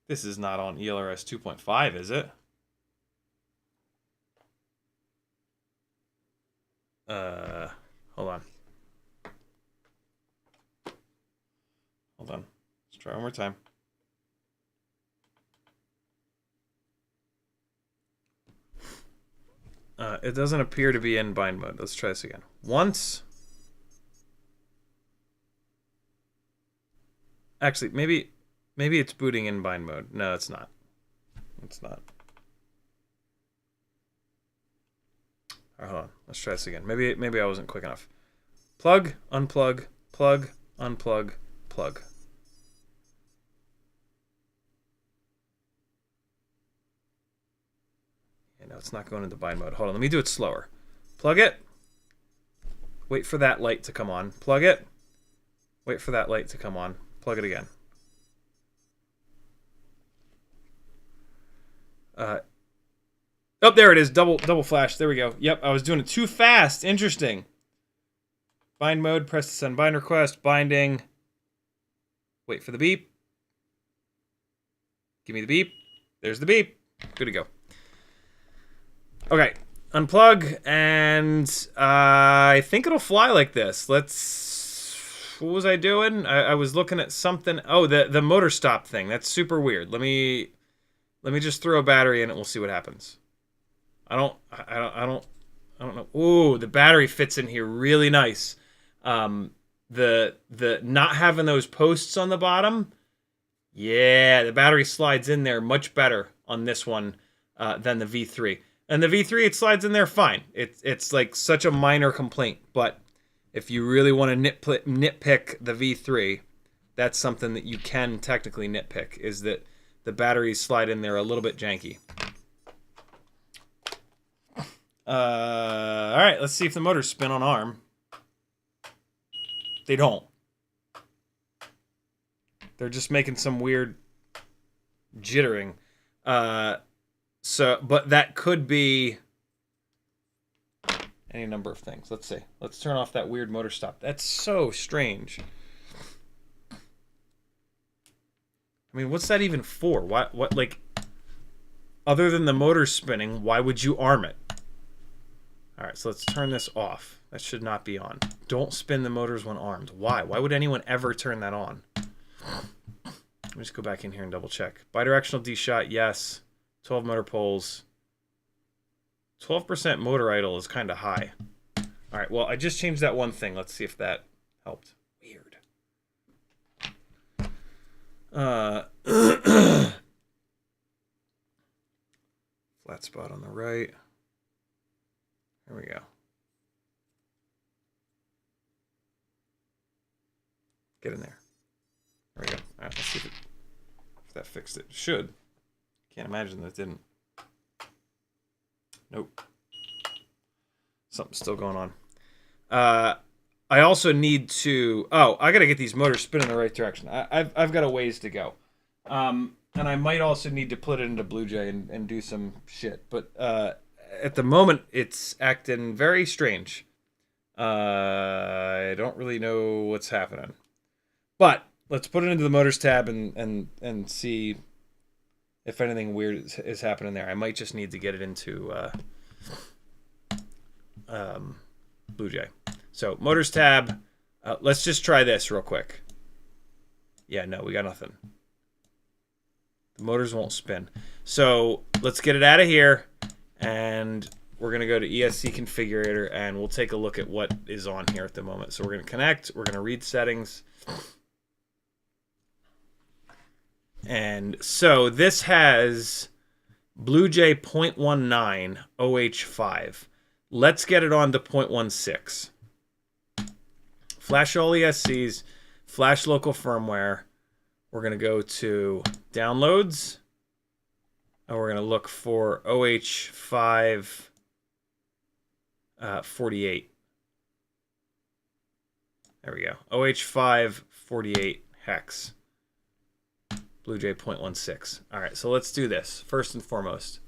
This is not on ELRS 2.5, is it? Hold on. Hold on. Let's try one more time. It doesn't appear to be in bind mode. Let's try this again. Once. Actually, maybe it's booting in bind mode. No, it's not. It's not. All right, hold on. Let's try this again. Maybe I wasn't quick enough. Plug, unplug, plug, unplug, plug. no, it's not going into bind mode. Hold on, let me do it slower. Plug it. Wait for that light to come on. Plug it. Wait for that light to come on. Plug it again. Oh, there it is. Double flash. There we go. Yep, I was doing it too fast. Interesting. Bind mode. Press to send bind request. Binding. Wait for the beep. Give me the beep. There's the beep. Good to go. Okay. Unplug, and I think it'll fly like this. What was I doing? I was looking at something. Oh, the motor stop thing. That's super weird. Let me just throw a battery in it. We'll see what happens. I don't know. Ooh, the battery fits in here really nice. The not having those posts on the bottom. Yeah, the battery slides in there much better on this one than the V3. And the V3, it slides in there fine. It's like such a minor complaint. But if you really want to nitpick the V3, that's something that you can technically nitpick, is that the batteries slide in there a little bit janky. All right, let's see if the motors spin on arm. They don't. They're just making some weird jittering. But that could be any number of things. Let's see. Let's turn off that weird motor stop. That's so strange. I mean, what's that even for? What like, other than the motor spinning, why would you arm it? All right, so let's turn this off. That should not be on. Don't spin the motors when armed. Why? Why would anyone ever turn that on? Let me just go back in here and double check. Bidirectional D-shot, yes. 12 motor poles. 12% motor idle is kind of high. All right, well, I just changed that one thing. Let's see if that helped. Weird. Flat spot on the right. There we go. Get in there. There we go. All right, let's see if that fixed it. Should. Can't imagine that it didn't. Nope. Something's still going on. I also need to... Oh, I got to get these motors spinning in the right direction. I've got a ways to go. And I might also need to put it into Blue Jay and do some shit. But at the moment, it's acting very strange. I don't really know what's happening. But let's put it into the motors tab and see if anything weird is happening there. I might just need to get it into Blue Jay. So motors tab. Let's just try this real quick. Yeah, no, we got nothing. The motors won't spin. So let's get it out of here, and we're going to go to ESC configurator, and we'll take a look at what is on here at the moment. So we're going to connect. We're going to read settings. And so this has Blue Jay 0.19 OH5. Let's get it on to 0.16. Flash all ESCs, flash local firmware. We're going to go to downloads, and we're going to look for OH5 48. There we go. OH5 48 hex. Blue Jay 0.16. All right, so let's do this. First and foremost,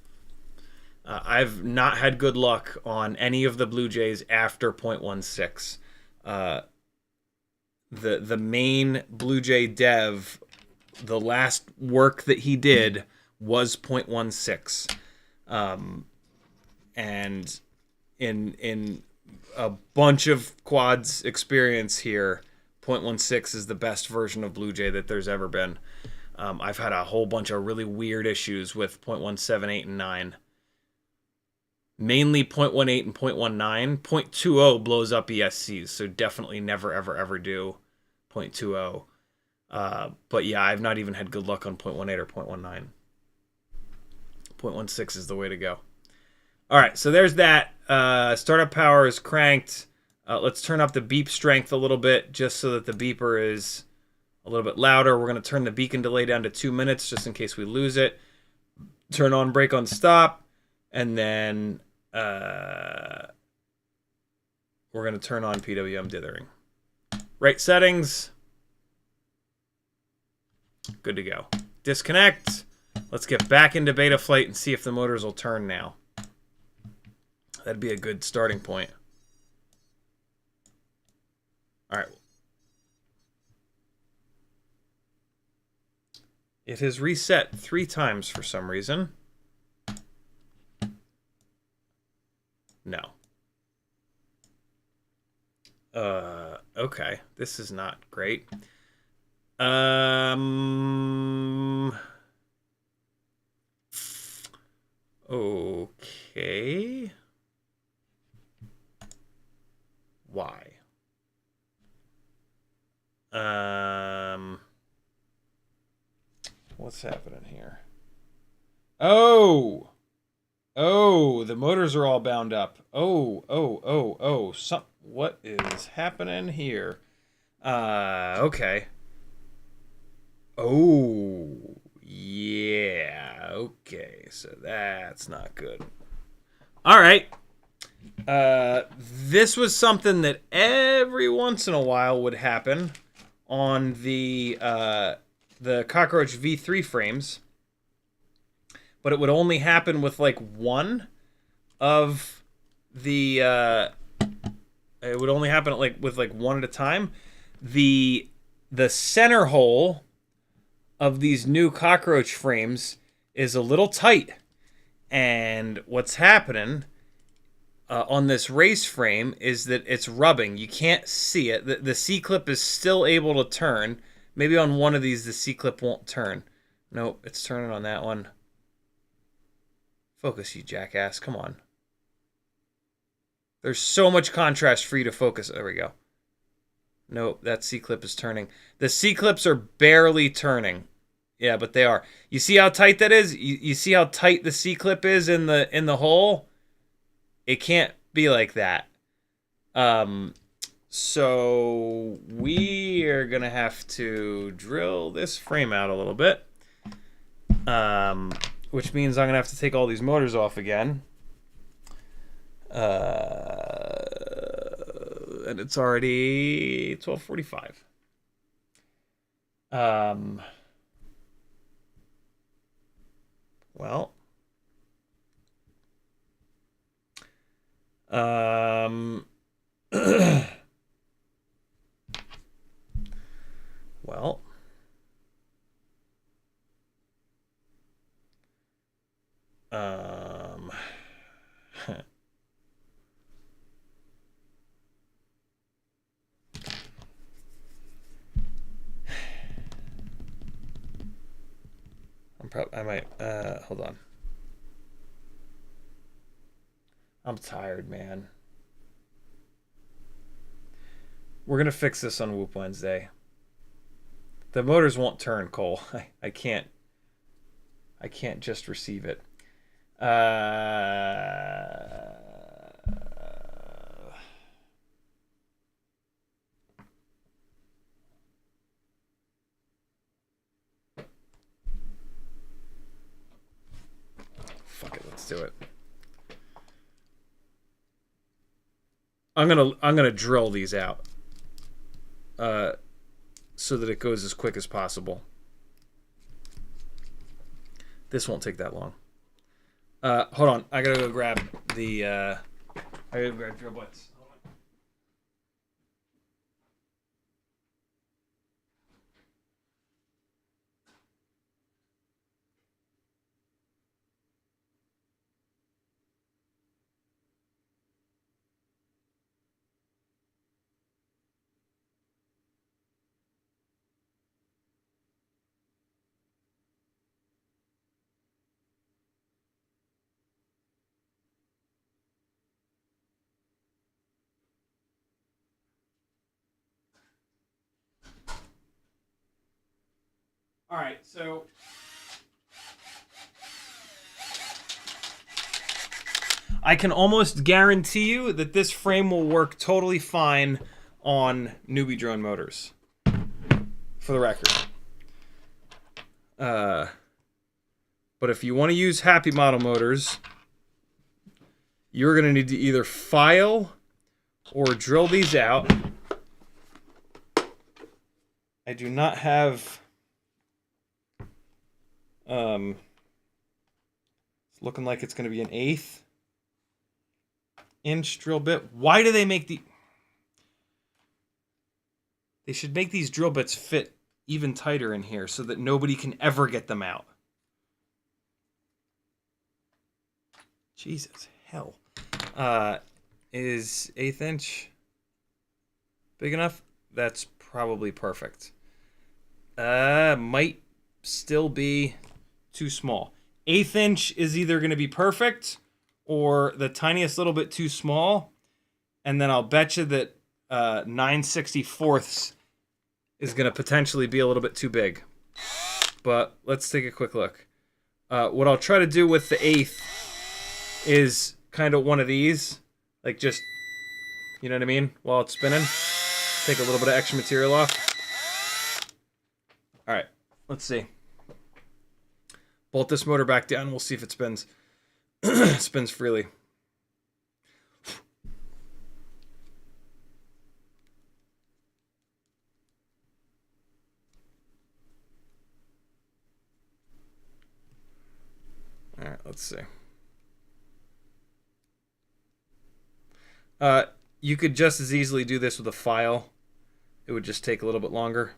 I've not had good luck on any of the Blue Jays after 0.16. The main Blue Jay dev, the last work that he did was 0.16. And in a bunch of quads experience here, 0.16 is the best version of Blue Jay that there's ever been. I've had a whole bunch of really weird issues with 0.17, 8, and 9. Mainly 0.18 and 0.19. 0.20 blows up ESCs, so definitely never, ever, ever do 0.20. But yeah, I've not even had good luck on 0.18 or 0.19. 0.16 is the way to go. All right, so there's that. Startup power is cranked. Let's turn up the beep strength a little bit just so that the beeper is a little bit louder. We're going to turn the beacon delay down to 2 minutes just in case we lose it. Turn on brake on stop. And then we're going to turn on PWM dithering. Right settings. Good to go. Disconnect. Let's get back into Betaflight and see if the motors will turn now. That'd be a good starting point. All right. It has reset 3 times for some reason. No. Okay. This is not great. Okay. Why? What's happening here? Oh, the motors are all bound up. Oh. What is happening here? Okay. Oh, yeah. Okay, so that's not good. All right. This was something that every once in a while would happen on the Cockroach V3 frames, but it would only happen with like one of the. It would only happen with one at a time. The center hole of these new Cockroach frames is a little tight, and what's happening on this race frame is that it's rubbing. You can't see it. The C-clip is still able to turn. Maybe on one of these the C-clip won't turn. Nope, it's turning on that one. Focus, you jackass. Come on. There's so much contrast for you to focus. There we go. Nope, that C-clip is turning. The C-clips are barely turning. Yeah, but they are. You see how tight that is? You see how tight the C-clip is in the hole? It can't be like that. So we are going to have to drill this frame out a little bit. Which means I'm going to have to take all these motors off again. And it's already 12:45. Well. Well. I might, hold on. I'm tired, man. We're going to fix this on Whoop Wednesday. The motors won't turn, Cole. I can't just receive it. Fuck it, let's do it. I'm gonna drill these out, so that it goes as quick as possible. This won't take that long. Hold on, I gotta go grab the. I gotta go grab drill butts. All right, so I can almost guarantee you that this frame will work totally fine on NewBeeDrone motors, for the record. But if you want to use Happy Model motors, you're going to need to either file or drill these out. I do not have... it's looking like it's going to be an 1/8 inch drill bit. Why do they make the... They should make these drill bits fit even tighter in here so that nobody can ever get them out. Jesus, hell. Is 1/8 inch big enough? That's probably perfect. Might still be too small. 1/8 inch is either going to be perfect or the tiniest little bit too small. And then I'll bet you that 9/64 is going to potentially be a little bit too big. But let's take a quick look. What I'll try to do with the 1/8 is kind of one of these. Like just, you know what I mean? While it's spinning. Take a little bit of extra material off. Alright, let's see. Bolt this motor back down. We'll see if it spins. Spins freely. Alright, let's see. You could just as easily do this with a file. It would just take a little bit longer.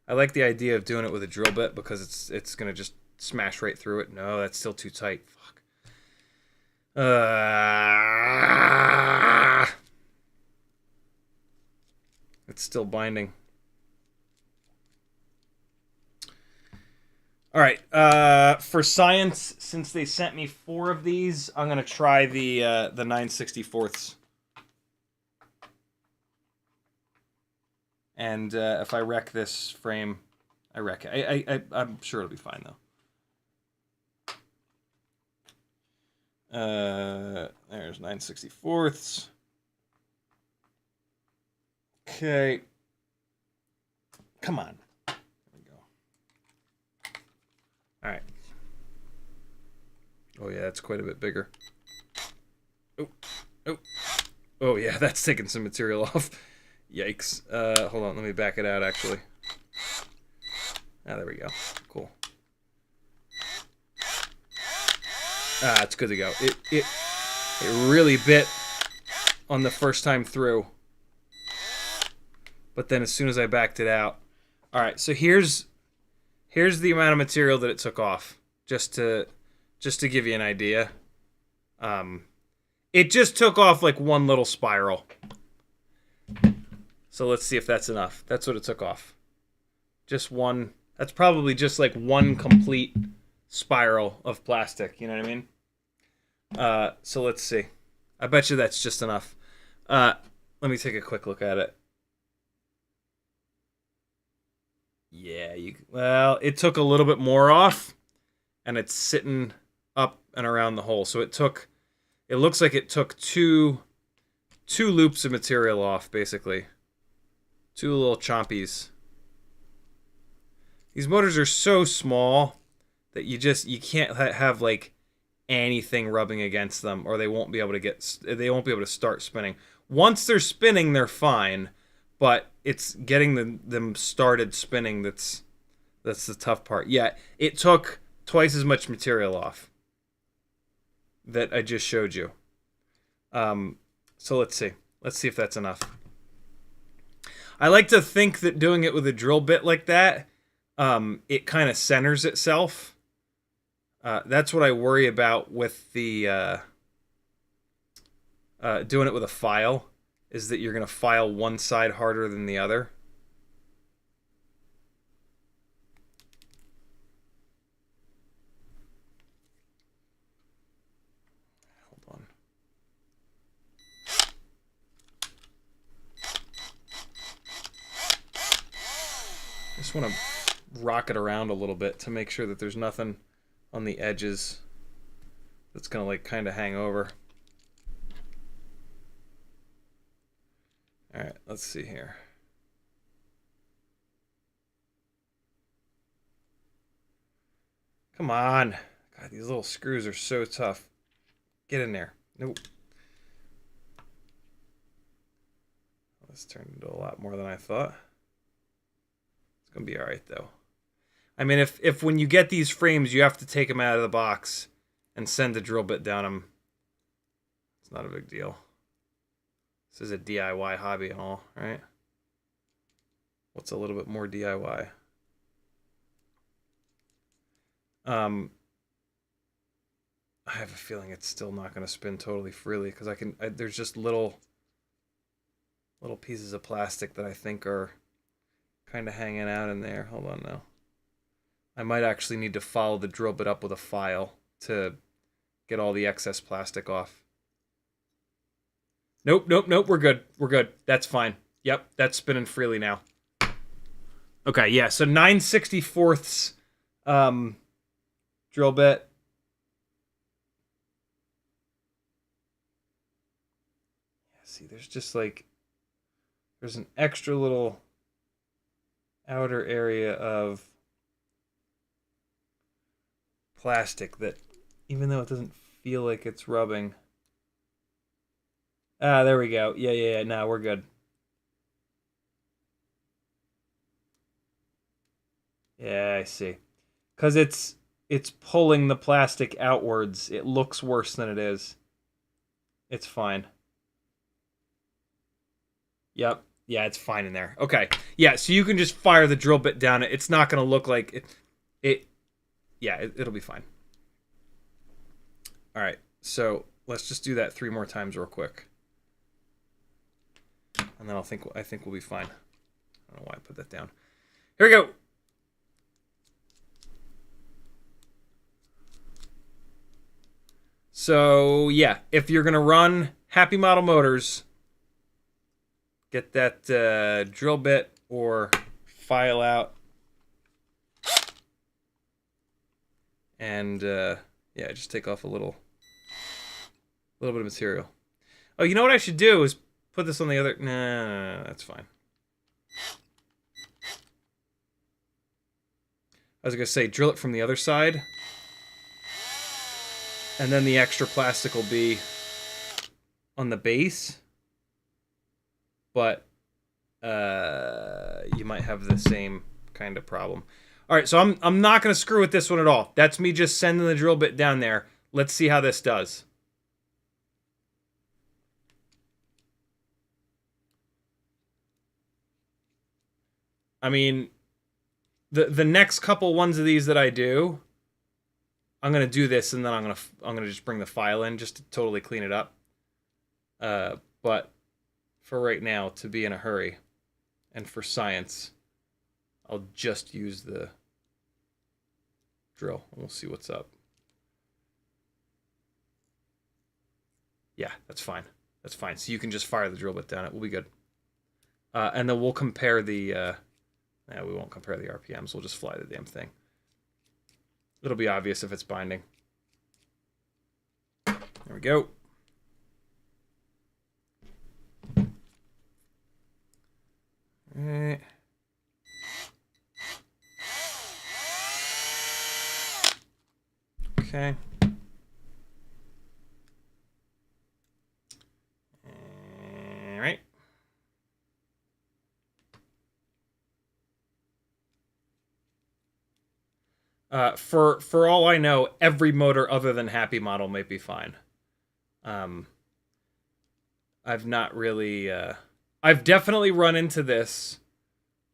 I like the idea of doing it with a drill bit because it's gonna just smash right through it. No, that's still too tight. Fuck. It's still binding. All right. For science, since they sent me 4 of these, I'm gonna try the 9/64. And if I wreck this frame, I wreck it. I'm sure it'll be fine though. There's 9/64. Okay. Come on. There we go. All right. Oh yeah, that's quite a bit bigger. Oh yeah, that's taking some material off. Yikes. Hold on, let me back it out actually. Ah, there we go. Cool. Ah, it's good to go. It really bit on the first time through. But then as soon as I backed it out. Alright, so here's the amount of material that it took off. Just to give you an idea. It just took off like one little spiral. So let's see if that's enough. That's what it took off. Just one. That's probably just like one complete spiral of plastic. You know what I mean? So let's see. I bet you that's just enough. Let me take a quick look at it. Yeah, well, it took a little bit more off, and it's sitting up and around the hole. So it looks like it took two loops of material off, basically. 2 little chompies. These motors are so small that you can't have like anything rubbing against them, or they won't be able to start spinning. Once they're spinning, they're fine, but it's getting them started spinning that's the tough part. Yeah, it took twice as much material off that I just showed you. So let's see if that's enough. I like to think that doing it with a drill bit like that, it kind of centers itself. That's what I worry about with the doing it with a file, is that you're going to file one side harder than the other. Hold on. I just want to rock it around a little bit to make sure that there's nothing on the edges that's going to like kind of hang over. All right, let's see here. Come on. God, these little screws are so tough. Get in there. Nope. This turned into a lot more than I thought. It's gonna be all right though. I mean, if when you get these frames, you have to take them out of the box and send a drill bit down them, it's not a big deal. This is a DIY hobby and all, right? What's a little bit more DIY? I have a feeling it's still not going to spin totally freely because there's just little pieces of plastic that I think are kind of hanging out in there. Hold on now. I might actually need to follow the drill bit up with a file to get all the excess plastic off. Nope, nope, nope, we're good. We're good. That's fine. Yep, that's spinning freely now. Okay, yeah, so 9/64ths drill bit. Yeah, see, there's just like, there's an extra little outer area of plastic that, even though it doesn't feel like it's rubbing. Ah, there we go. Yeah, no, we're good. Yeah, I see. Because it's pulling the plastic outwards. It looks worse than it is. It's fine. Yep. Yeah, it's fine in there. Okay. Yeah, so you can just fire the drill bit down it. It's not going to look like it. Yeah, it'll be fine. All right. So let's just do that 3 more times real quick. And then I think we'll be fine. I don't know why I put that down. Here we go. So, yeah, if you're going to run Happy Model Motors, get that drill bit or file out. And, yeah, just take off a little bit of material. Oh, you know what I should do is put this on the other... Nah, that's fine. I was going to say, drill it from the other side. And then the extra plastic will be on the base. But you might have the same kind of problem. All right, so I'm not going to screw with this one at all. That's me just sending the drill bit down there. Let's see how this does. I mean, the next couple ones of these that I do, I'm gonna do this, and then I'm gonna just bring the file in just to totally clean it up. But for right now, to be in a hurry, and for science, I'll just use the drill, and we'll see what's up. Yeah, that's fine. That's fine. So you can just fire the drill bit down it. We'll be good. And then we'll compare the... No, we won't compare the RPMs. We'll just fly the damn thing. It'll be obvious if it's binding. There we go. All right. Okay. All right. For all I know, every motor other than Happy Model might be fine. I've not really... I've definitely run into this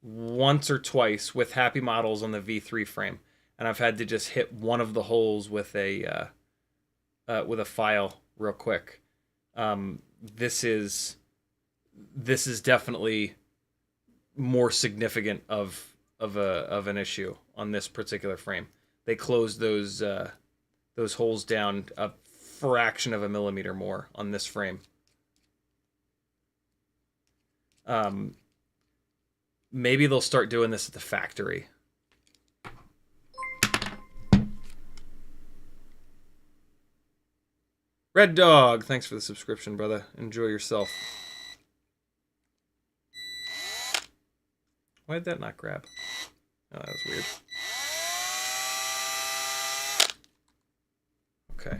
once or twice with Happy Models on the V3 frame, and I've had to just hit one of the holes with a file real quick. This is definitely more significant of an issue on this particular frame. They closed those holes down a fraction of a millimeter more on this frame. Maybe they'll start doing this at the factory. Red Dog, thanks for the subscription, brother. Enjoy yourself. Why did that not grab? Oh, that was weird. Okay.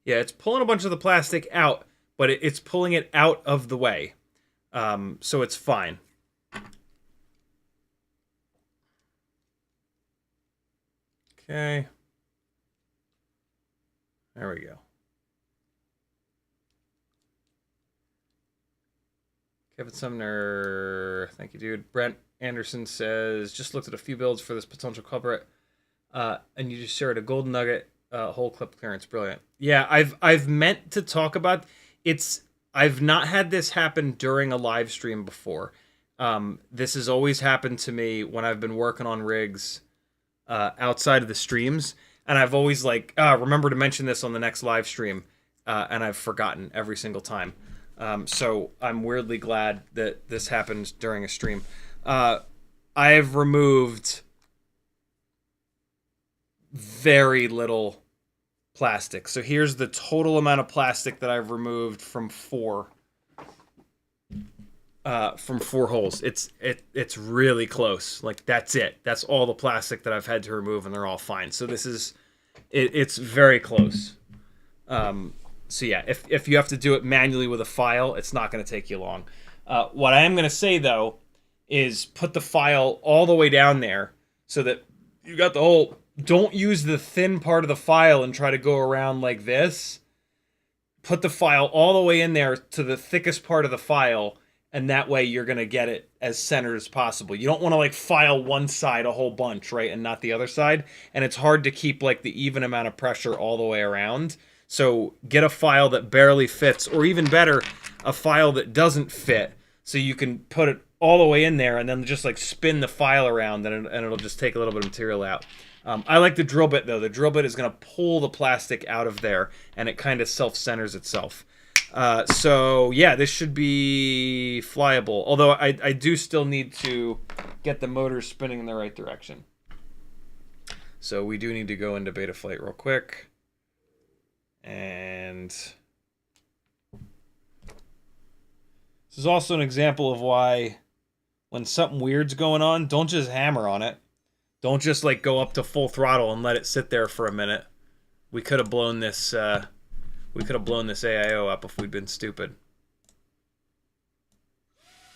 Yeah, it's pulling a bunch of the plastic out, but it's pulling it out of the way. So it's fine. Okay. There we go. Kevin Sumner, thank you, dude. Brent Anderson says, just looked at a few builds for this potential culprit, and you just shared a golden nugget, whole clip clearance, brilliant. Yeah, I've meant to talk about it's. I've not had this happen during a live stream before. This has always happened to me when I've been working on rigs outside of the streams, and I've always like, remember to mention this on the next live stream, and I've forgotten every single time. So I'm weirdly glad that this happened during a stream. I have removed very little plastic. So here's the total amount of plastic that I've removed from four holes. It's really close. Like that's it. That's all the plastic that I've had to remove, and they're all fine. So this is it's very close. So yeah, if you have to do it manually with a file, it's not going to take you long. What I am going to say, though, is put the file all the way down there so that you got the whole... Don't use the thin part of the file and try to go around like this. Put the file all the way in there to the thickest part of the file, and that way you're going to get it as centered as possible. You don't want to like file one side a whole bunch, right, and not the other side. And it's hard to keep like the even amount of pressure all the way around. So get a file that barely fits, or even better, a file that doesn't fit, so you can put it all the way in there and then just like spin the file around, and it'll just take a little bit of material out. I like the drill bit, though. The drill bit is going to pull the plastic out of there, and it kind of self-centers itself. So yeah, this should be flyable, although I do still need to get the motor spinning in the right direction. So we do need to go into Betaflight real quick. And this is also an example of why when something weird's going on, don't just hammer on it. Don't just like go up to full throttle and let it sit there for a minute. We could have blown this AIO up if we'd been stupid.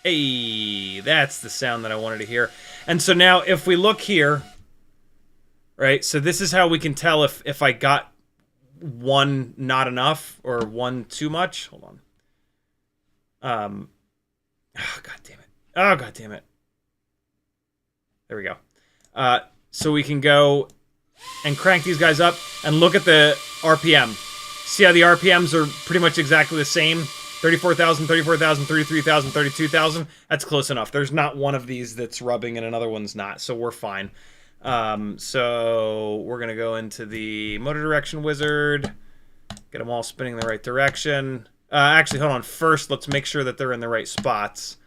Hey, that's the sound that I wanted to hear. And so now if we look here, right? So this is how we can tell if I got one not enough or one too much. Hold on. Oh god damn it. Oh god damn it. There we go. So we can go and crank these guys up and look at the RPM. See how the RPMs are pretty much exactly the same? 34,000, 34,000, 33,000, 32,000. That's close enough. There's not one of these that's rubbing and another one's not, so we're fine. So we're going to go into the motor direction wizard, get them all spinning the right direction. Actually, hold on. First, let's make sure that they're in the right spots.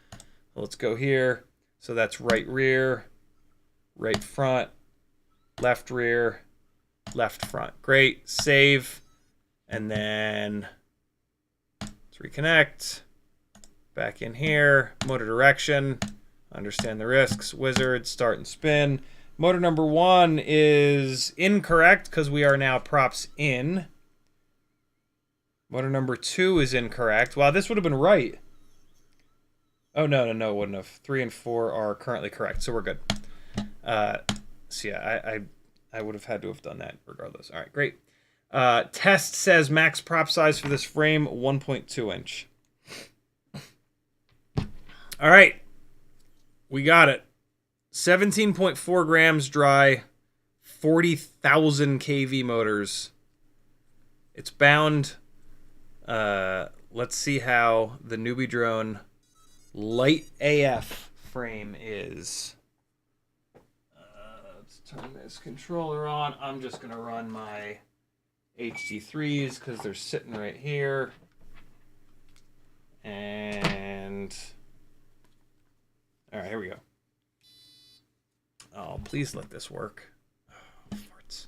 Let's go here. So that's right rear, right front, left rear, left front. Great. Save. And then let's reconnect. Back in here. Motor direction. Understand the risks. Wizard. Start and spin. Motor number 1 is incorrect because we are now props in. Motor number 2 is incorrect. Wow, this would have been right. Oh, no, it wouldn't have. 3 and 4 are currently correct, so we're good. So yeah, I would have had to have done that regardless. All right, great. Test says max prop size for this frame, 1.2 inch. All right, we got it. 17.4 grams dry, 40,000 kV motors. It's bound. Let's see how the NewBeeDrone LiteAF frame is. Let's turn this controller on. I'm just going to run my hdZeros because they're sitting right here. And all right, here we go. Oh, please let this work. Oh, farts.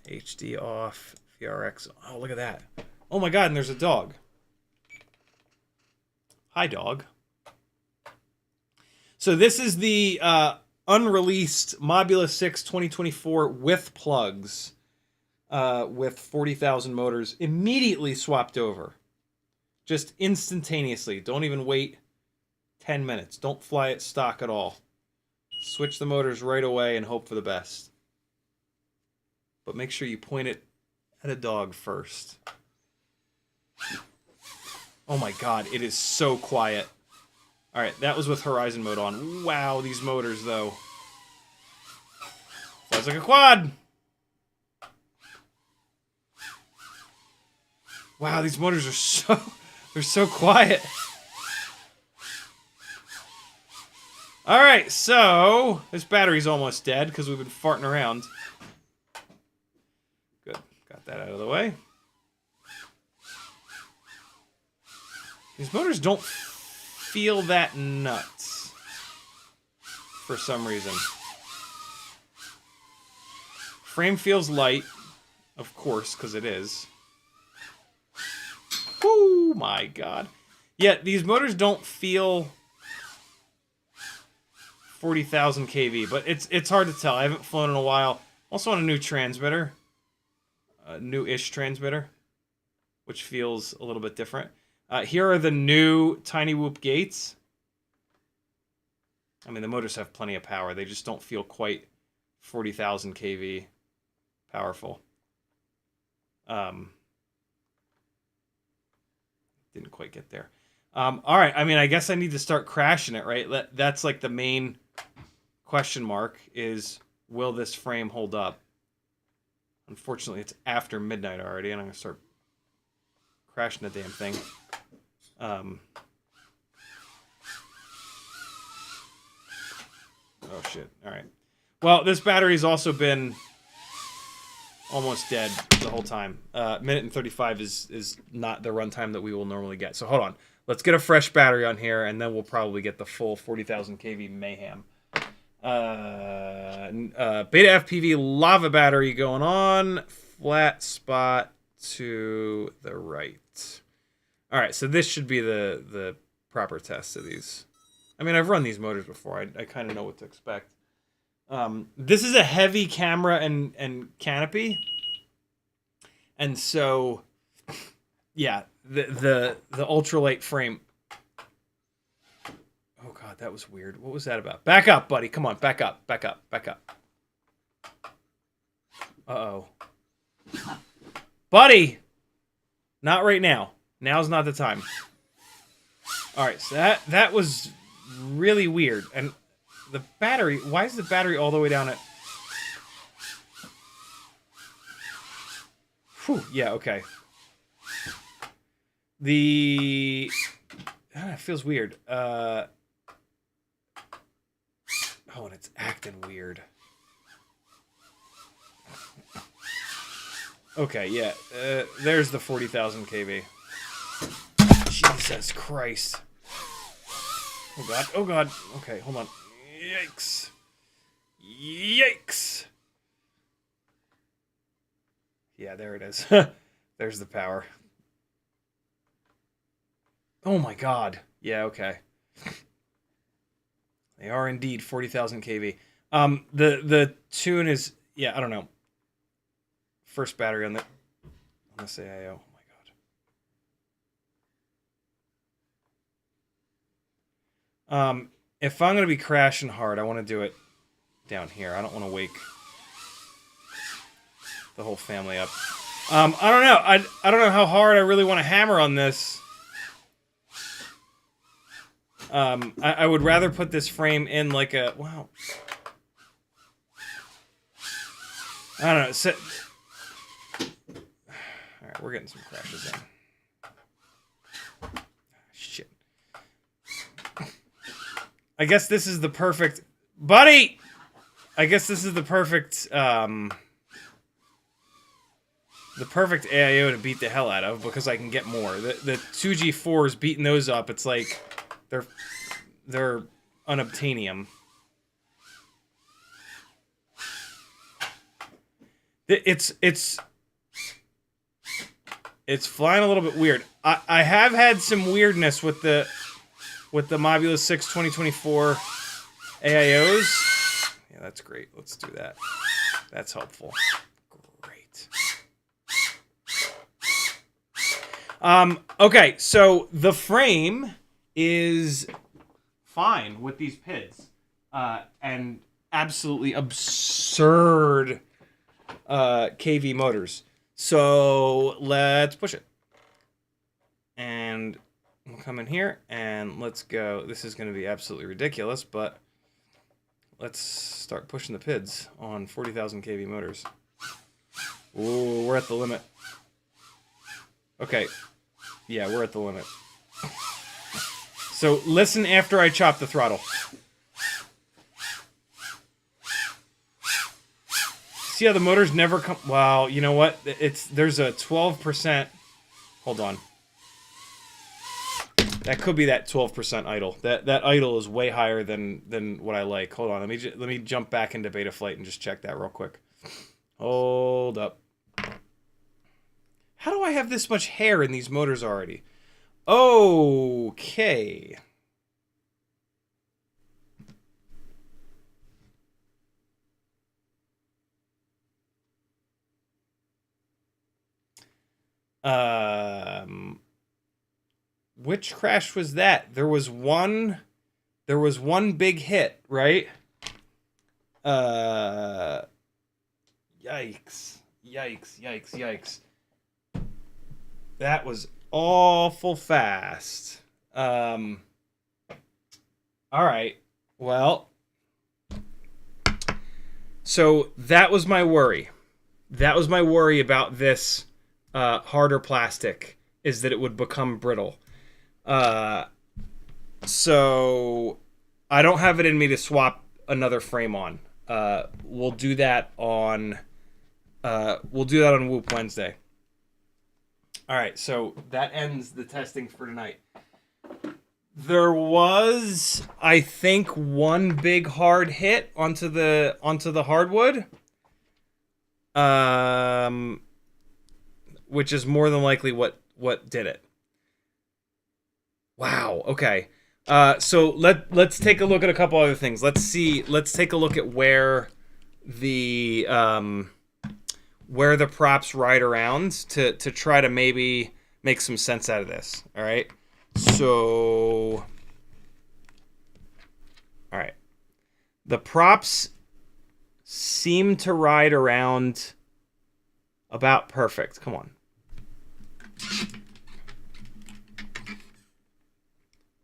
HD off. VRX. Oh, look at that. Oh my god, and there's a dog. Hi, dog. So this is the unreleased Mobula 6 2024 with plugs. with 40,000 motors immediately swapped over. Just instantaneously. Don't even wait 10 minutes. Don't fly it stock at all. Switch the motors right away and hope for the best. But make sure you point it at a dog first. Oh my god, it is so quiet. Alright, that was with horizon mode on. Wow, these motors though. Flies like a quad! Wow, these motors are so... they're so quiet. Alright, so... this battery's almost dead because we've been farting around. Good. Got that out of the way. These motors don't feel that nuts. For some reason. Frame feels light. Of course, because it is. Oh my god. Yeah, these motors don't feel 40,000 kV, but it's hard to tell. I haven't flown in a while. Also on a new transmitter. A new-ish transmitter. Which feels a little bit different. Here are the new Tiny Whoop gates. I mean, the motors have plenty of power. They just don't feel quite 40,000 kV powerful. Didn't quite get there. All right, I mean, I guess I need to start crashing it, right? That's like the main question mark is, will this frame hold up? Unfortunately, it's after midnight already, and I'm going to start crashing the damn thing. Oh, shit. All right. Well, this battery's also been almost dead the whole time. Minute and 35 is not the runtime that we will normally get. So hold on. Let's get a fresh battery on here, and then we'll probably get the full 40,000 kV mayhem. BetaFPV lava battery going on. Flat spot to the right. All right, so this should be the proper test of these. I mean, I've run these motors before. I kind of know what to expect. This is a heavy camera and canopy. And so, yeah, the ultralight frame. Oh god, that was weird. What was that about? Back up, buddy. Come on, back up, back up, back up. Uh-oh. Buddy! Not right now. Now's not the time. Alright, so that was really weird. And the battery, why is the battery all the way down at... Whew, yeah, okay. It feels weird. Oh, and it's acting weird. Okay, yeah. There's the 40,000 kV. Jesus Christ. Oh god, oh god. Okay, hold on. Yikes. Yikes. Yeah, there it is. There's the power. Oh my god. Yeah, okay. They are indeed 40,000 kV. The tune is, yeah, I don't know. First battery on the CIO. Oh my god. If I'm gonna be crashing hard, I want to do it down here. I don't want to wake the whole family up. I don't know. I don't know how hard I really want to hammer on this. I would rather put this frame in like a... Wow. I don't know. Alright, we're getting some crashes in. Shit. I guess this is the perfect... Buddy! I guess this is the perfect... the perfect AIO to beat the hell out of, because I can get more. The 2G4s, beating those up, it's like... They're unobtainium. It's flying a little bit weird. I have had some weirdness with the Mobula 6 2024 AIOs. Yeah, that's great. Let's do that. That's helpful. Great. Okay, so the frame is fine with these PIDs. And absolutely absurd KV motors. So let's push it. And we'll come in here and let's go. This is going to be absolutely ridiculous, but let's start pushing the PIDs on 40,000 kV motors. Ooh, we're at the limit. Okay. Yeah, we're at the limit. So listen after I chop the throttle. See how the motors never come... Wow, you know what? There's a 12%... Hold on. That could be that 12% idle. That idle is way higher than what I like. Hold on, let me jump back into Betaflight and just check that real quick. Hold up. How do I have this much hair in these motors already? Okay. Which crash was that? There was one big hit, right? Yikes. That was awful fast. All right. Well, so that was my worry. That was my worry about this harder plastic, is that it would become brittle. So I don't have it in me to swap another frame on. We'll do that on Whoop Wednesday. All right, so that ends the testing for tonight. There was, I think, one big hard hit onto the hardwood, which is more than likely what did it. Wow. Okay. So let's take a look at a couple other things. Let's take a look at where the props ride around to try to maybe make some sense out of this. All right. So, all right. The props seem to ride around about perfect. Come on.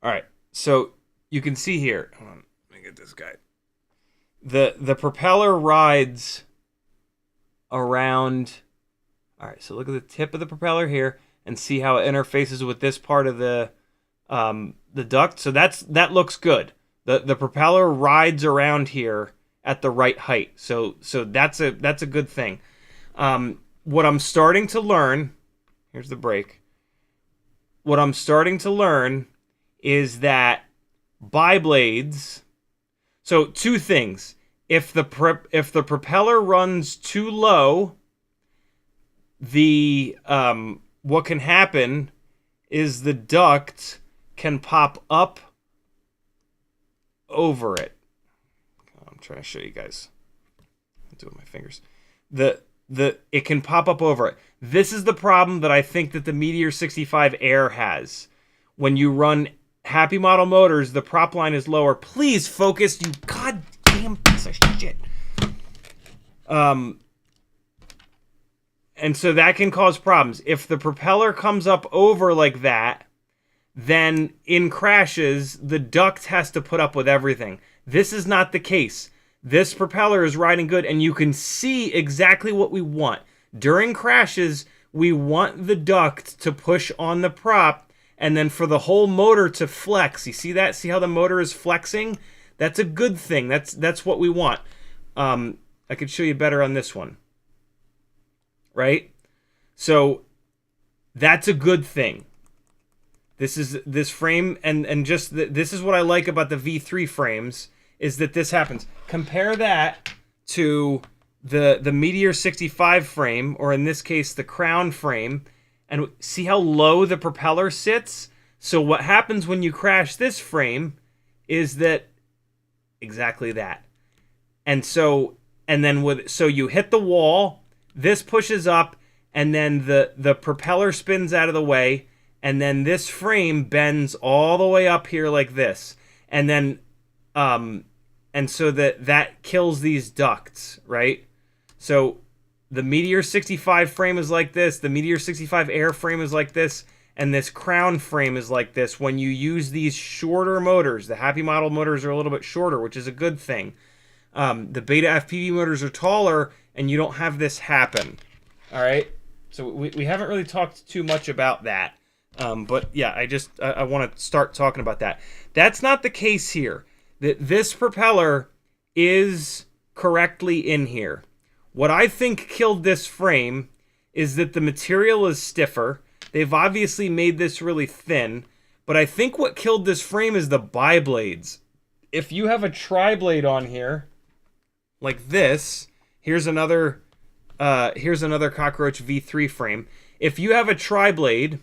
All right. So you can see here. Hold on. Let me get this guy. The propeller rides around. All right. So look at the tip of the propeller here and see how it interfaces with this part of the duct. So that looks good. The propeller rides around here at the right height. So that's a good thing. What I'm starting to learn, here's the brake. What I'm starting to learn is that biblades. So two things. If the propeller runs too low, the what can happen is the duct can pop up over it. I'm trying to show you guys. I'll do it with my fingers. It can pop up over it. This is the problem that I think that the Meteor 65 Air has. When you run Happy Model motors, the prop line is lower. Please focus, you goddamn piece of shit. And so that can cause problems. If the propeller comes up over like that, then in crashes, the duct has to put up with everything. This is not the case. This propeller is riding good, and you can see exactly what we want. During crashes, we want the duct to push on the prop, and then for the whole motor to flex. You see that? See how the motor is flexing? That's a good thing. That's what we want. I could show you better on this one. Right? So that's a good thing. This frame, and just this is what I like about the V3 frames, is that this happens. Compare that to the Meteor 65 frame, or in this case the Crown frame, and see how low the propeller sits? So what happens when you crash this frame is that exactly that. And then so you hit the wall, this pushes up, and then the propeller spins out of the way, and then this frame bends all the way up here like this, and then and so that kills these ducts, right? So the Meteor 65 frame is like this, the Meteor 65 Air frame is like this, and this crown frame is like this when you use these shorter motors. The Happy Model motors are a little bit shorter, which is a good thing. The Betaflight motors are taller, and you don't have this happen. All right? So we haven't really talked too much about that. But yeah, I want to start talking about that. That's not the case here. This propeller is correctly in here. What I think killed this frame is that the material is stiffer. They've obviously made this really thin, but I think what killed this frame is the bi-blades. If you have a tri-blade on here, like this, here's another Cockroach V3 frame. If you have a tri-blade,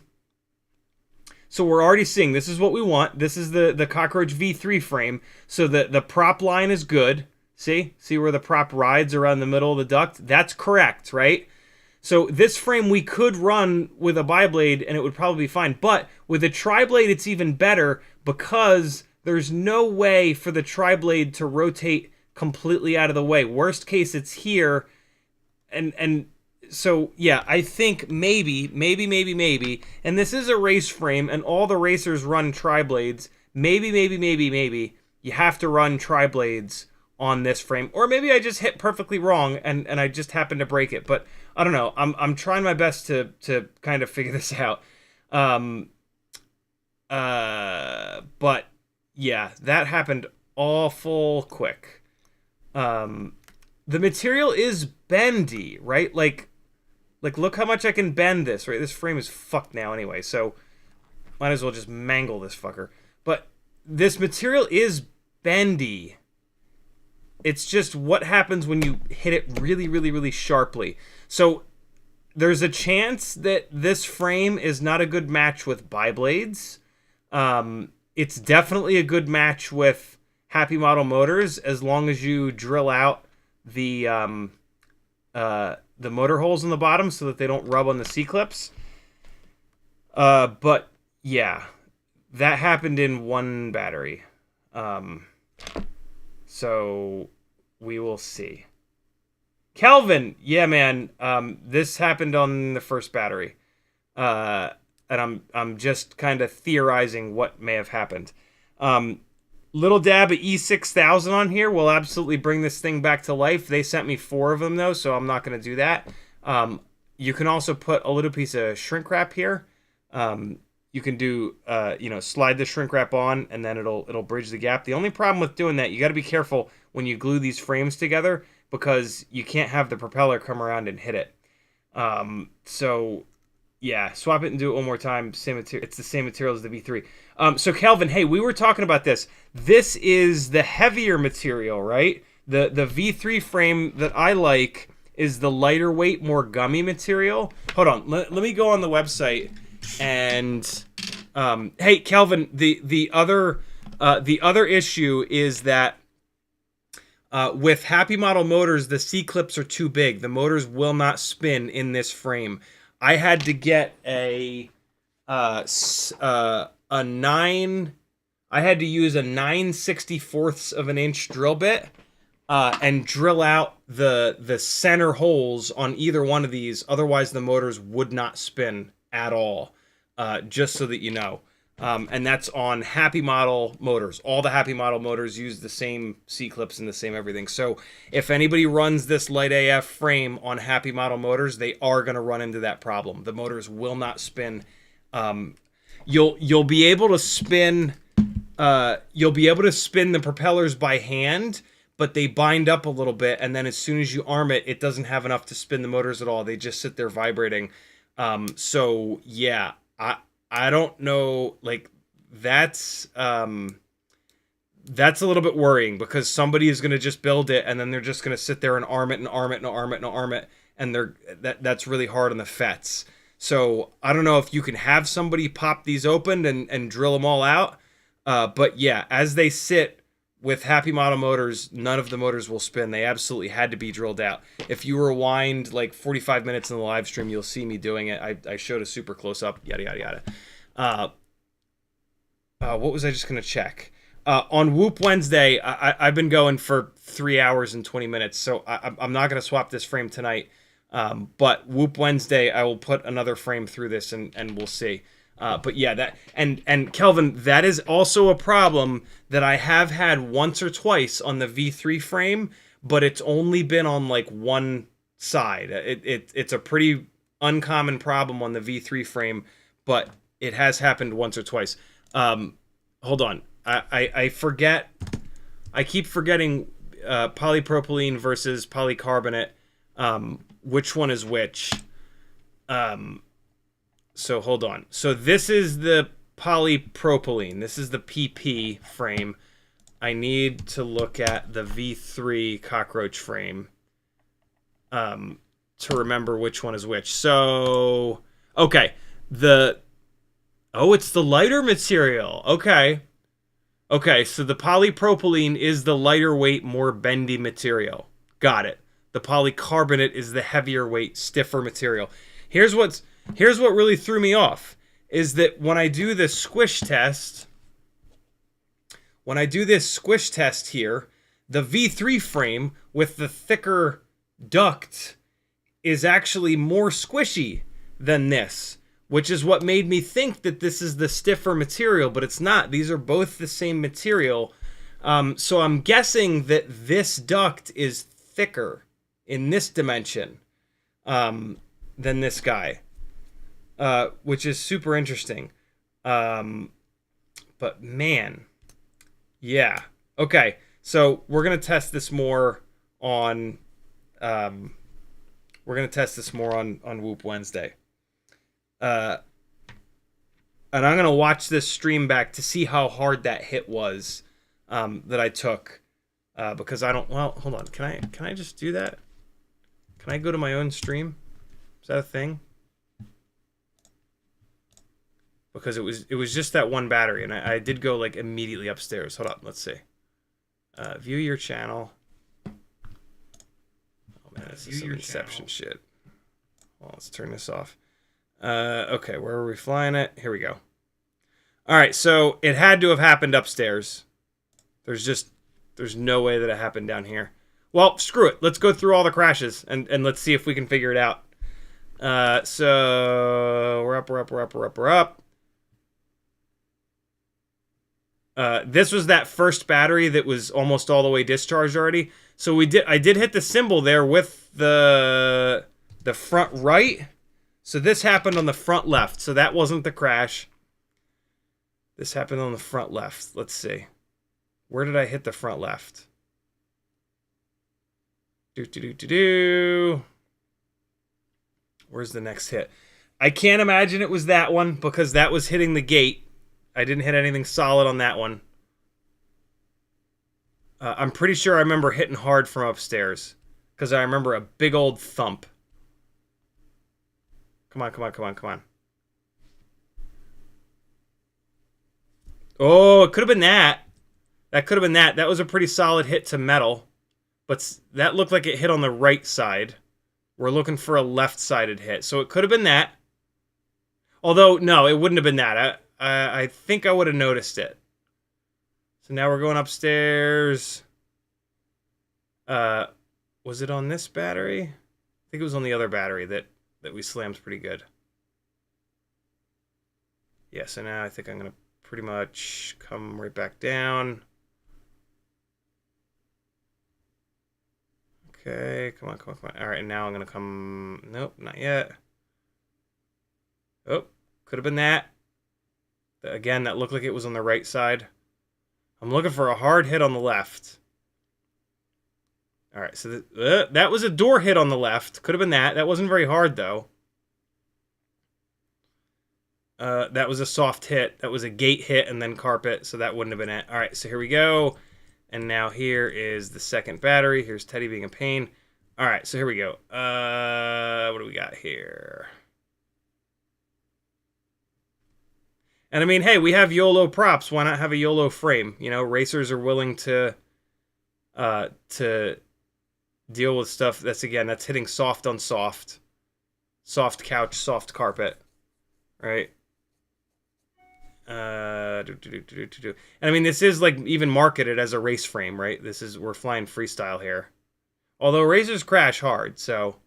so we're already seeing this is what we want. This is the Cockroach V3 frame. So the prop line is good. See where the prop rides around the middle of the duct? That's correct, right? So this frame we could run with a bi-blade and it would probably be fine. But with a tri-blade, it's even better because there's no way for the tri-blade to rotate completely out of the way. Worst case, it's here. And so, yeah, I think maybe, and this is a race frame, and all the racers run tri-blades. Maybe, you have to run tri-blades on this frame. Or maybe I just hit perfectly wrong, and I just happened to break it. But I don't know. I'm trying my best to kind of figure this out. But, yeah, that happened awful quick. The material is bendy, right? Like, look how much I can bend this, right? This frame is fucked now anyway, so might as well just mangle this fucker. But this material is bendy. It's just what happens when you hit it really sharply. So there's a chance that this frame is not a good match with bi-blades. It's definitely a good match with Happy Model motors as long as you drill out the motor holes in the bottom so that they don't rub on the C-clips. But yeah, that happened in one battery. So we will see. Kelvin, yeah, man, this happened on the first battery. And I'm just kind of theorizing what may have happened. Little dab of E6000 on here will absolutely bring this thing back to life. They sent me 4 of them, though, so I'm not going to do that. You can also put a little piece of shrink wrap here. You can do, slide the shrink wrap on, and then it'll bridge the gap. The only problem with doing that, you got to be careful when you glue these frames together because you can't have the propeller come around and hit it. So, yeah, swap it and do it one more time. Same material. It's the same material as the V3. So Calvin, hey, we were talking about this. This is the heavier material, right? The V3 frame that I like is the lighter weight, more gummy material. Hold on, let me go on the website and hey, Calvin, the other issue is that with Happy Model motors, the C-clips are too big. The motors will not spin in this frame. I had to get a 9. I had to use a 9/64ths of an inch drill bit and drill out the center holes on either one of these. Otherwise, the motors would not spin at all. Just so that you know. And that's on Happy Model motors. All the Happy Model motors use the same C-clips and the same everything. So if anybody runs this Lite AF frame on Happy Model motors, they are going to run into that problem. The motors will not spin. You'll be able to spin. You'll be able to spin the propellers by hand, but they bind up a little bit. And then as soon as you arm it, it doesn't have enough to spin the motors at all. They just sit there vibrating. So yeah. I don't know, like, that's a little bit worrying because somebody is going to just build it and then they're just going to sit there and arm it and arm it and arm it and arm it, and that's really hard on the FETs. So I don't know if you can have somebody pop these open and drill them all out, but yeah, as they sit, with Happy Model motors, none of the motors will spin. They absolutely had to be drilled out. If you rewind like 45 minutes in the live stream, you'll see me doing it. I showed a super close up, yada, yada, yada. What was I just going to check? On Whoop Wednesday, I've been going for 3 hours and 20 minutes, so I'm not going to swap this frame tonight. But Whoop Wednesday, I will put another frame through this, and we'll see. But yeah, that and Kelvin, that is also a problem that I have had once or twice on the V3 frame, but it's only been on like one side. It's a pretty uncommon problem on the V3 frame, but it has happened once or twice. Hold on, I forget. I keep forgetting polypropylene versus polycarbonate. Which one is which? So hold on. So this is the polypropylene. This is the PP frame. I need to look at the V3 Cockroach frame to remember which one is which. So, okay. It's the lighter material. Okay. Okay, so the polypropylene is the lighter weight, more bendy material. Got it. The polycarbonate is the heavier weight, stiffer material. Here's what really threw me off, is that when I do this squish test, here, the V3 frame with the thicker duct is actually more squishy than this, which is what made me think that this is the stiffer material, but it's not. These are both the same material. So I'm guessing that this duct is thicker in this dimension than this guy. Which is super interesting. But man, yeah. Okay, so we're gonna test this more on Whoop Wednesday. And I'm gonna watch this stream back to see how hard that hit was that I took. Because I don't. Well, hold on. Can I just do that? Can I go to my own stream? Is that a thing? Because it was just that one battery, and I did go like immediately upstairs. Hold on, let's see. View your channel. Oh man, this is some Inception shit. Well, let's turn this off. Okay, where are we flying it? Here we go. All right, so it had to have happened upstairs. There's no way that it happened down here. Well, screw it. Let's go through all the crashes and let's see if we can figure it out. So we're up. This was that first battery that was almost all the way discharged already. So I did hit the symbol there with the front right. So this happened on the front left. So that wasn't the crash. This happened on the front left. Let's see. Where did I hit the front left? Where's the next hit? I can't imagine it was that one because that was hitting the gate. I didn't hit anything solid on that one. I'm pretty sure I remember hitting hard from upstairs because I remember a big old thump. Come on. Oh, it could have been that. That could have been that. That was a pretty solid hit to metal. But that looked like it hit on the right side. We're looking for a left-sided hit. So it could have been that. Although, no, it wouldn't have been that. I think I would have noticed it. So now we're going upstairs. Was it on this battery? I think it was on the other battery that we slammed pretty good. Yeah, so now I think I'm going to pretty much come right back down. Okay, come on. All right, now I'm going to come... Nope, not yet. Oh, could have been that. Again, that looked like it was on the right side. I'm looking for a hard hit on the left. All right, so that was a door hit on the left. Could have been that. That wasn't very hard, though. That was a soft hit. That was a gate hit and then carpet, so that wouldn't have been it. All right, so here we go. And now here is the second battery. Here's Teddy being a pain. All right, so here we go. What do we got here? And I mean, hey, we have YOLO props. Why not have a YOLO frame? You know, racers are willing to deal with stuff that's, again, that's hitting soft on soft. Soft couch, soft carpet. Right? And I mean, this is like even marketed as a race frame, right? We're flying freestyle here. Although racers crash hard, so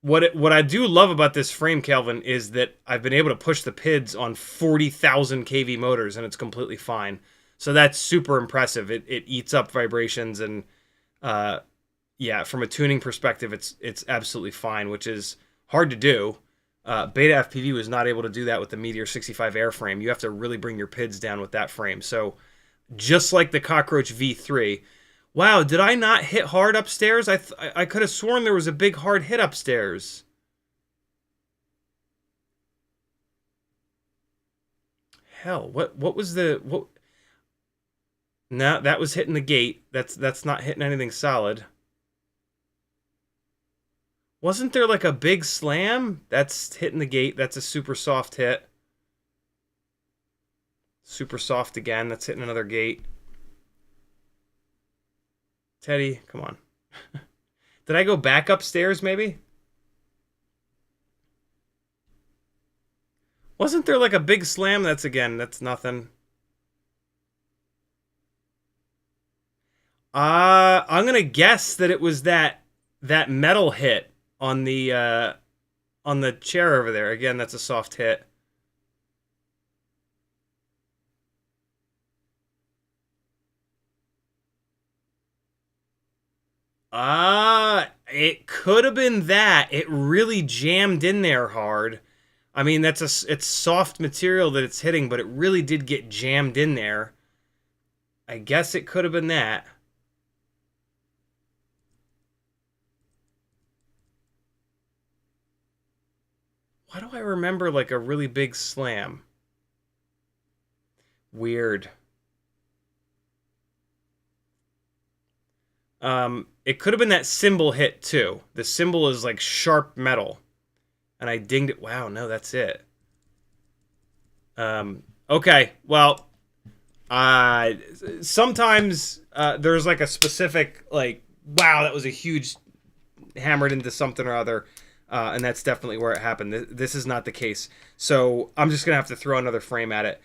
what I do love about this frame, Calvin, is that I've been able to push the PIDs on 40,000 kV motors and it's completely fine. So that's super impressive. It eats up vibrations and yeah, from a tuning perspective, it's absolutely fine, which is hard to do. Betaflight was not able to do that with the Meteor 65 airframe. You have to really bring your PIDs down with that frame. So just like the Cockroach V3. Wow, did I not hit hard upstairs? I could have sworn there was a big hard hit upstairs. Hell, what was the what? No, that was hitting the gate. That's not hitting anything solid. Wasn't there like a big slam? That's hitting the gate. That's a super soft hit. Super soft again. That's hitting another gate. Teddy, come on. Did I go back upstairs, maybe? Wasn't there like a big slam? That's nothing. I'm gonna guess that it was that metal hit on the chair over there. Again, that's a soft hit. It could have been that. It really jammed in there hard. I mean, it's soft material that it's hitting, but it really did get jammed in there. I guess it could have been that. Why do I remember like a really big slam? Weird. It could have been that cymbal hit too. The cymbal is like sharp metal. And I dinged it. Wow, no, that's it. Okay, well, sometimes there's like a specific, like, wow, that was a huge hammered into something or other. And that's definitely where it happened. This is not the case. So I'm just going to have to throw another frame at it.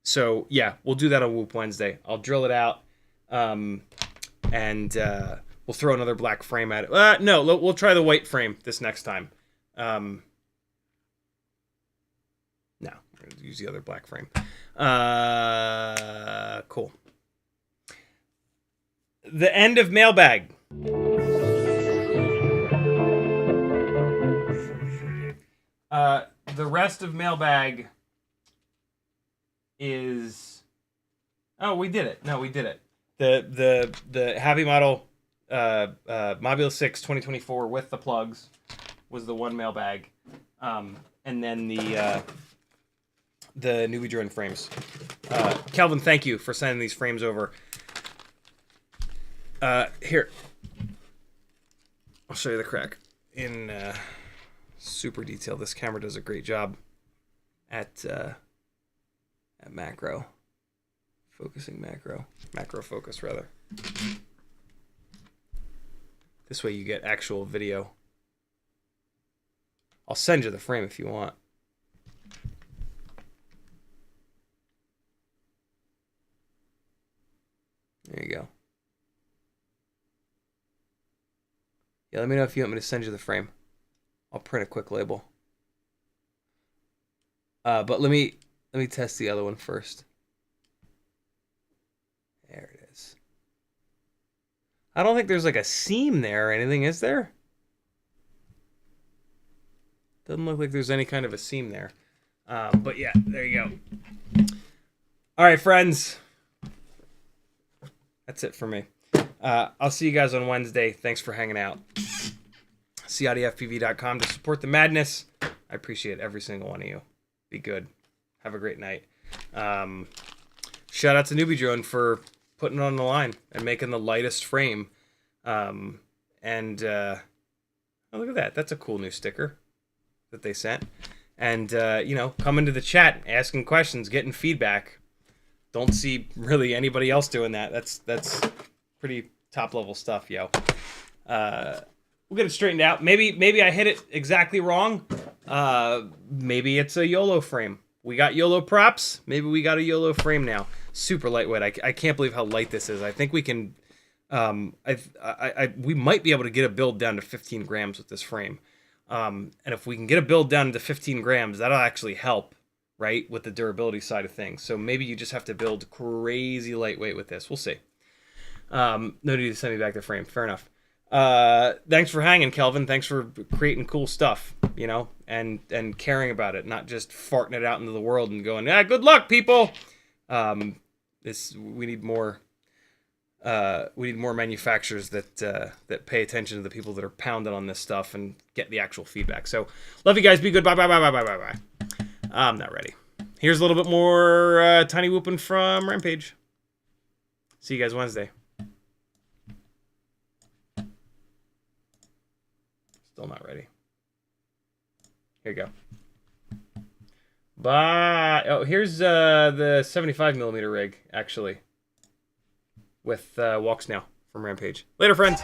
So yeah, we'll do that on Whoop Wednesday. I'll drill it out. And we'll throw another black frame at it. No, we'll try the white frame this next time. No, we're going to use the other black frame. Cool. The end of mailbag. The rest of mailbag is... Oh, we did it. No, we did it. The Happy Model Mobile 6 2024 with the plugs was the one mailbag. And then the NewBeeDrone frames. Calvin, thank you for sending these frames over. Here. I'll show you the crack in super detail. This camera does a great job at macro. Focusing macro focus rather. This way you get actual video. I'll send you the frame if you want. There you go. Yeah, let me know if you want me to send you the frame. I'll print a quick label. But let me test the other one first. There it is. I don't think there's like a seam there or anything, is there? Doesn't look like there's any kind of a seam there. But yeah, there you go. All right, friends. That's it for me. I'll see you guys on Wednesday. Thanks for hanging out. CiottiFPV.com to support the madness. I appreciate every single one of you. Be good. Have a great night. Shout out to NewBeeDrone for putting it on the line and making the lightest frame. Oh, look at that. That's a cool new sticker. that they sent. And, you know, coming to the chat, asking questions, getting feedback. Don't see really anybody else doing that. That's pretty top-level stuff, yo. We'll get it straightened out. Maybe I hit it exactly wrong. Maybe it's a YOLO frame. We got YOLO props. Maybe we got a YOLO frame now. Super lightweight. I can't believe how light this is. I think we can... we might be able to get a build down to 15 grams with this frame. And if we can get a build down to 15 grams, that'll actually help, right, with the durability side of things. So maybe you just have to build crazy lightweight with this. We'll see. No need to send me back the frame. Fair enough. Thanks for hanging, Kelvin. Thanks for creating cool stuff, you know, and caring about it, not just farting it out into the world and going, good luck, people. We need more manufacturers that pay attention to the people that are pounding on this stuff and get the actual feedback. So, love you guys. Be good. Bye, bye, bye, bye, bye, bye, bye. I'm not ready. Here's a little bit more tiny whooping from Rampage. See you guys Wednesday. Still not ready. Here you go. Bye. Oh, here's the 75mm rig, actually. With Walksnail from Rampage. Later, friends.